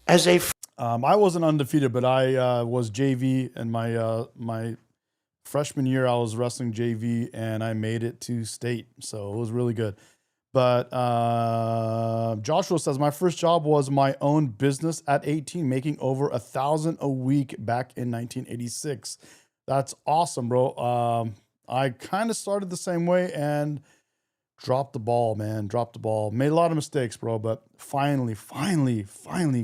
as a I wasn't undefeated, but I was JV, and my freshman year I was wrestling JV, and I made it to state, so it was really good. But Joshua says, my first job was my own business at 18, making over $1,000 a week back in 1986. That's awesome, bro. I kind of started the same way and dropped the ball, man. Dropped the ball. Made a lot of mistakes, bro, but finally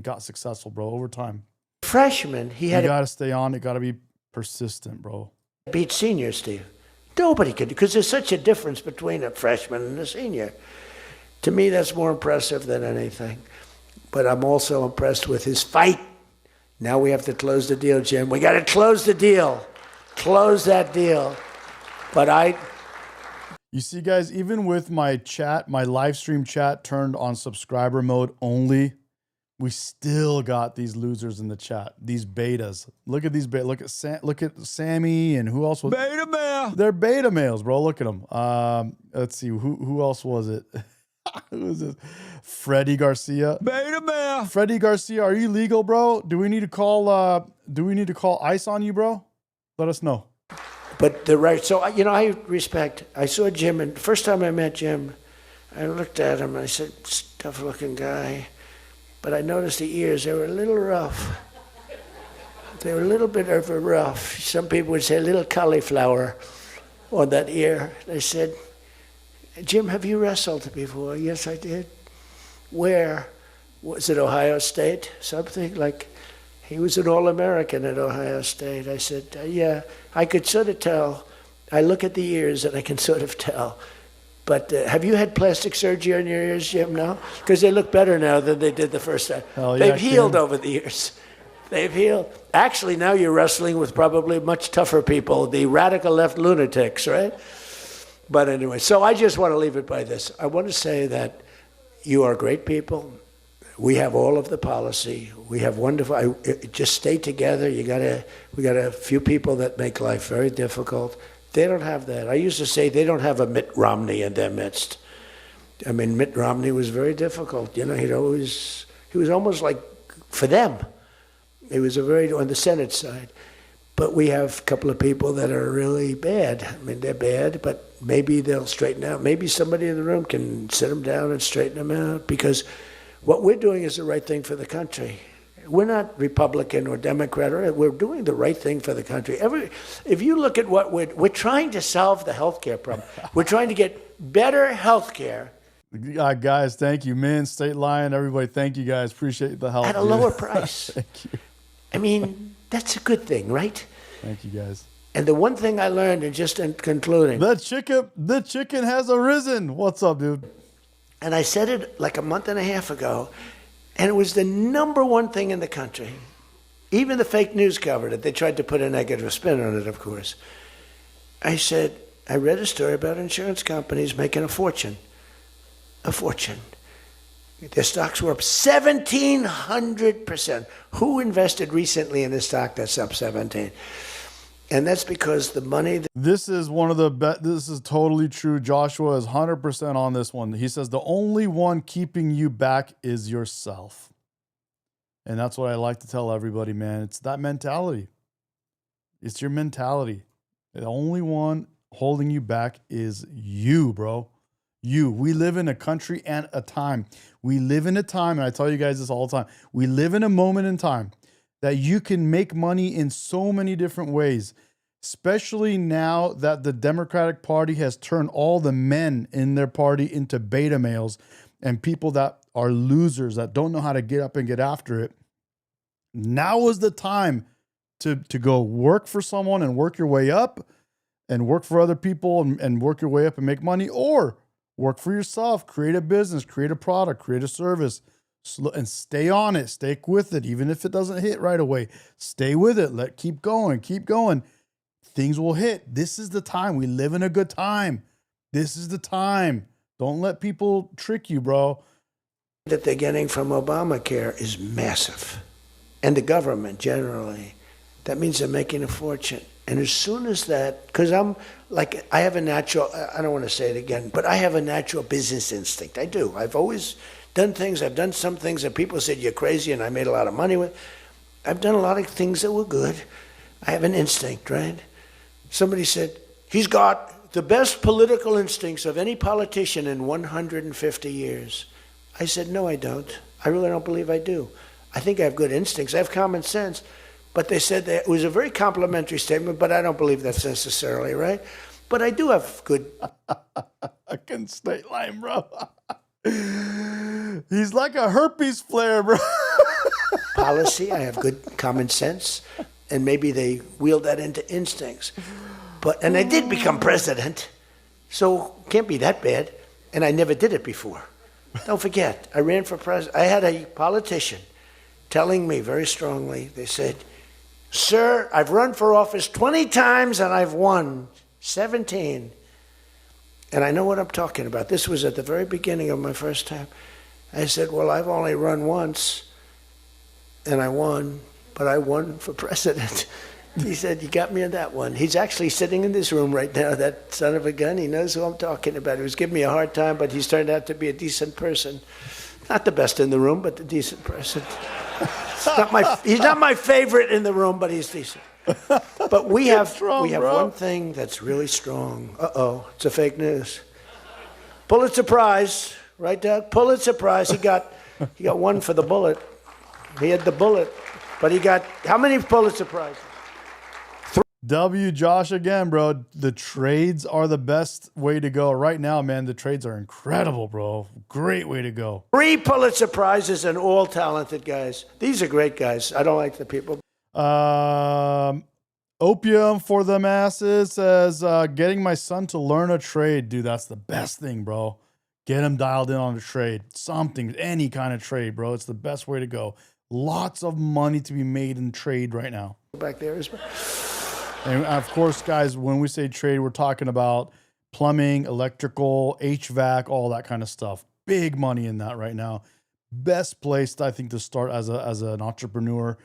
got successful, bro, over time. Freshman, he had You got to stay on it. Got to be persistent, bro. to beat senior, Steve. Nobody could, because there's such a difference between a freshman and a senior. To me, that's more impressive than anything. But I'm also impressed with his fight. Now we have to close the deal, Jim. We got to close the deal. Close that deal. But You see, guys, even with my chat, my live stream chat turned on subscriber mode only, we still got these losers in the chat. These betas. Look at these betas. Look at Sammy and who else was Beta male. They're beta males, bro. Look at them. Let's see who else was it? Who was this? Freddie Garcia. Beta male. Freddie Garcia, are you legal, bro? Do we need to call ICE on you, bro? Let us know. But the right, so, I respect, I saw Jim, and the first time I met Jim, I looked at him and I said, tough looking guy. But I noticed the ears, they were a little rough. They were a little bit of a rough. Some people would say a little cauliflower on that ear. They said, Jim, have you wrestled before? Yes, I did. Where? Was it Ohio State? Something like, he was an All-American at Ohio State. I said, yeah, I could sort of tell. I look at the ears and I can sort of tell. But have you had plastic surgery on your ears, Jim? No? Because they look better now than they did the first time. Hell yeah, They've healed Kim. over the years. They've healed. Actually, now you're wrestling with probably much tougher people, the radical left lunatics, right? But anyway, so I just want to leave it by this. I want to say that you are great people. We have all of the policy. We have wonderful. Just stay together. We got a few people that make life very difficult. They don't have that. I used to say they don't have a Mitt Romney in their midst. I mean, Mitt Romney was very difficult. He was almost like for them. He was on the Senate side. But we have a couple of people that are really bad. I mean, they're bad, but maybe they'll straighten out. Maybe somebody in the room can sit them down and straighten them out, because what we're doing is the right thing for the country. We're not Republican or Democrat. We're doing the right thing for the country. If you look at what we're trying to solve the healthcare problem. We're trying to get better healthcare. Guys, thank you. Min, State Lion, everybody, thank you guys. Appreciate the help. At a dude. lower price. Thank you. I mean, that's a good thing, right? Thank you, guys. And the one thing I learned, and just in concluding, The chicken has arisen. What's up, dude? and I said it like a month and a half ago, and it was the number one thing in the country. Even the fake news covered it. They tried to put a negative spin on it, of course. I said, I read a story about insurance companies making a fortune. A fortune. Their stocks were up 1,700%. Who invested recently in a stock that's up 17? And that's because the money. This is one of the best. This is totally true. Joshua is 100% on this one. He says the only one keeping you back is yourself. And that's what I like to tell everybody, man. It's that mentality. It's your mentality. The only one holding you back is you, bro. You. We live in a country and a time. We live in a time, and I tell you guys this all the time. We live in a moment in time that you can make money in so many different ways, especially now that the Democratic Party has turned all the men in their party into beta males and people that are losers that don't know how to get up and get after it. Now is the time to go work for someone and work your way up, and work for other people and work your way up and make money, or work for yourself, create a business, create a product, create a service, and stay on it, stay with it. Even if it doesn't hit right away, stay with it. Keep going. Things will hit. This is the time. We live in a good time. This is the time. Don't let people trick you, bro. That they're getting from Obamacare is massive. And the government generally. That means they're making a fortune. And as soon as that, because I have a natural, I don't want to say it again, but I have a natural business instinct. I do. I've always done things. I've done some things that people said you're crazy and I made a lot of money with. I've done a lot of things that were good. I have an instinct, right? Somebody said, he's got the best political instincts of any politician in 150 years. I said, no, I don't. I really don't believe I do. I think I have good instincts. I have common sense. But they said that it was a very complimentary statement, but I don't believe that's necessarily right. But I do have good... Fucking state line, bro. He's like a herpes flare, bro. policy. I have good common sense. And maybe they wheeled that into instincts. And I did become president, so can't be that bad. And I never did it before. Don't forget, I ran for president. I had a politician telling me very strongly, they said, sir, I've run for office 20 times and I've won 17. And I know what I'm talking about. This was at the very beginning of my first time. I said, well, I've only run once and I won, but I won for president. He said, you got me on that one. He's actually sitting in this room right now, that son of a gun. He knows who I'm talking about. He was giving me a hard time, but he's turned out to be a decent person. Not the best in the room, but a decent person. He's not my favorite in the room, but he's decent. But we have one thing that's really strong. Uh-oh, it's a fake news. Pulitzer Prize, right, Doug? Pulitzer Prize. He got one for the bullet. He had the bullet, but he got how many Pulitzer Prizes? W. Josh again, bro. The trades are the best way to go. Right now, man, the trades are incredible, bro. Great way to go. 3 Pulitzer Prizes and all talented guys. These are great guys. I don't like the people. Opium for the masses says, getting my son to learn a trade. Dude, that's the best thing, bro. Get him dialed in on a trade. Something, any kind of trade, bro. It's the best way to go. Lots of money to be made in trade right now. Back there as well. And of course, guys, when we say trade, we're talking about plumbing, electrical, HVAC, all that kind of stuff. Big money in that right now. Best place, I think, to start as an entrepreneur.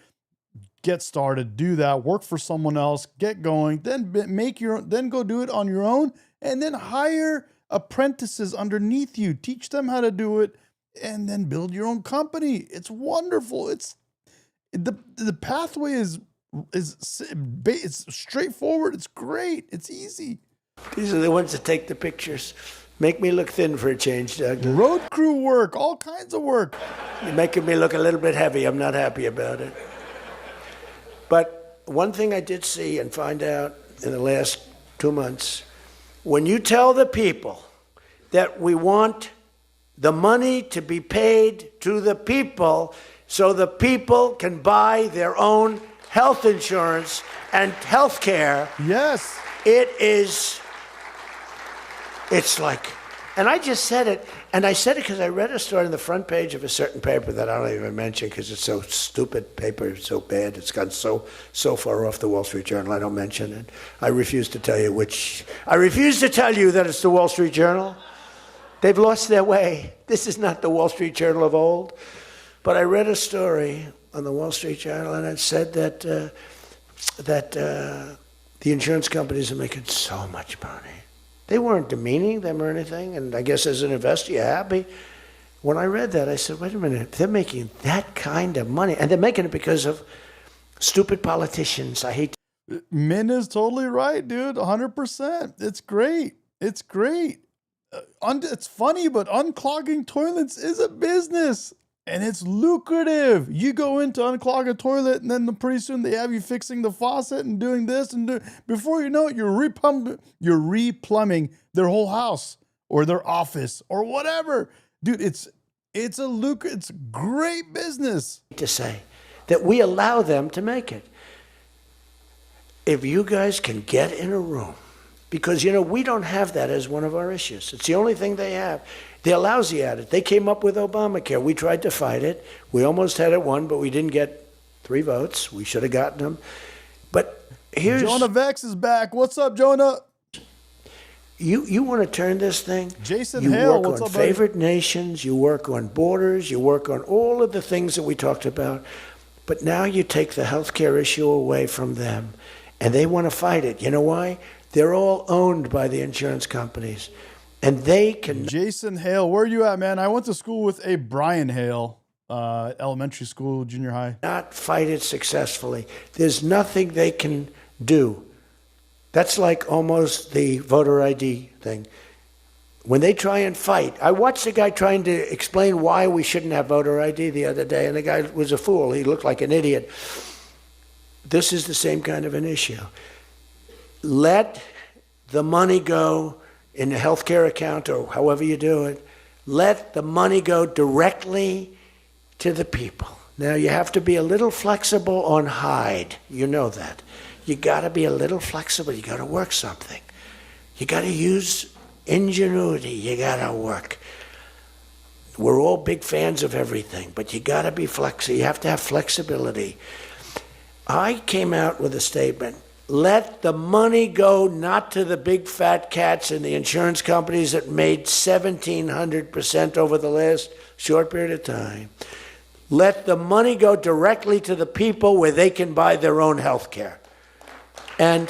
Get started, do that, work for someone else, get going, then then go do it on your own, and then hire apprentices underneath you. Teach them how to do it, and then build your own company. It's wonderful. It's the pathway is it's straightforward. It's great. It's easy. These are the ones that take the pictures. Make me look thin for a change, Doug. Road crew work, all kinds of work. You're making me look a little bit heavy. I'm not happy about it. But one thing I did see and find out in the last 2 months, when you tell the people that we want the money to be paid to the people so the people can buy their own health insurance and health care. Yes. It's like, and I just said it, and I said it because I read a story on the front page of a certain paper that I don't even mention because it's so stupid, paper is so bad, it's gone so far off the Wall Street Journal, I don't mention it. I refuse to tell you that it's the Wall Street Journal. They've lost their way. This is not the Wall Street Journal of old. But I read a story on the Wall Street Journal, and it said that the insurance companies are making so much money. They weren't demeaning them or anything, and I guess as an investor, you're happy. When I read that, I said, wait a minute, they're making that kind of money, and they're making it because of stupid politicians. I hate Min is totally right, dude, 100%. It's great. It's great. It's funny, but unclogging toilets is a business. And it's lucrative. You go in to unclog a toilet, and then pretty soon they have you fixing the faucet and doing this and before you know it, you're replumbing their whole house or their office or whatever, dude. It's great business. To say that we allow them to make it. If you guys can get in a room, because we don't have that as one of our issues. It's the only thing they have. They're lousy at it. They came up with Obamacare. We tried to fight it. We almost had it won, but we didn't get 3 votes. We should have gotten them. But here's... Jonah Vex is back. What's up, Jonah? You want to turn this thing? Jason Hale, what's up, buddy? You work on favored nations. You work on borders. You work on all of the things that we talked about. But now you take the healthcare issue away from them, and they want to fight it. You know why? They're all owned by the insurance companies. And they can... Jason Hale, where are you at, man? I went to school with a Brian Hale, elementary school, junior high. Not fight it successfully. There's nothing they can do That's like almost the voter ID thing. When they try and fight, I watched a guy trying to explain why we shouldn't have voter ID the other day, and the guy was a fool. He looked like an idiot. This is the same kind of an issue. Let the money go in a healthcare account or however you do it. Let the money go directly to the people. Now, you have to be a little flexible on Hyde. You know that. You got to be a little flexible. You got to work something. You got to use ingenuity. You got to work. We're all big fans of everything, but you got to be flexible. You have to have flexibility. I came out with a statement. Let the money go not to the big fat cats and the insurance companies that made 1,700% over the last short period of time. Let the money go directly to the people where they can buy their own health care. And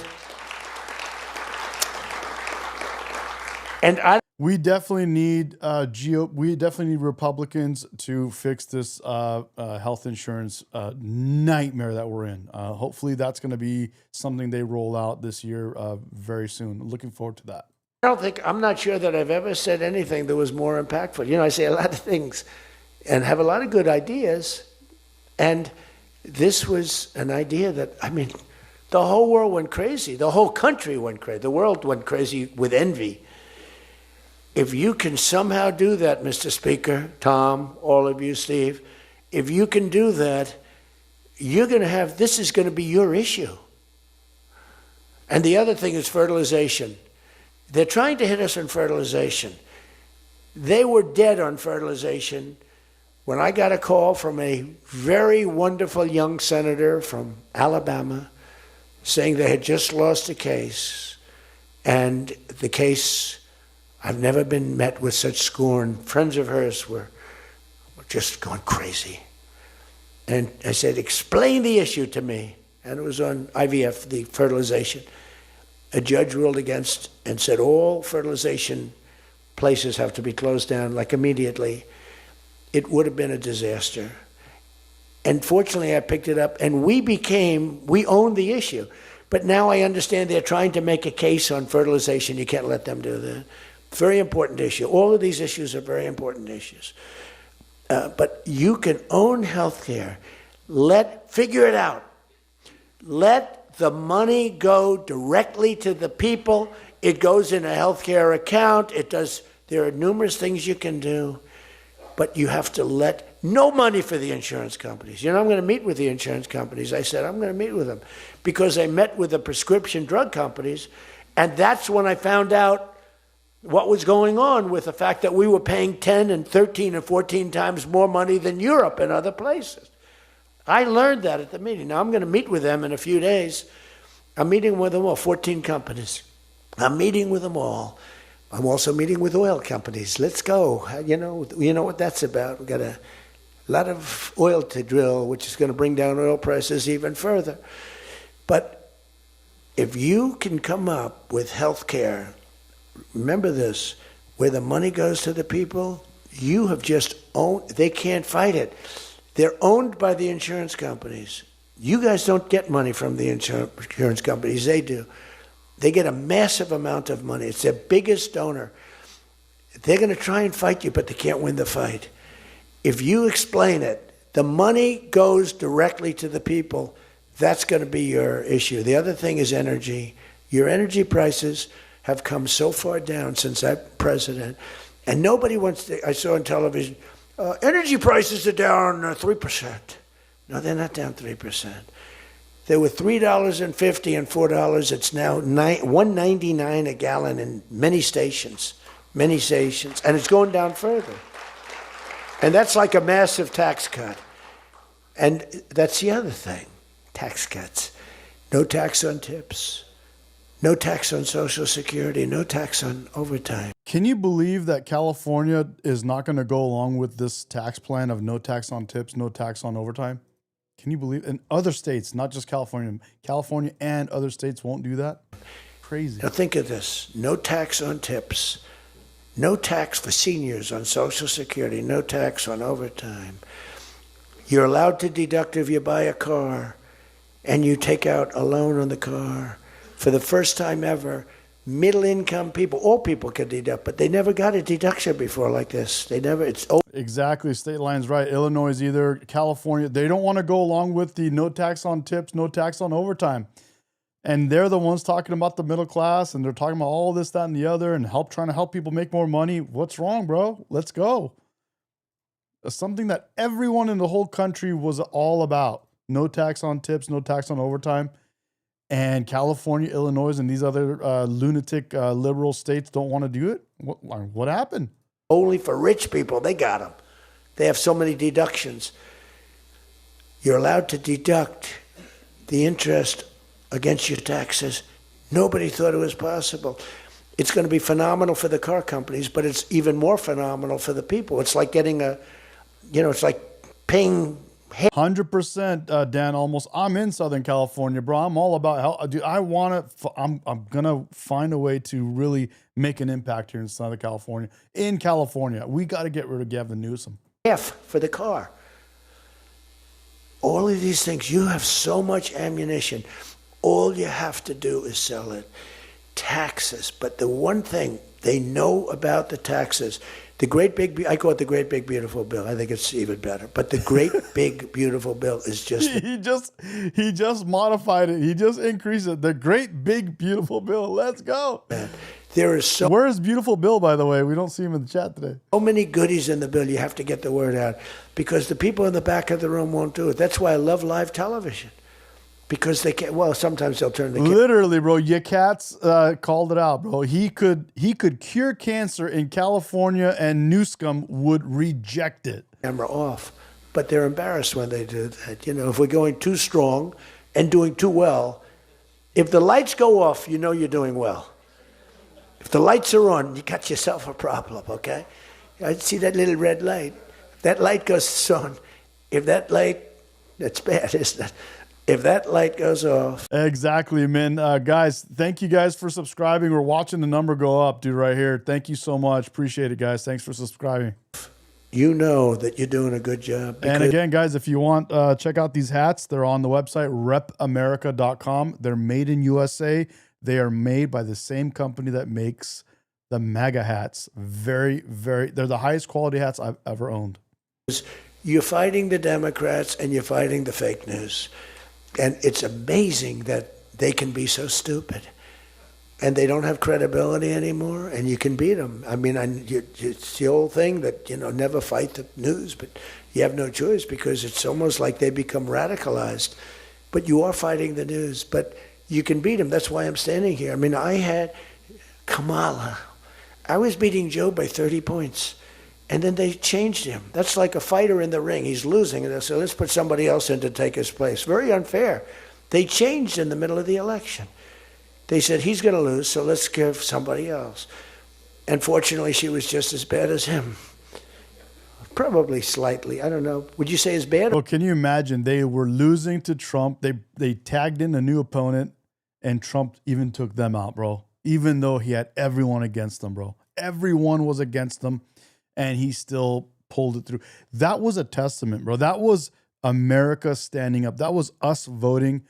we definitely need we definitely need Republicans to fix this health insurance nightmare that we're in. Hopefully, that's going to be something they roll out this year very soon. Looking forward to that. I'm not sure that I've ever said anything that was more impactful. You know, I say a lot of things and have a lot of good ideas, and this was an idea that, I mean, the whole world went crazy. The whole country went crazy. The world went crazy with envy. If you can somehow do that, Mr. Speaker, Tom, all of you, Steve, if you can do that, you're going to have, this is going to be your issue. And the other thing is fertilization. They're trying to hit us on fertilization. They were dead on fertilization when I got a call from a very wonderful young senator from Alabama saying they had just lost a case, and the case, I've never been met with such scorn. Friends of hers were just going crazy. And I said, explain the issue to me. And it was on IVF, the fertilization. A judge ruled against and said all fertilization places have to be closed down, like immediately. It would have been a disaster. And fortunately, I picked it up, and we owned the issue. But now I understand they're trying to make a case on fertilization. You can't let them do that. Very important issue. All of these issues are very important issues. But you can own healthcare. Figure it out. Let the money go directly to the people. It goes in a healthcare account. There are numerous things you can do. But you have to let no money for the insurance companies. You know, I'm going to meet with the insurance companies. I said, I'm going to meet with them because I met with the prescription drug companies. And that's when I found out what was going on with the fact that we were paying 10 and 13 and 14 times more money than Europe and other places. I learned that at the meeting. Now I'm going to meet with them in a few days. I'm meeting with them all, 14 companies. I'm meeting with them all. I'm also meeting with oil companies. Let's go. You know what that's about. We've got a lot of oil to drill, which is going to bring down oil prices even further. But if you can come up with health care, remember this, where the money goes to the people, you have just owned, they can't fight it. They're owned by the insurance companies. You guys don't get money from the insurance companies, they do. They get a massive amount of money. It's their biggest donor. They're going to try and fight you, but they can't win the fight. If you explain it, the money goes directly to the people. That's going to be your issue. The other thing is energy. Your energy prices have come so far down since I'm president, and nobody wants to, I saw on television, energy prices are down 3%. No, they're not down 3%. They were $3.50 and $4. It's now $1.99 a gallon in many stations, and it's going down further. And that's like a massive tax cut. And that's the other thing, tax cuts. No tax on tips, no tax on Social Security, no tax on overtime. Can you believe that California is not going to go along with this tax plan of no tax on tips, no tax on overtime? Can you believe? And other states, not just California, California and other states won't do that? Crazy. Now think of this. No tax on tips. No tax for seniors on Social Security. No tax on overtime. You're allowed to deduct if you buy a car and you take out a loan on the car. for the first time ever, middle-income people, all people can deduct, but they never got a deduction before like this. They never, it's Exactly. State line's right. Illinois either, California. They don't want to go along with the no tax on tips, no tax on overtime. And they're the ones talking about the middle class, and they're talking about all this, that, and the other, and trying to help people make more money. What's wrong, bro? Let's go. It's something that everyone in the whole country was all about. No tax on tips, no tax on overtime. And California, Illinois, and these other lunatic liberal states don't want to do it. What happened? only for rich people. They got them. They have so many deductions. You're allowed to deduct the interest against your taxes. Nobody thought it was possible. It's going to be phenomenal for the car companies, but it's even more phenomenal for the people. It's like getting it's like paying 100%, Dan. Almost. I'm in Southern California, bro. I'm all about health. Dude, I'm gonna find a way to really make an impact here in Southern California. In California, we got to get rid of Gavin Newsom. half for the car. All of these things, you have so much ammunition. All you have to do is sell it. Taxes. But the one thing they know about the taxes, the great big, I call it the great big beautiful bill. I think it's even better. But the great big beautiful bill is just he just modified it. He just increased it. The great big beautiful bill. Let's go. There is so Where is beautiful Bill, by the way? We don't see him in the chat today. many goodies in the bill. You have to get the word out because the people in the back of the room won't do it. That's why I love live television. Because they can't. Well, sometimes they'll turn the Literally, bro. Your cats called it out, bro. He could cure cancer in California, and Newsom would reject it. camera off. But they're embarrassed when they do that. If we're going too strong and doing too well, if the lights go off, you know you're doing well. If the lights are on, you got yourself a problem, okay? I see that little red light. That light goes on. If that light, that's bad, isn't it? If that light goes off. Exactly, man. Guys, thank you guys for subscribing. We're watching the number go up, dude, right here. Thank you so much. Appreciate it, guys. Thanks for subscribing. You know that you're doing a good job. And again, guys, if you want, check out these hats. They're on the website, repamerica.com. They're made in USA. They are made by the same company that makes the MAGA hats. They're the highest quality hats I've ever owned. You're fighting the Democrats and you're fighting the fake news. And it's amazing that they can be so stupid. And they don't have credibility anymore, and you can beat them. I mean, it's the old thing that, never fight the news, but you have no choice because it's almost like they become radicalized. But you are fighting the news, but you can beat them. That's why I'm standing here. I mean, I had Kamala. I was beating Joe by 30 points. And then they changed him. That's like a fighter in the ring. He's losing. And they said, let's put somebody else in to take his place. Very unfair. They changed in the middle of the election. They said, he's going to lose, so let's give somebody else. And fortunately, she was just as bad as him. Probably slightly. I don't know. Would you say as bad? Well, can you imagine? They were losing to Trump. They tagged in a new opponent, and Trump even took them out, bro. Even though he had everyone against him, bro. Everyone was against him. And he still pulled it through. That was a testament, bro. That was America standing up. That was us voting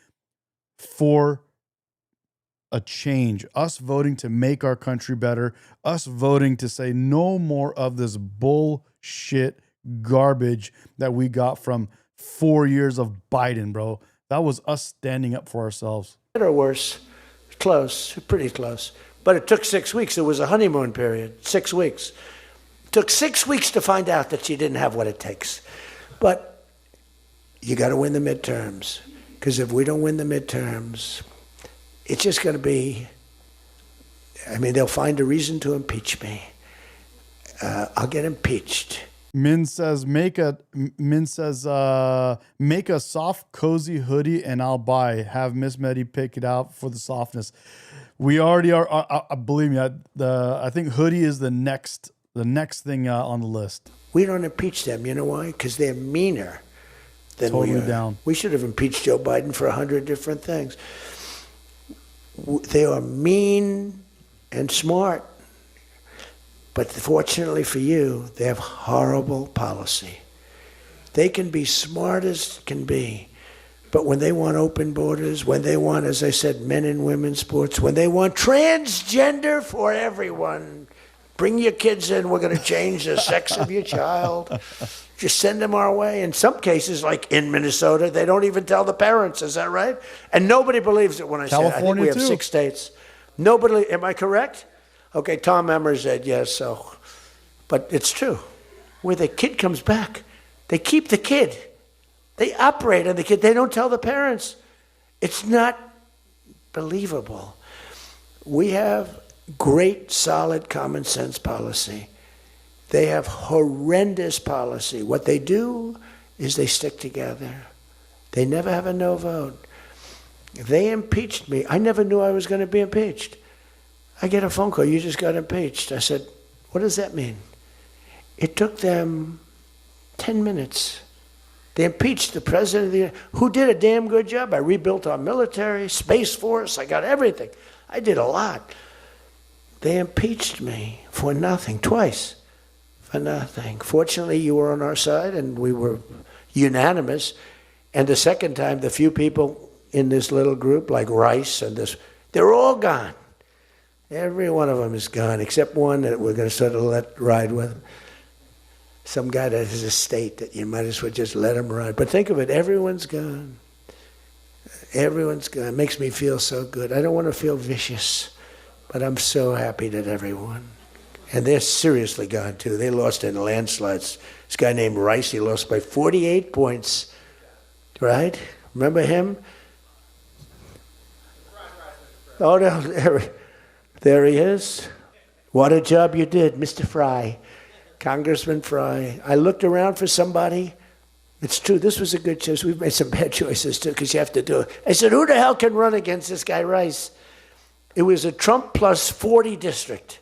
for a change. Us voting to make our country better. Us voting to say no more of this bullshit garbage that we got from 4 years of Biden, bro. That was us standing up for ourselves. Or worse. Close. Pretty close. But it took 6 weeks. It was a honeymoon period. 6 weeks. Took 6 weeks to find out that she didn't have what it takes. But you got to win the midterms. Because if we don't win the midterms, it's just going to be, they'll find a reason to impeach me. I'll get impeached. Min says, make a soft, cozy hoodie and I'll buy. Have Miss Medi pick it out for the softness. We already are, believe me, I think hoodie is the next thing on the list. We don't impeach them. You know why? Because they're meaner than we are. Down. We should have impeached Joe Biden for 100 different things. They are mean and smart. But fortunately for you, they have horrible policy. They can be smart as can be, But when they want open borders, when they want, as I said, men and women's sports, when they want transgender for everyone, bring your kids in, we're going to change the sex of your child. Just send them our way. In some cases, like in Minnesota, they don't even tell the parents. Is that right? And nobody believes it when I say it. I think we have 6 states. Nobody, am I correct? Okay, Tom Emmer said yes, so. But it's true. Where the kid comes back, they keep the kid. They operate on the kid. They don't tell the parents. It's not believable. We have great, solid common sense policy. They have horrendous policy. What they do is they stick together. They never have a no vote. They impeached me. I never knew I was going to be impeached. I get a phone call, you just got impeached. I said, what does that mean? It took them 10 minutes. They impeached the president of the United States, who did a damn good job. I rebuilt our military, Space Force, I got everything. I did a lot. They impeached me for nothing, twice, for nothing. Fortunately, you were on our side, and we were unanimous. And the second time, the few people in this little group, like Rice and this, they're all gone. Every one of them is gone, except one that we're going to sort of let ride with. Some guy that has a state that you might as well just let him ride. But think of it, everyone's gone. Everyone's gone. It makes me feel so good. I don't want to feel vicious, but I'm so happy that everyone. And they're seriously gone, too. They lost in landslides. This guy named Rice, he lost by 48 points. Right? Remember him? Oh, no, there he is. What a job you did, Mr. Fry. Congressman Fry. I looked around for somebody. It's true, this was a good choice. We've made some bad choices, too, because you have to do it. I said, who the hell can run against this guy, Rice? It was a Trump plus 40 district.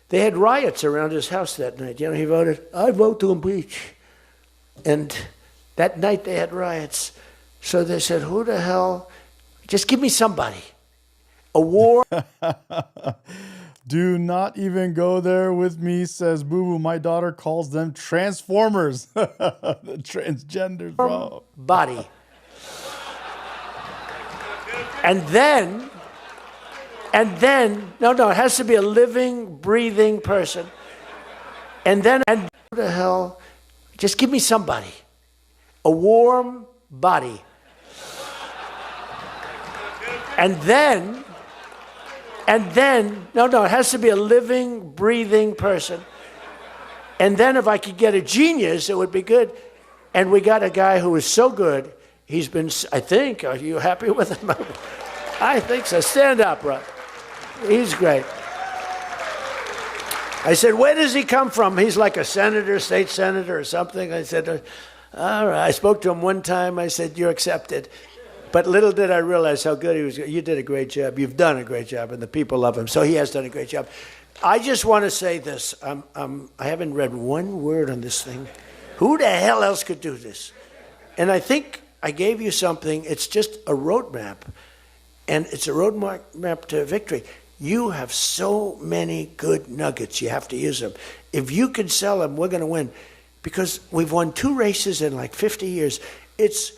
They had riots around his house that night. You know, he voted, I vote to impeach. And that night they had riots. So they said, who the hell? Just give me somebody. A war. Do not even go there with me, says Boo Boo. My daughter calls them transformers. The transgenders, bro. Body. And then, no, it has to be a living, breathing person. And who the hell? Just give me somebody. A warm body. And then, no, it has to be a living, breathing person. And then if I could get a genius, it would be good. And we got a guy who is so good, he's been, I think, are you happy with him? I think so. Stand up, bro. He's great. I said, where does he come from? He's like a senator, state senator or something. I said, all right. I spoke to him one time. I said, you're accepted. But little did I realize how good he was. You did a great job. You've done a great job, and the people love him. So he has done a great job. I just want to say this. I haven't read one word on this thing. Who the hell else could do this? And I think I gave you something. It's just a roadmap, and it's a roadmap to victory. You have so many good nuggets. You have to use them. If you can sell them, we're going to win. Because we've won 2 races in like 50 years. It's...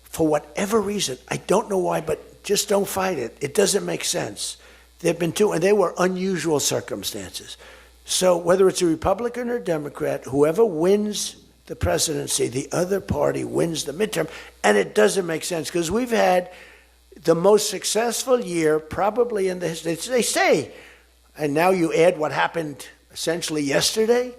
For whatever reason, I don't know why, but just don't fight it. It doesn't make sense. There've been 2, and they were unusual circumstances. So whether it's a Republican or Democrat, whoever wins the presidency, the other party wins the midterm, and it doesn't make sense because we've had the most successful year probably in the history. They say, and now you add what happened essentially yesterday,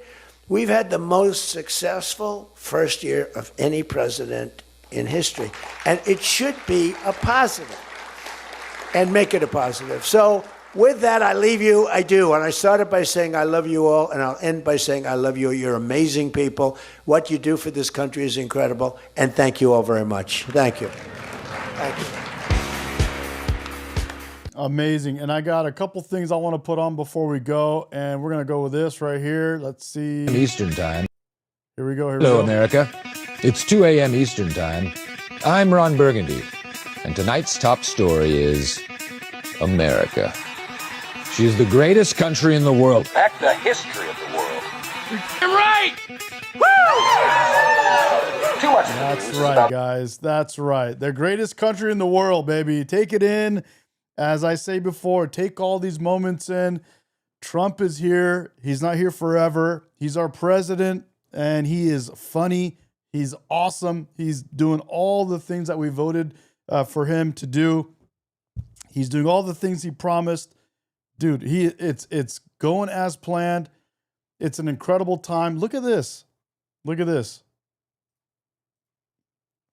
we've had the most successful first year of any president in history. And it should be a positive and make it a positive. So with that, I leave you. I do. And I started by saying I love you all, and I'll end by saying I love you. You're amazing people. What you do for this country is incredible. And thank you all very much. Thank you. Thank you. Amazing. And I got a couple things I want to put on before we go. And we're going to go with this right here. Let's see. Eastern Time. Here we go. Hello, America. It's 2 a.m. Eastern Time. I'm Ron Burgundy, and tonight's top story is America. She is the greatest country in the world. Back the history of the world. I'm right! Too much. That's right, guys. That's right. The greatest country in the world, baby. Take it in. As I say before, take all these moments in. Trump is here. He's not here forever. He's our president, and he is funny. He's awesome. He's doing all the things that we voted for him to do. He's doing all the things he promised. Dude, it's going as planned. It's an incredible time. Look at this. Look at this.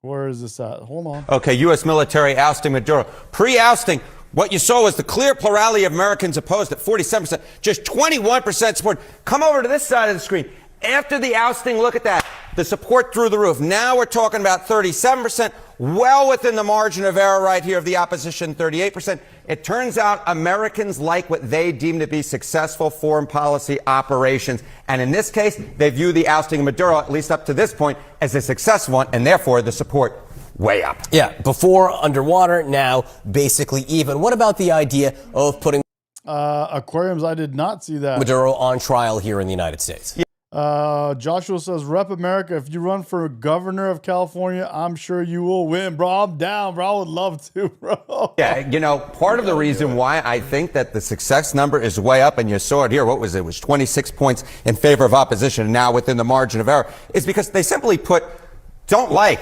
Where is this at? Hold on. Okay, U.S. military ousting Maduro. Pre-ousting, what you saw was the clear plurality of Americans opposed at 47%, just 21% support. Come over to this side of the screen. After the ousting, look at that. The support through the roof. Now we're talking about 37%, well within the margin of error right here of the opposition, 38%. It turns out Americans like what they deem to be successful foreign policy operations. And in this case, they view the ousting of Maduro, at least up to this point, as a successful one, and therefore the support way up. Yeah, before underwater, now basically even. What about the idea of putting Aquariums, I did not see that. Maduro on trial here in the United States? Joshua says, Rep America, if you run for governor of California, I'm sure you will win. Bro, I'm down, bro. I would love to, bro. Yeah, you know, part of the reason why I think that the success number is way up, and you saw it here, what was it? It was 26 points in favor of opposition, and now within the margin of error, is because they simply don't like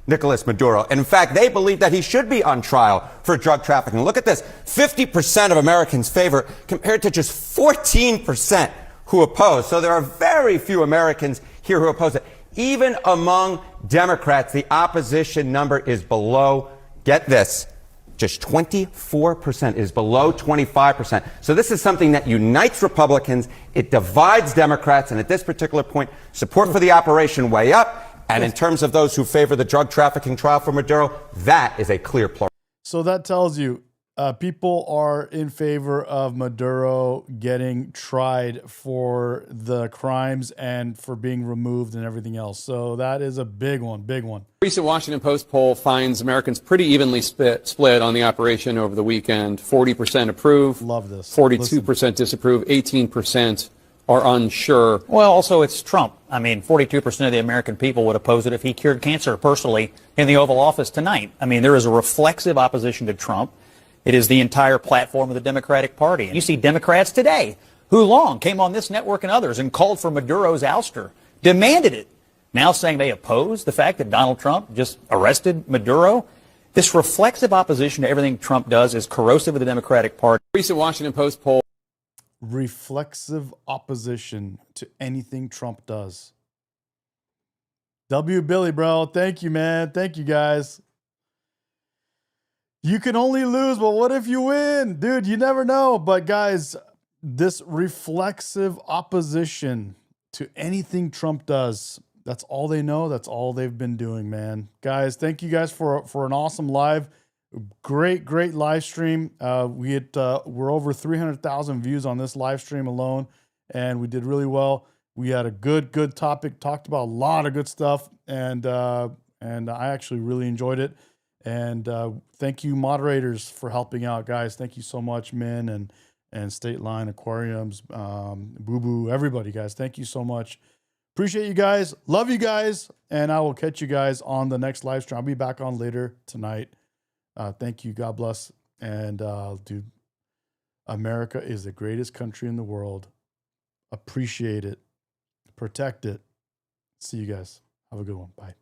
Nicolas Maduro. And in fact, they believe that he should be on trial for drug trafficking. Look at this. 50% of Americans favor compared to just 14% who oppose. So there are very few Americans here who oppose it. Even among Democrats, the opposition number is below, get this, just 24%, is below 25%. So this is something that unites Republicans. It divides Democrats. And at this particular point, support for the operation way up. And in terms of those who favor the drug trafficking trial for Maduro, that is a clear plurality. So that tells you people are in favor of Maduro getting tried for the crimes and for being removed and everything else. So that is a big one, big one. Recent Washington Post poll finds Americans pretty evenly split on the operation over the weekend. 40% approve. Love this. 42% disapprove. 18% are unsure. Well, also it's Trump. I mean, 42% of the American people would oppose it if he cured cancer personally in the Oval Office tonight. I mean, there is a reflexive opposition to Trump. It is the entire platform of the Democratic Party. You see Democrats today who long came on this network and others and called for Maduro's ouster, demanded it, now saying they oppose the fact that Donald Trump just arrested Maduro. This reflexive opposition to everything Trump does is corrosive of the Democratic Party. Recent Washington Post poll. Reflexive opposition to anything Trump does. W. Billy, bro. Thank you, man. Thank you, guys. You can only lose, but what if you win? Dude, you never know. But guys, this reflexive opposition to anything Trump does, that's all they know. That's all they've been doing, man. Guys, thank you guys for an awesome live. Great live stream. We're over 300,000 views on this live stream alone, and we did really well. We had a good topic, talked about a lot of good stuff, and I actually really enjoyed it. And thank you, moderators, for helping out, guys. Thank you so much, Min and State Line Aquariums, Boo Boo, everybody, guys. Thank you so much. Appreciate you guys. Love you guys. And I will catch you guys on the next live stream. I'll be back on later tonight. Thank you. God bless. And dude, America is the greatest country in the world. Appreciate it. Protect it. See you guys. Have a good one. Bye.